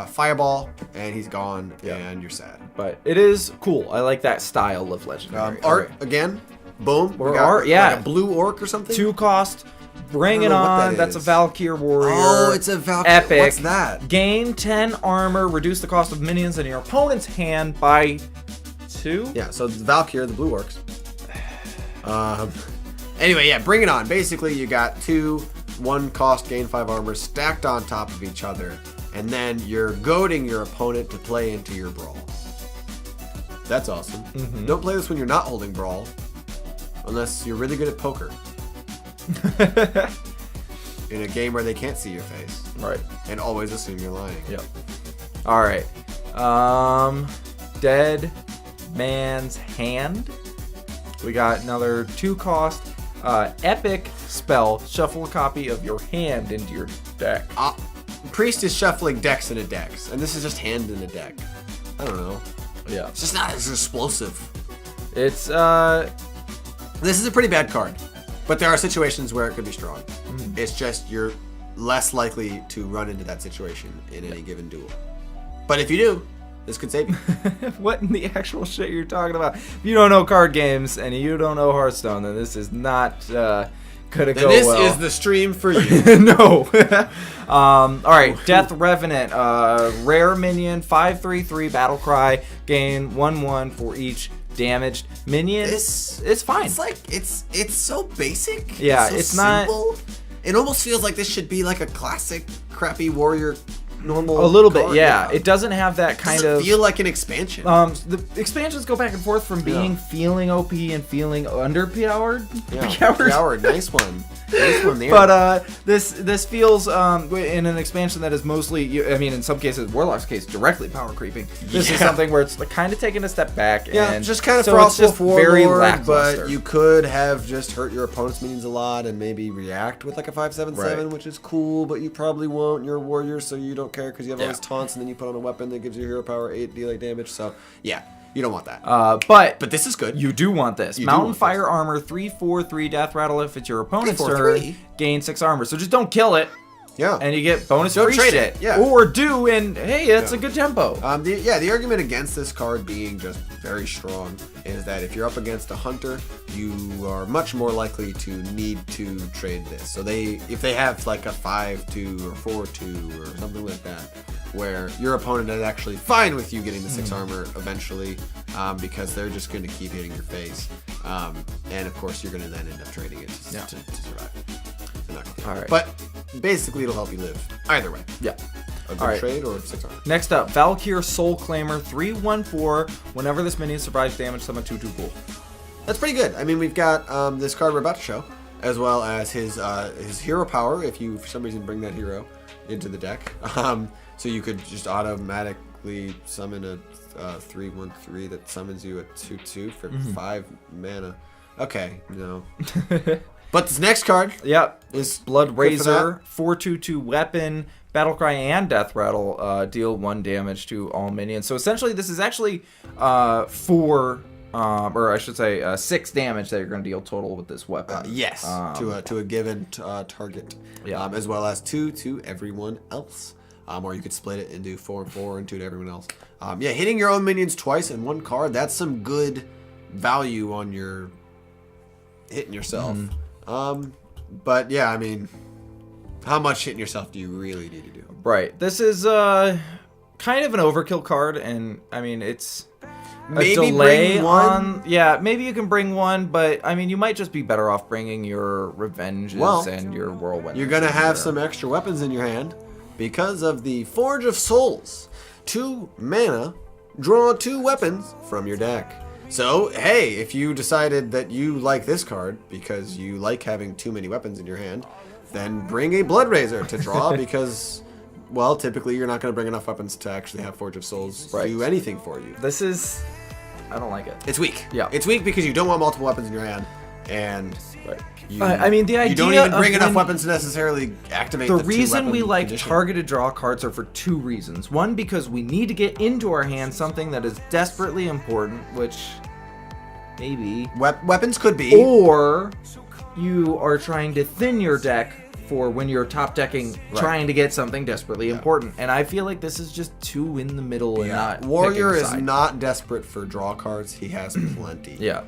Speaker 3: fireball, and he's gone, and you're sad.
Speaker 1: But it is cool. I like that style of legendary.
Speaker 3: Art again, boom.
Speaker 1: Or
Speaker 3: we got,
Speaker 1: art, yeah.
Speaker 3: like a blue orc or something.
Speaker 1: 2 cost. Bring
Speaker 3: I
Speaker 1: it
Speaker 3: don't know what
Speaker 1: on.
Speaker 3: that
Speaker 1: That's a
Speaker 3: is.
Speaker 1: Valkyr warrior.
Speaker 3: Oh, it's a Valkyr.
Speaker 1: Epic.
Speaker 3: What's that?
Speaker 1: Gain 10 armor. Reduce the cost of minions in your opponent's hand by 2.
Speaker 3: Yeah, so the Valkyr, the blue orcs. Anyway, yeah, bring it on. Basically, you got 2 1 cost gain 5 armor stacked on top of each other, and then you're goading your opponent to play into your brawl. That's awesome. Don't play this when you're not holding brawl, unless you're really good at poker. In a game where they can't see your face
Speaker 1: Right.
Speaker 3: and always assume you're lying.
Speaker 1: Yep. All right. Dead Man's Hand. We got another 2 cost epic spell. Shuffle a copy of your hand into your deck.
Speaker 3: Priest is shuffling decks in a dex, and this is just hand in a deck. I don't know.
Speaker 1: Yeah.
Speaker 3: It's just not as explosive.
Speaker 1: It's
Speaker 3: This is a pretty bad card, but there are situations where it could be strong. It's just you're less likely to run into that situation in any given duel. But if you do, this could save you.
Speaker 1: what in the actual shit you're talking about? If you don't know card games and you don't know Hearthstone, then this is not gonna go
Speaker 3: This
Speaker 1: well.
Speaker 3: is the stream for you.
Speaker 1: No. All right, Death Revenant, rare minion, 5/3/3 battle cry, gain 1/1 for each damaged minion. It's fine.
Speaker 3: It's like it's so basic.
Speaker 1: Yeah,
Speaker 3: so
Speaker 1: it's not-
Speaker 3: simple. It almost feels like this should be like a classic crappy warrior normal.
Speaker 1: A little bit,
Speaker 3: card.
Speaker 1: yeah. It doesn't have that kind
Speaker 3: doesn't
Speaker 1: of.
Speaker 3: feel like an expansion.
Speaker 1: The expansions go back and forth from being feeling OP and feeling underpowered.
Speaker 3: Coward, nice one. Nice one there.
Speaker 1: But this feels in an expansion that is mostly, I mean, in some cases, Warlock's case, directly power creeping. This is something where it's kind of taking a step back.
Speaker 3: yeah,
Speaker 1: and
Speaker 3: just kind of
Speaker 1: so it's just
Speaker 3: Frostwolf
Speaker 1: very
Speaker 3: Warlord,
Speaker 1: lackluster.
Speaker 3: but you could have just hurt your opponent's minions a lot and maybe react with like a 5/7/7,
Speaker 1: Right.
Speaker 3: which is cool, but you probably won't. You're a warrior, so you don't care because you have all
Speaker 1: Yeah.
Speaker 3: these taunts, and then you put on a weapon that gives you hero power 8 deal 8 damage. So yeah, you don't want that.
Speaker 1: But
Speaker 3: But this is good.
Speaker 1: you do want this.
Speaker 3: You do
Speaker 1: Mountain
Speaker 3: want
Speaker 1: Fire
Speaker 3: this.
Speaker 1: Armor, 3/4/3 Death Rattle if it's your opponent's
Speaker 3: 3/4/3?
Speaker 1: turn. Gain 6 armor. So just don't kill it.
Speaker 3: Yeah.
Speaker 1: And you get bonus
Speaker 3: Don't
Speaker 1: free
Speaker 3: trade
Speaker 1: shit.
Speaker 3: it, yeah.
Speaker 1: Or do, and hey, it's
Speaker 3: Yeah.
Speaker 1: a good tempo.
Speaker 3: The argument against this card being just very strong is that if you're up against a hunter, you are much more likely to need to trade this. So if they have like a 5/2 or 4/2 or something like that, where your opponent is actually fine with you getting the 6 armor eventually, because they're just going to keep hitting your face, and of course you're going to then end up trading it to survive. So cool.
Speaker 1: All right.
Speaker 3: But basically, it'll help you live either way.
Speaker 1: Yeah.
Speaker 3: A good
Speaker 1: All right.
Speaker 3: trade or 6 armor.
Speaker 1: Next up, Valkyr Soul Claimer 3/1/4. Whenever this minion survives damage, summon 2/2 ghoul.
Speaker 3: That's pretty good. I mean, we've got this card we're about to show, as well as his hero power. If you for some reason bring that hero into the deck, so you could just automatically summon a 3/1/3 that summons you a 2/2 for 5 mana. Okay, no. But this next card
Speaker 1: Yep.
Speaker 3: is
Speaker 1: Blood
Speaker 3: good for that.
Speaker 1: Razor 4/2/2 weapon. Battlecry and Death Rattle deal 1 damage to all minions. So essentially, this is actually 4, or I should say 6 damage that you're going to deal total with this weapon.
Speaker 3: Yes, to a given target,
Speaker 1: Yeah.
Speaker 3: as well as 2 to everyone else. Or you could split it and do 4 and 4 and 2 to everyone else. Yeah, hitting your own minions twice in 1 card, that's some good value on your hitting yourself. But yeah, I mean, how much hitting yourself do you really need to do?
Speaker 1: Right. This is kind of an overkill card, and I mean, it's
Speaker 3: Maybe
Speaker 1: a delay
Speaker 3: bring one.
Speaker 1: on. Yeah, maybe you can bring one, but I mean, you might just be better off bringing your Revenges and your Whirlwind.
Speaker 3: You're gonna have some extra weapons in your hand because of the Forge of Souls. 2 mana, draw 2 weapons from your deck. So, hey, if you decided that you like this card because you like having too many weapons in your hand, then bring a Blood Razor to draw because, well, typically you're not going to bring enough weapons to actually have Forge of Souls do anything for you.
Speaker 1: This is. I don't like it.
Speaker 3: It's weak.
Speaker 1: Yeah.
Speaker 3: It's weak because you don't want multiple weapons in your hand, and you,
Speaker 1: I mean, the idea
Speaker 3: you don't even
Speaker 1: of
Speaker 3: bring enough
Speaker 1: when-
Speaker 3: weapons to necessarily activate
Speaker 1: The
Speaker 3: the
Speaker 1: reason we
Speaker 3: two-weapon
Speaker 1: like
Speaker 3: condition.
Speaker 1: targeted draw cards are for 2 reasons. One, because we need to get into our hands something that is desperately important, which maybe.
Speaker 3: Weapons could be.
Speaker 1: Or you are trying to thin your deck for when you're top decking, trying to get something desperately important. And I feel like this is just too in the middle and not.
Speaker 3: Warrior
Speaker 1: picking a
Speaker 3: is
Speaker 1: side.
Speaker 3: not desperate for draw cards. He has plenty.
Speaker 1: Yeah.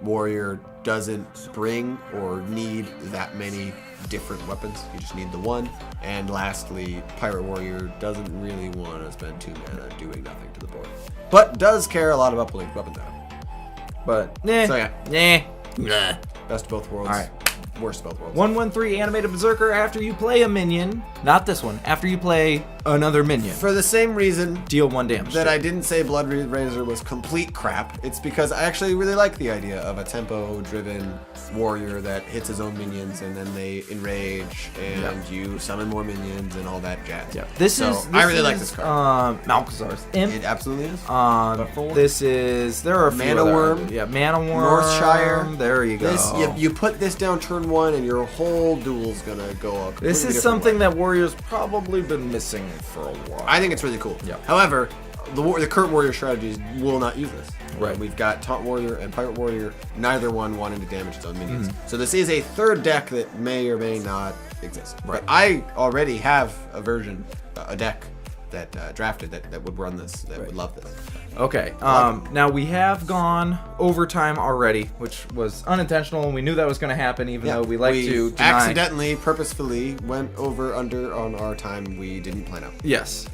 Speaker 3: Warrior doesn't bring or need that many different weapons. You just need the one. And lastly, Pirate Warrior doesn't really want to spend 2 mana doing nothing to the board, but does care a lot about pulling weapons out.
Speaker 1: But, nah.
Speaker 3: So, yeah.
Speaker 1: Nah.
Speaker 3: Best of both worlds.
Speaker 1: All right.
Speaker 3: Worst of both worlds.
Speaker 1: 1/1/3 Animated Berserker after you play a minion. Not this one. After you play another minion.
Speaker 3: For the same reason
Speaker 1: Deal 1 damage.
Speaker 3: that
Speaker 1: to
Speaker 3: I
Speaker 1: it.
Speaker 3: didn't say Blood Razor was complete crap. It's because I actually really like the idea of a tempo-driven warrior that hits his own minions and then they enrage and you summon more minions and all that jazz.
Speaker 1: Yeah.
Speaker 3: I really like this card.
Speaker 1: Malchezaar's Imp.
Speaker 3: It absolutely is.
Speaker 1: This is there are a few
Speaker 3: Mana
Speaker 1: other-
Speaker 3: Worm.
Speaker 1: Yeah, Mana Worm.
Speaker 3: Northshire.
Speaker 1: There you go.
Speaker 3: This you put this down turn 1 and your whole duel's gonna go up.
Speaker 1: This is something that Warrior's probably been missing for a while.
Speaker 3: I think it's really cool.
Speaker 1: Yeah.
Speaker 3: However, the current Warrior strategies will not use this.
Speaker 1: Right.
Speaker 3: We've got Taunt Warrior and Pirate Warrior, neither one wanting to damage its own minions.
Speaker 1: Mm-hmm.
Speaker 3: So this is a third deck that may or may not exist. Right. But I already have a deck that drafted that would run this, that would love this.
Speaker 1: Okay. Now we have gone overtime already, which was unintentional, and we knew that was going to happen, even though we like to deny.
Speaker 3: accidentally, purposefully went under on our time we didn't plan out.
Speaker 1: Yes.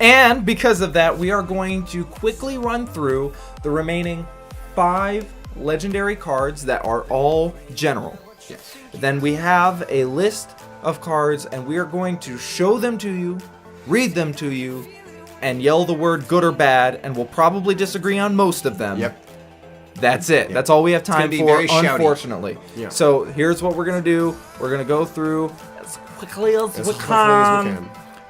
Speaker 1: And because of that, we are going to quickly run through the remaining 5 legendary cards that are all general.
Speaker 3: Yes.
Speaker 1: Then we have a list of cards, and we are going to show them to you, read them to you, and yell the word good or bad, and we'll probably disagree on most of them.
Speaker 3: Yep.
Speaker 1: That's it. That's all we have time
Speaker 3: be
Speaker 1: for,
Speaker 3: very shouty.
Speaker 1: unfortunately.
Speaker 3: Yeah.
Speaker 1: So here's what we're going to do. We're going to go through as quickly as we
Speaker 3: As quickly
Speaker 1: can.
Speaker 3: as we can.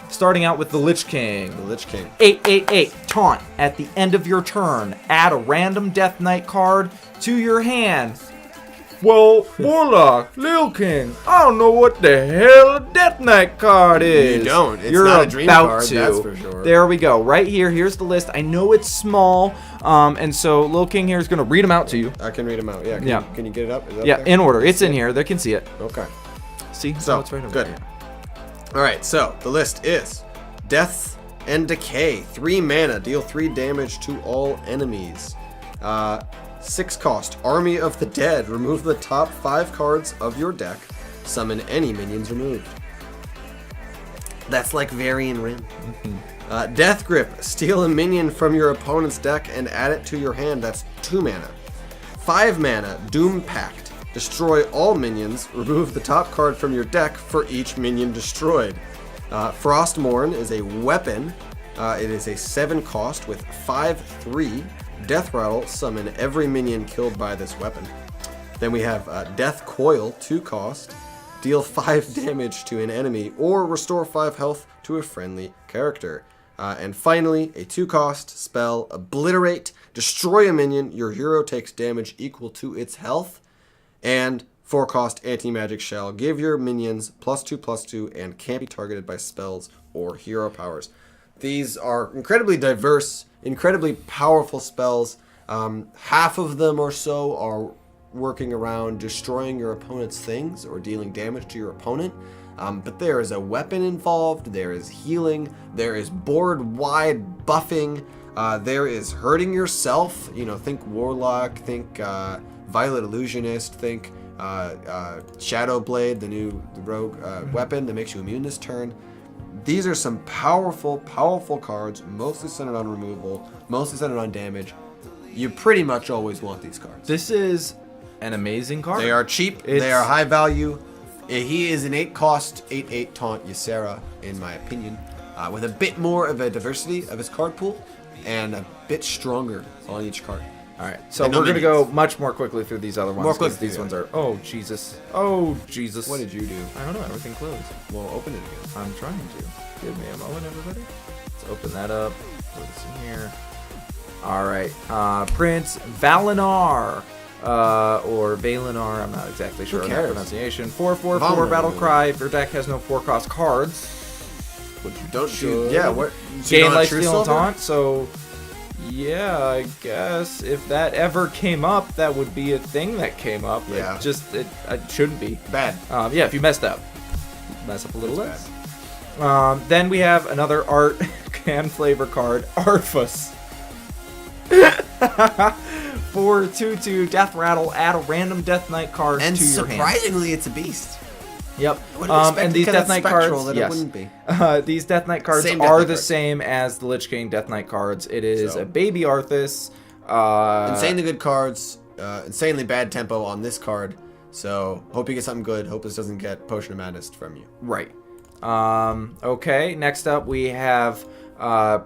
Speaker 1: Starting out with the Lich King.
Speaker 3: The Lich King.
Speaker 1: 888 taunt. At the end of your turn, add a random Death Knight card to your hand. Well, Warlock, Lil King, I don't know what the hell a Death Knight card is.
Speaker 3: You don't. It's
Speaker 1: You're
Speaker 3: not a dream
Speaker 1: about
Speaker 3: card,
Speaker 1: to.
Speaker 3: that's for sure.
Speaker 1: There we go. Right here. Here's the list. I know it's small, and so Lil King here is going to read them out to you.
Speaker 3: I can read them out. Yeah.
Speaker 1: Yeah.
Speaker 3: Can you get it up? Is it up
Speaker 1: Yeah,
Speaker 3: there?
Speaker 1: in order. It's in here. They can see it.
Speaker 3: Okay.
Speaker 1: See?
Speaker 3: So,
Speaker 1: it's right over
Speaker 3: good.
Speaker 1: there.
Speaker 3: All right, so the list is Death and Decay, 3 mana, deal 3 damage to all enemies. 6 cost, Army of the Dead, remove the top 5 cards of your deck, summon any minions removed. That's like Varian Rim. Death Grip, steal a minion from your opponent's deck and add it to your hand. That's 2 mana. 5 mana, Doom Pact.
Speaker 2: Destroy all minions. Remove the top card from your deck for each minion destroyed. Frostmourne is a weapon. It is a 7 cost with 5/3. Death Rattle. Summon every minion killed by this weapon. Then we have Death Coil, 2 cost. Deal 5 damage to an enemy or restore 5 health to a friendly character. And finally, a 2 cost spell, Obliterate. Destroy a minion. Your hero takes damage equal to its health. And 4 cost Anti-Magic Shell. Give your minions +2/+2 and can't be targeted by spells or hero powers. These are incredibly diverse, incredibly powerful spells. Half of them or so are working around destroying your opponent's things or dealing damage to your opponent. But there is a weapon involved, there is healing, there is board-wide buffing, there is hurting yourself. You know, think Warlock, think Violet Illusionist, think Shadow Blade, the rogue weapon that makes you immune this turn. These are some powerful, powerful cards, mostly centered on removal, mostly centered on damage. You pretty much always want these cards.
Speaker 1: This is an amazing card.
Speaker 3: They are cheap. They
Speaker 1: It's-
Speaker 3: are high value. He is an 8 cost, 8/8 taunt Ysera, in my opinion, with a bit more of a diversity of his card pool and a bit stronger on each card.
Speaker 1: All right, so
Speaker 3: And no
Speaker 1: we're going to go
Speaker 3: minions.
Speaker 1: much more quickly through these other ones.
Speaker 3: More
Speaker 1: 'cause
Speaker 3: quickly,
Speaker 1: These
Speaker 3: yeah.
Speaker 1: ones are. Oh Jesus! Oh Jesus!
Speaker 3: What did you do?
Speaker 1: I don't know. Everything closed.
Speaker 3: Well, open it again.
Speaker 1: I'm trying to. Give me a moment, everybody. Let's open that up. Put this in here. All right. Prince Valinar. Or Valinar. I'm not exactly sure on that
Speaker 3: cares?
Speaker 1: pronunciation. 4/4/4
Speaker 3: Valinar.
Speaker 1: battle cry. If your deck has no 4-cost cards,
Speaker 3: What you don't
Speaker 1: should.
Speaker 3: do? Yeah. What? So you
Speaker 1: gain
Speaker 3: don't have
Speaker 1: life
Speaker 3: True
Speaker 1: steal and
Speaker 3: Silver?
Speaker 1: taunt. So, yeah, I guess if that ever came up, that would be a thing that came up.
Speaker 3: Yeah.
Speaker 1: It shouldn't be.
Speaker 3: Bad.
Speaker 1: Yeah, if you messed up, mess up a little
Speaker 3: That's
Speaker 1: less. Then we have another art can flavor card, Arthas. For 2/2 Death Rattle, add a random Death Knight card
Speaker 3: And
Speaker 1: to your hand.
Speaker 3: surprisingly, it's a beast.
Speaker 1: Yep.
Speaker 3: I would have expected
Speaker 1: And these
Speaker 3: kind of
Speaker 1: Death Knight
Speaker 3: spectral
Speaker 1: cards,
Speaker 3: that
Speaker 1: yes.
Speaker 3: it wouldn't be.
Speaker 1: These Death Knight cards
Speaker 3: Same Death
Speaker 1: are
Speaker 3: Knight
Speaker 1: the
Speaker 3: cards.
Speaker 1: same as the Lich King Death Knight cards. It is
Speaker 3: So.
Speaker 1: a baby Arthas.
Speaker 3: Insanely good cards. Insanely bad tempo on this card. So hope you get something good. Hope this doesn't get Potion of Madness from you.
Speaker 1: Right. Okay, next up we have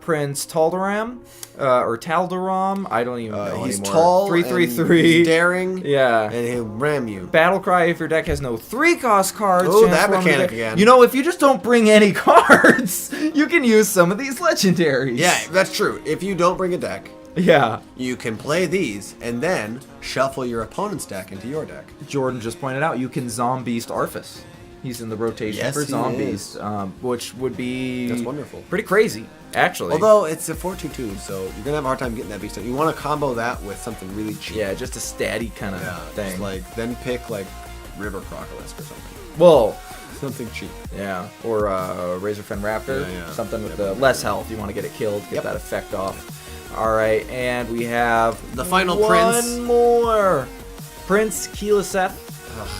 Speaker 1: Prince Taldaram, or Taldaram. I don't even know
Speaker 3: He's
Speaker 1: anymore.
Speaker 3: tall.
Speaker 1: 3/3/3.
Speaker 3: He's daring.
Speaker 1: Yeah.
Speaker 3: And he'll ram you.
Speaker 1: Battle Cry, if your deck has no 3-cost cards.
Speaker 3: Oh, that
Speaker 1: transform
Speaker 3: mechanic
Speaker 1: the-
Speaker 3: again.
Speaker 1: You know, if you just don't bring any cards, you can use some of these legendaries.
Speaker 3: Yeah, that's true. If you don't bring a deck,
Speaker 1: Yeah.
Speaker 3: you can play these and then shuffle your opponent's deck into your deck.
Speaker 1: Jordan just pointed out you can Zombeast Arthas. He's in the rotation
Speaker 3: Yes,
Speaker 1: for
Speaker 3: he
Speaker 1: Zombeast, which would be
Speaker 3: That's wonderful.
Speaker 1: pretty crazy, actually.
Speaker 3: Although it's a 4/2/2, so you're gonna have a hard time getting that beast out. You want to combo that with something really cheap.
Speaker 1: yeah, just a statty kind of thing.
Speaker 3: Just like then pick like River Crocolisk or something.
Speaker 1: Well,
Speaker 3: Something cheap.
Speaker 1: yeah, or Razorfen Raptor,
Speaker 3: Yeah, yeah.
Speaker 1: something with the less health. You want to get it killed, get
Speaker 3: Yep.
Speaker 1: that effect off. All right, and we have
Speaker 3: The final
Speaker 1: one
Speaker 3: prince.
Speaker 1: more, Prince Keeliseth.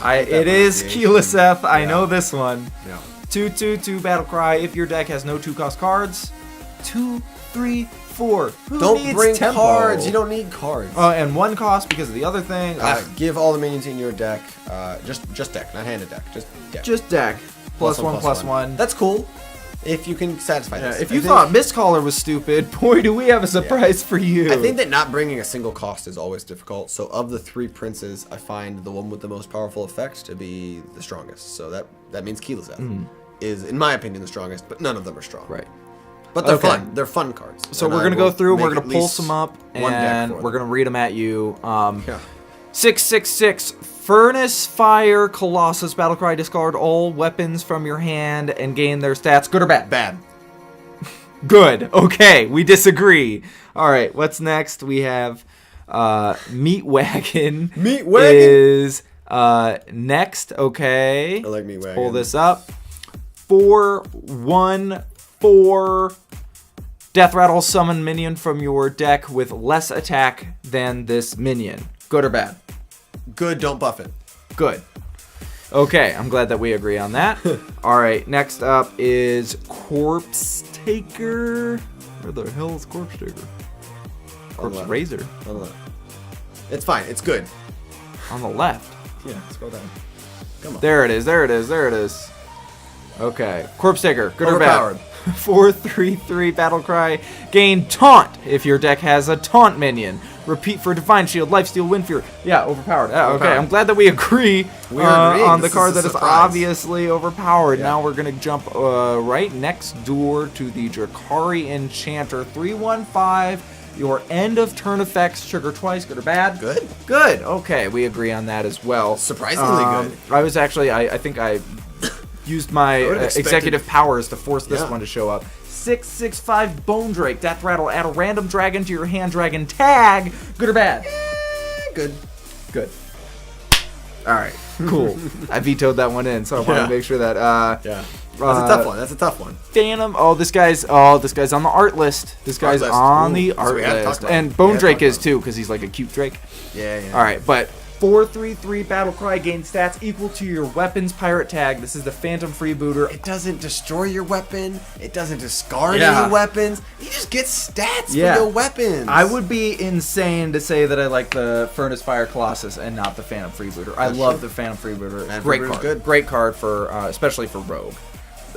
Speaker 3: hate that
Speaker 1: It is
Speaker 3: pronunciation.
Speaker 1: Keeliseth. I
Speaker 3: Yeah.
Speaker 1: know this one.
Speaker 3: Yeah.
Speaker 1: 2/2/2 Battle Cry. If your deck has no 2-cost cards, 2, 3, 4. Who
Speaker 3: Don't
Speaker 1: needs
Speaker 3: bring
Speaker 1: tempo?
Speaker 3: cards. You don't need cards.
Speaker 1: And 1 cost because of the other thing.
Speaker 3: Give all the minions in your deck. Just deck, not handed deck. Just deck.
Speaker 1: Just deck. +1/+1.
Speaker 3: That's cool. If you can satisfy
Speaker 1: Yeah,
Speaker 3: this.
Speaker 1: if
Speaker 3: I
Speaker 1: you
Speaker 3: think-
Speaker 1: thought Mistcaller was stupid, boy, do we have a surprise for you.
Speaker 3: I think that not bringing a single cost is always difficult. So of the 3 princes, I find the one with the most powerful effect to be the strongest. So that means Keeliseth is, in my opinion, the strongest. But none of them are strong.
Speaker 1: Right.
Speaker 3: But they're
Speaker 1: Okay.
Speaker 3: fun. They're fun cards.
Speaker 1: So
Speaker 3: And
Speaker 1: we're
Speaker 3: I
Speaker 1: gonna go
Speaker 3: will
Speaker 1: through and we're
Speaker 3: make
Speaker 1: gonna
Speaker 3: at
Speaker 1: pull
Speaker 3: least
Speaker 1: some up
Speaker 3: one deck
Speaker 1: and
Speaker 3: for
Speaker 1: we're
Speaker 3: them.
Speaker 1: gonna read them at you.
Speaker 3: Yeah.
Speaker 1: 666 Furnace Fire Colossus Battlecry. Discard all weapons from your hand and gain their stats. Good or bad?
Speaker 3: Bad.
Speaker 1: Good. Okay, we disagree. All right, what's next? We have Meat Wagon.
Speaker 3: Meat Wagon?
Speaker 1: is next. Okay.
Speaker 3: I like Meat Wagon.
Speaker 1: Pull this up. 4/1/4 Death Rattle. Summon minion from your deck with less attack than this minion. Good or bad?
Speaker 3: Good. Don't buff it.
Speaker 1: Good. Okay, I'm glad that we agree on that. All right, next up is Corpse Taker. Where the hell is Corpse Taker? Corpse
Speaker 3: left.
Speaker 1: Razor
Speaker 3: I don't know. It's fine. It's good.
Speaker 1: on the left.
Speaker 3: Yeah, scroll down. Come on.
Speaker 1: There it is. There it is. There it is. Okay. Corpse Taker. Good or
Speaker 3: Overpowered.
Speaker 1: bad? 4/3/3 battle cry. Gain taunt if your deck has a taunt minion. Repeat for Divine Shield, Lifesteal, Windfear. Yeah, overpowered. Yeah, okay.
Speaker 3: Overpowered.
Speaker 1: I'm glad that we agree
Speaker 3: We are agreeing.
Speaker 1: on the
Speaker 3: This
Speaker 1: card
Speaker 3: is a
Speaker 1: that is
Speaker 3: surprise.
Speaker 1: obviously overpowered.
Speaker 3: Yeah.
Speaker 1: Now we're going to jump right next door to the Drakari Enchanter. 3/1/5. Your end of turn effects trigger twice. Good or bad?
Speaker 3: Good.
Speaker 1: Good. Okay, we agree on that as well.
Speaker 3: Surprisingly good.
Speaker 1: I was actually, I think I used my
Speaker 3: I would've expected-
Speaker 1: executive powers to force this
Speaker 3: Yeah.
Speaker 1: one to show up. 6/6/5 Bone Drake, Death Rattle, add a random dragon to your hand dragon tag. Good or bad?
Speaker 3: Good.
Speaker 1: Good. All right, cool. I vetoed that one in, so I want
Speaker 3: Yeah.
Speaker 1: to make sure that
Speaker 3: Yeah. That's a tough one. That's a tough one.
Speaker 1: Phantom. Oh, this guy's on the art list. This guy's
Speaker 3: list.
Speaker 1: on
Speaker 3: Ooh,
Speaker 1: the
Speaker 3: so
Speaker 1: art
Speaker 3: we had to talk
Speaker 1: list,
Speaker 3: about it.
Speaker 1: and
Speaker 3: We
Speaker 1: Bone
Speaker 3: had to
Speaker 1: Drake
Speaker 3: talk
Speaker 1: is
Speaker 3: about
Speaker 1: too because he's like a cute Drake.
Speaker 3: Yeah.
Speaker 1: All right, but 4/3/3 battle cry gain stats equal to your weapon's pirate tag. This is the Phantom Freebooter.
Speaker 3: It doesn't destroy your weapon. It doesn't discard
Speaker 1: Yeah.
Speaker 3: any weapons. You just get stats
Speaker 1: Yeah.
Speaker 3: for your weapons.
Speaker 1: I would be insane to say that I like the Furnace Fire Colossus and not the Phantom Freebooter. I
Speaker 3: That's
Speaker 1: love
Speaker 3: true.
Speaker 1: the Phantom Freebooter.
Speaker 3: Phantom
Speaker 1: Great
Speaker 3: Freebooter's
Speaker 1: card.
Speaker 3: good.
Speaker 1: Great card for especially for Rogue.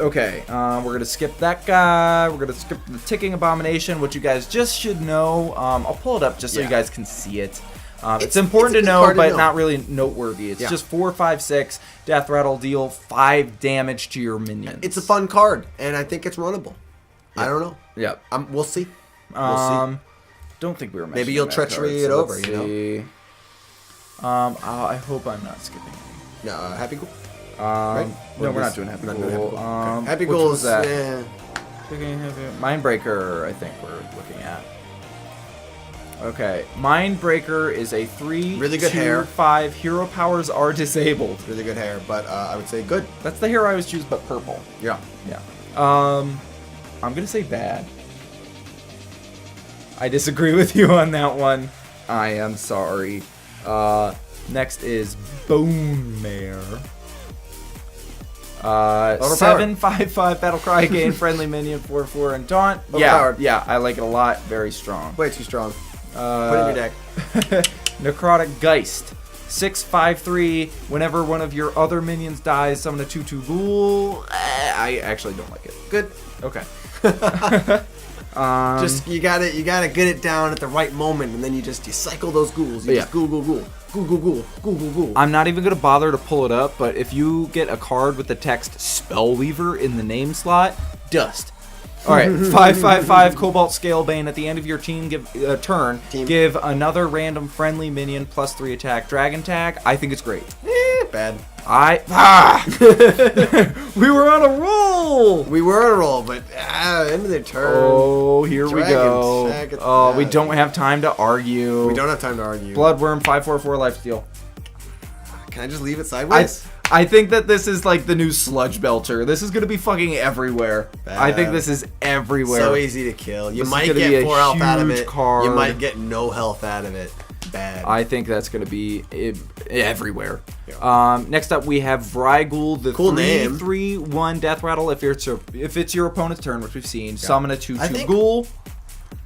Speaker 1: Okay, we're gonna skip that guy. We're gonna skip the Ticking Abomination, which you guys just should know. I'll pull it up just so you
Speaker 3: Yeah.
Speaker 1: guys can see it. It's
Speaker 3: It's
Speaker 1: important
Speaker 3: a
Speaker 1: to
Speaker 3: good
Speaker 1: know,
Speaker 3: card to
Speaker 1: but
Speaker 3: know.
Speaker 1: not really noteworthy. It's
Speaker 3: Yeah.
Speaker 1: just 4, 5, 6 Death Rattle, deal 5 damage to your minions.
Speaker 3: It's a fun card, and I think it's runnable. I don't know.
Speaker 1: Yep.
Speaker 3: We'll see. We'll see.
Speaker 1: Don't think we were.
Speaker 3: Maybe you'll
Speaker 1: mentioning that
Speaker 3: treachery
Speaker 1: card,
Speaker 3: it
Speaker 1: so
Speaker 3: over,
Speaker 1: let's
Speaker 3: you know?
Speaker 1: see. I hope I'm not skipping.
Speaker 3: No, Happy Ghoul.
Speaker 1: No,
Speaker 3: What
Speaker 1: we're
Speaker 3: is-
Speaker 1: not doing Happy
Speaker 3: we're not
Speaker 1: Ghoul.
Speaker 3: doing Happy Ghoul. Okay. Happy
Speaker 1: which
Speaker 3: Ghoul
Speaker 1: was
Speaker 3: is
Speaker 1: that?
Speaker 3: eh.
Speaker 1: Mindbreaker, I think we're looking at. Okay, Mindbreaker is a 3,
Speaker 3: Really good
Speaker 1: 2,
Speaker 3: hair.
Speaker 1: 5. Hero powers are disabled.
Speaker 3: really good hair, but I would say good.
Speaker 1: That's the hero I always choose, but purple.
Speaker 3: Yeah.
Speaker 1: Yeah. I'm gonna say bad. I disagree with you on that one. I am sorry. Next is Bone Mare.
Speaker 3: Overpowered.
Speaker 1: 7/5/5 battle cry gain friendly minion 4/4 and taunt.
Speaker 3: Overpowered.
Speaker 1: Yeah, I like it a lot. Very strong.
Speaker 3: Way too strong. Put it in your deck.
Speaker 1: Necrotic Geist. 6/5/3. Whenever one of your other minions dies, summon a 2/2 ghoul. I actually don't like it.
Speaker 3: Good.
Speaker 1: Okay.
Speaker 3: Just you gotta get it down at the right moment, and then you cycle those ghouls. You
Speaker 1: Yeah.
Speaker 3: just ghoul.
Speaker 1: I'm not even gonna bother to pull it up, but if you get a card with the text Spellweaver in the name slot, dust. All right, 5/5/5 Cobalt Scalebane. At the end of your turn, give another random friendly minion +3 attack dragon tag. I think it's great.
Speaker 3: Bad.
Speaker 1: We were on a roll.
Speaker 3: We were on a roll, but end of their turn.
Speaker 1: Oh, here we
Speaker 3: Dragon
Speaker 1: go.
Speaker 3: tag at
Speaker 1: Oh, we
Speaker 3: that.
Speaker 1: don't have time to argue.
Speaker 3: We don't have time to argue.
Speaker 1: Bloodworm 5/4/4 lifesteal.
Speaker 3: Can I just leave it sideways?
Speaker 1: I think that this is like the new Sludge Belcher. This is gonna be fucking everywhere. I think
Speaker 3: Bad.
Speaker 1: this is everywhere.
Speaker 3: So easy to kill. You
Speaker 1: This is
Speaker 3: might
Speaker 1: gonna be
Speaker 3: get
Speaker 1: a
Speaker 3: 4 health out of
Speaker 1: huge
Speaker 3: it.
Speaker 1: card.
Speaker 3: You might get no health out of it. Bad.
Speaker 1: I think that's gonna be everywhere.
Speaker 3: Yeah.
Speaker 1: Next up, we have Vrygul, the
Speaker 3: Cool name.
Speaker 1: 3/3/1 Death Rattle. If it's your opponent's turn, which we've seen, summon a 2/2
Speaker 3: I think-
Speaker 1: ghoul.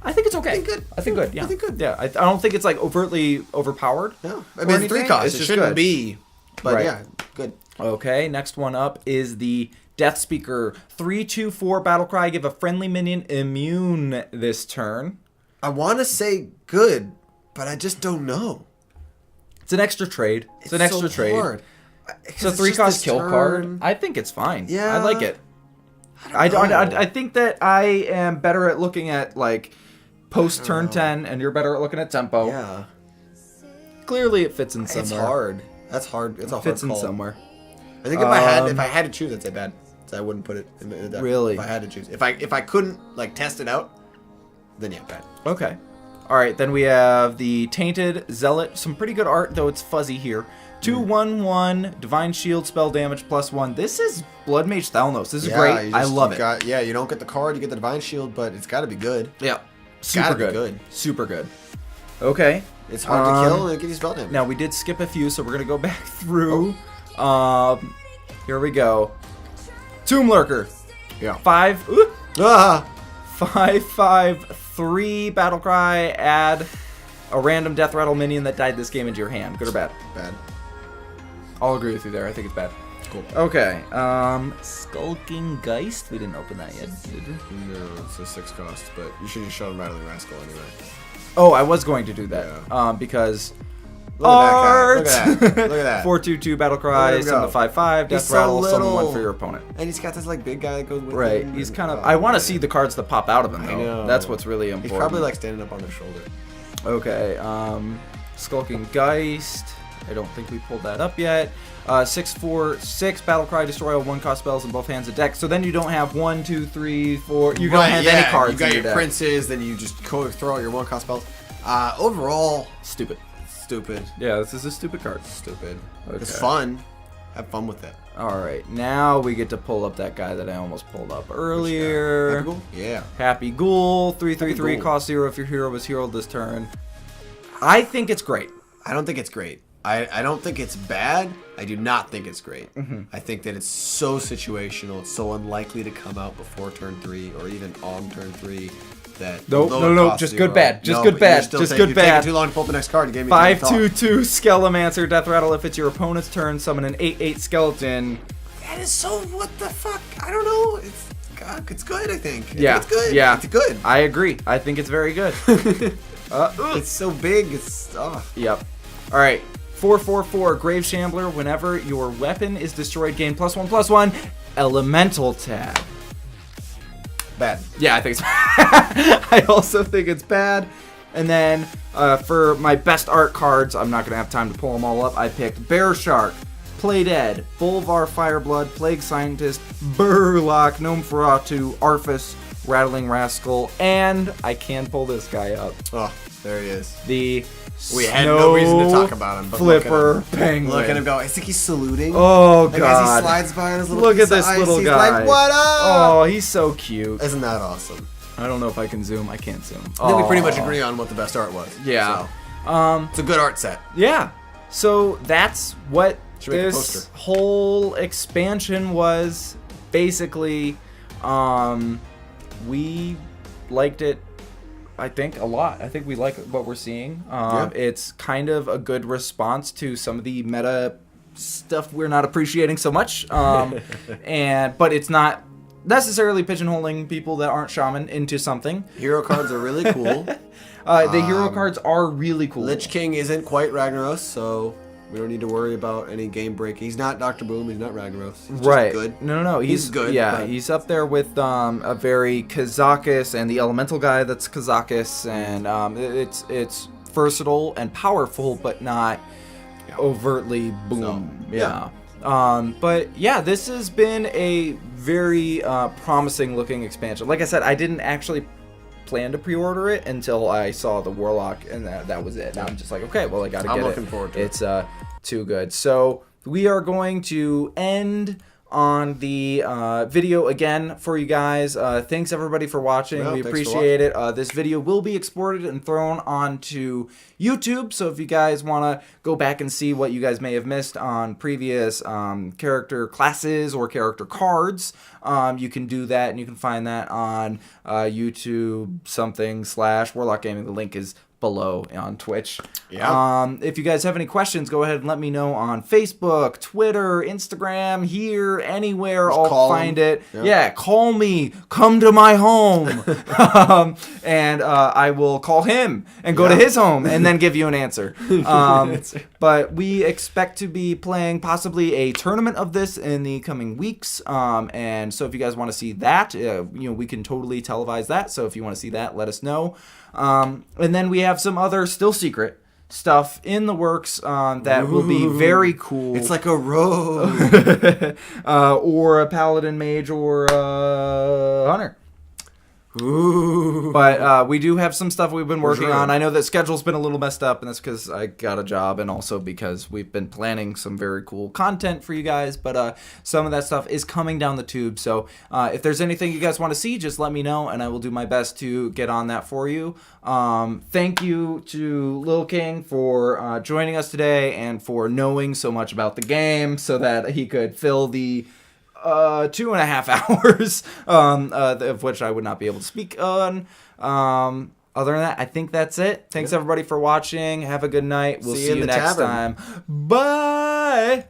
Speaker 1: I think it's okay.
Speaker 3: I think good.
Speaker 1: I think good. Yeah.
Speaker 3: I think good.
Speaker 1: Yeah. I don't think it's like overtly overpowered.
Speaker 3: No. I
Speaker 1: or
Speaker 3: mean, it's 3
Speaker 1: anything.
Speaker 3: costs.
Speaker 1: It's
Speaker 3: It
Speaker 1: just
Speaker 3: shouldn't
Speaker 1: good.
Speaker 3: be. But
Speaker 1: Right.
Speaker 3: yeah, good.
Speaker 1: Okay, next one up is the Death Speaker. 3/2/4 battle cry. Give a friendly minion immune this turn.
Speaker 3: I want to say good, but I just don't know.
Speaker 1: It's an extra trade. It's an extra
Speaker 3: so
Speaker 1: trade.
Speaker 3: hard.
Speaker 1: It's a 3-cost kill card. I think it's fine.
Speaker 3: Yeah.
Speaker 1: I like it.
Speaker 3: I don't know.
Speaker 1: I think that I am better at looking at like post turn 10, and you're better at looking at tempo.
Speaker 3: Yeah.
Speaker 1: Clearly, it fits in somewhere.
Speaker 3: It's hard. That's hard. It's a hard
Speaker 1: Fits in
Speaker 3: call.
Speaker 1: somewhere.
Speaker 3: I think if I had to choose, I'd say bad. So I wouldn't put it in the deck.
Speaker 1: Really?
Speaker 3: If I had to choose. If I couldn't like test it out, then yeah, bad.
Speaker 1: Okay. All right, then we have the Tainted Zealot. Some pretty good art, though it's fuzzy here. 2/1/1 Divine Shield spell damage +1. This is Blood Mage Thalnos. This is great. I love it.
Speaker 3: You don't get the card, you get the Divine Shield, but it's got to be good.
Speaker 1: Yeah. Super
Speaker 3: Gotta be
Speaker 1: good.
Speaker 3: good.
Speaker 1: Super good. Okay.
Speaker 3: It's hard to kill and it gives you spell damage.
Speaker 1: Now we did skip a few, so we're gonna go back through. Here we go. Tomb Lurker.
Speaker 3: Yeah.
Speaker 1: 5/5/3 battle cry. Add a random Death Rattle minion that died this game into your hand. Good or bad?
Speaker 3: Bad.
Speaker 1: I'll agree with you there. I think it's bad.
Speaker 3: Cool.
Speaker 1: Okay. Skulking Geist. We didn't open that yet, did we?
Speaker 3: No, it's a 6 cost, but you should just show him Rattling Rascal anyway.
Speaker 1: Oh, I was going to do that. Because
Speaker 3: Look at that guy. Look at that. Look at that.
Speaker 1: 4/2/2 battle cry,
Speaker 3: There we
Speaker 1: summon
Speaker 3: go.
Speaker 1: a 5/5, death
Speaker 3: He's so
Speaker 1: rattle, summon
Speaker 3: little.
Speaker 1: 1 for your opponent.
Speaker 3: And he's got this like big guy that goes with
Speaker 1: Right.
Speaker 3: him.
Speaker 1: He's
Speaker 3: and-
Speaker 1: kind of.
Speaker 3: oh,
Speaker 1: I want to
Speaker 3: man.
Speaker 1: see the cards that pop out of him, though.
Speaker 3: I know.
Speaker 1: That's what's really important.
Speaker 3: He's probably like standing up on their shoulder.
Speaker 1: Okay. Skulking Geist. I don't think we pulled that up yet. 6/4/6 battle cry, destroy all 1-cost spells in both hands of deck. So then you don't have 1, 2, 3, 4. You don't have any cards.
Speaker 3: You got
Speaker 1: in
Speaker 3: your
Speaker 1: deck.
Speaker 3: princes, then you just throw out your 1-cost spells. Overall,
Speaker 1: Stupid.
Speaker 3: stupid.
Speaker 1: Yeah, this is a stupid card.
Speaker 3: Stupid.
Speaker 1: Okay.
Speaker 3: It's fun. Have fun with it.
Speaker 1: All right, now we get to pull up that guy that I almost pulled up earlier.
Speaker 3: Happy Ghoul? Yeah.
Speaker 1: Happy Ghoul, 3/3/3,
Speaker 3: Ghoul.
Speaker 1: cost 0 if your hero was heroed this turn. I think it's great.
Speaker 3: I don't think it's great. I don't think it's bad. I do not think it's great.
Speaker 1: Mm-hmm.
Speaker 3: I think that it's so situational. It's so unlikely to come out before turn 3 or even on turn 3 that.
Speaker 1: Nope,
Speaker 3: although it
Speaker 1: no,
Speaker 3: costs
Speaker 1: just
Speaker 3: 0,
Speaker 1: good bad, just
Speaker 3: no,
Speaker 1: good
Speaker 3: but
Speaker 1: bad,
Speaker 3: you're still
Speaker 1: just
Speaker 3: taking-
Speaker 1: good
Speaker 3: you're taking
Speaker 1: bad.
Speaker 3: too long to pull up the next card. You gave me time to talk.
Speaker 1: 5/2/2 Skelemancer, death rattle if it's your opponent's turn, summon an 8/8 skeleton.
Speaker 3: That is so. What the fuck? I don't know. It's good. I think.
Speaker 1: Yeah,
Speaker 3: It's good.
Speaker 1: yeah.
Speaker 3: It's good.
Speaker 1: I agree. I think it's very good.
Speaker 3: It's so big. It's.
Speaker 1: Yep. All right. 4/4/4 Grave Shambler. Whenever your weapon is destroyed, gain +1/+1. Elemental tab.
Speaker 3: Bad.
Speaker 1: Yeah, I think it's I also think it's bad. And then for my best art cards, I'm not going to have time to pull them all up. I picked Bear Shark, Play Dead, Bolvar Fireblood, Plague Scientist, Burlock, Gnome Feratu, Arthas, Rattling Rascal, and I can pull this guy up.
Speaker 3: Oh, there he is.
Speaker 1: The
Speaker 3: We had no reason to talk
Speaker 1: Snow
Speaker 3: about him. But look at
Speaker 1: Flipper
Speaker 3: him.
Speaker 1: Penguin.
Speaker 3: Look at him go. I think he's saluting.
Speaker 1: Oh,
Speaker 3: Like,
Speaker 1: God.
Speaker 3: as he slides by on his little
Speaker 1: Look
Speaker 3: piece
Speaker 1: at this
Speaker 3: of ice,
Speaker 1: little
Speaker 3: he's
Speaker 1: guy.
Speaker 3: like, what up?
Speaker 1: Oh, he's so cute.
Speaker 3: Isn't that awesome?
Speaker 1: I don't know if I can zoom. I can't zoom.
Speaker 3: I think we pretty much
Speaker 1: Aw.
Speaker 3: agree on what the best art was.
Speaker 1: Yeah.
Speaker 3: So, it's a good art set.
Speaker 1: Yeah. So that's what
Speaker 3: Should make a
Speaker 1: this
Speaker 3: poster.
Speaker 1: whole expansion was. Basically, we liked it, I think, a lot. I think we like what we're seeing.
Speaker 3: Yeah.
Speaker 1: It's kind of a good response to some of the meta stuff we're not appreciating so much. But it's not necessarily pigeonholing people that aren't shaman into something.
Speaker 3: Hero cards are really cool.
Speaker 1: The hero cards are really cool.
Speaker 3: Lich King isn't quite Ragnaros, so we don't need to worry about any game breaking. He's not Dr. Boom. He's not Ragnaros. He's just
Speaker 1: Right.
Speaker 3: good.
Speaker 1: No. He's
Speaker 3: good,
Speaker 1: Yeah,
Speaker 3: but-
Speaker 1: he's up there with a very Kazakus and the elemental guy that's Kazakus, and it's versatile and powerful, but not overtly boom.
Speaker 3: So,
Speaker 1: yeah. But yeah, this has been a very promising looking expansion. Like I said, I didn't actually plan to pre-order it until I saw the Warlock, and that was it. And I'm just like, okay, well, I gotta get it.
Speaker 3: I'm looking forward to it.
Speaker 1: It's too good. So we are going to end on the video again for you guys. Thanks everybody for watching.
Speaker 3: Well,
Speaker 1: We
Speaker 3: thanks for
Speaker 1: appreciate it. This video will be exported and thrown onto YouTube. So if you guys want to go back and see what you guys may have missed on previous character classes or character cards, you can do that, and you can find that on YouTube /Warlock Gaming. The link is below on Twitch.
Speaker 3: Yeah.
Speaker 1: If you guys have any questions, go ahead and let me know on Facebook, Twitter, Instagram, here, anywhere.
Speaker 3: Just
Speaker 1: I'll
Speaker 3: call
Speaker 1: find
Speaker 3: him.
Speaker 1: it.
Speaker 3: Yeah.
Speaker 1: Call me. Come to my home. And I will call him and go to his home and then give you an answer. But we expect to be playing possibly a tournament of this in the coming weeks. And so if you guys want to see that, we can totally televise that. So if you want to see that, let us know. And then we have some other still secret stuff in the works that will be very cool.
Speaker 3: It's like a road.
Speaker 1: Or a paladin mage or a hunter.
Speaker 3: Ooh.
Speaker 1: But we do have some stuff we've been working
Speaker 3: sure.
Speaker 1: on. I know that schedule's been a little messed up, and that's because I got a job, and also because we've been planning some very cool content for you guys. But some of that stuff is coming down the tube. So if there's anything you guys want to see, just let me know, and I will do my best to get on that for you. Thank you to Lil King for joining us today and for knowing so much about the game so that he could fill the 2.5 hours, of which I would not be able to speak on. Other than that, I think that's it. Thanks everybody for watching. Have a good night. We'll see
Speaker 3: in
Speaker 1: you
Speaker 3: the
Speaker 1: next
Speaker 3: tavern.
Speaker 1: time. Bye.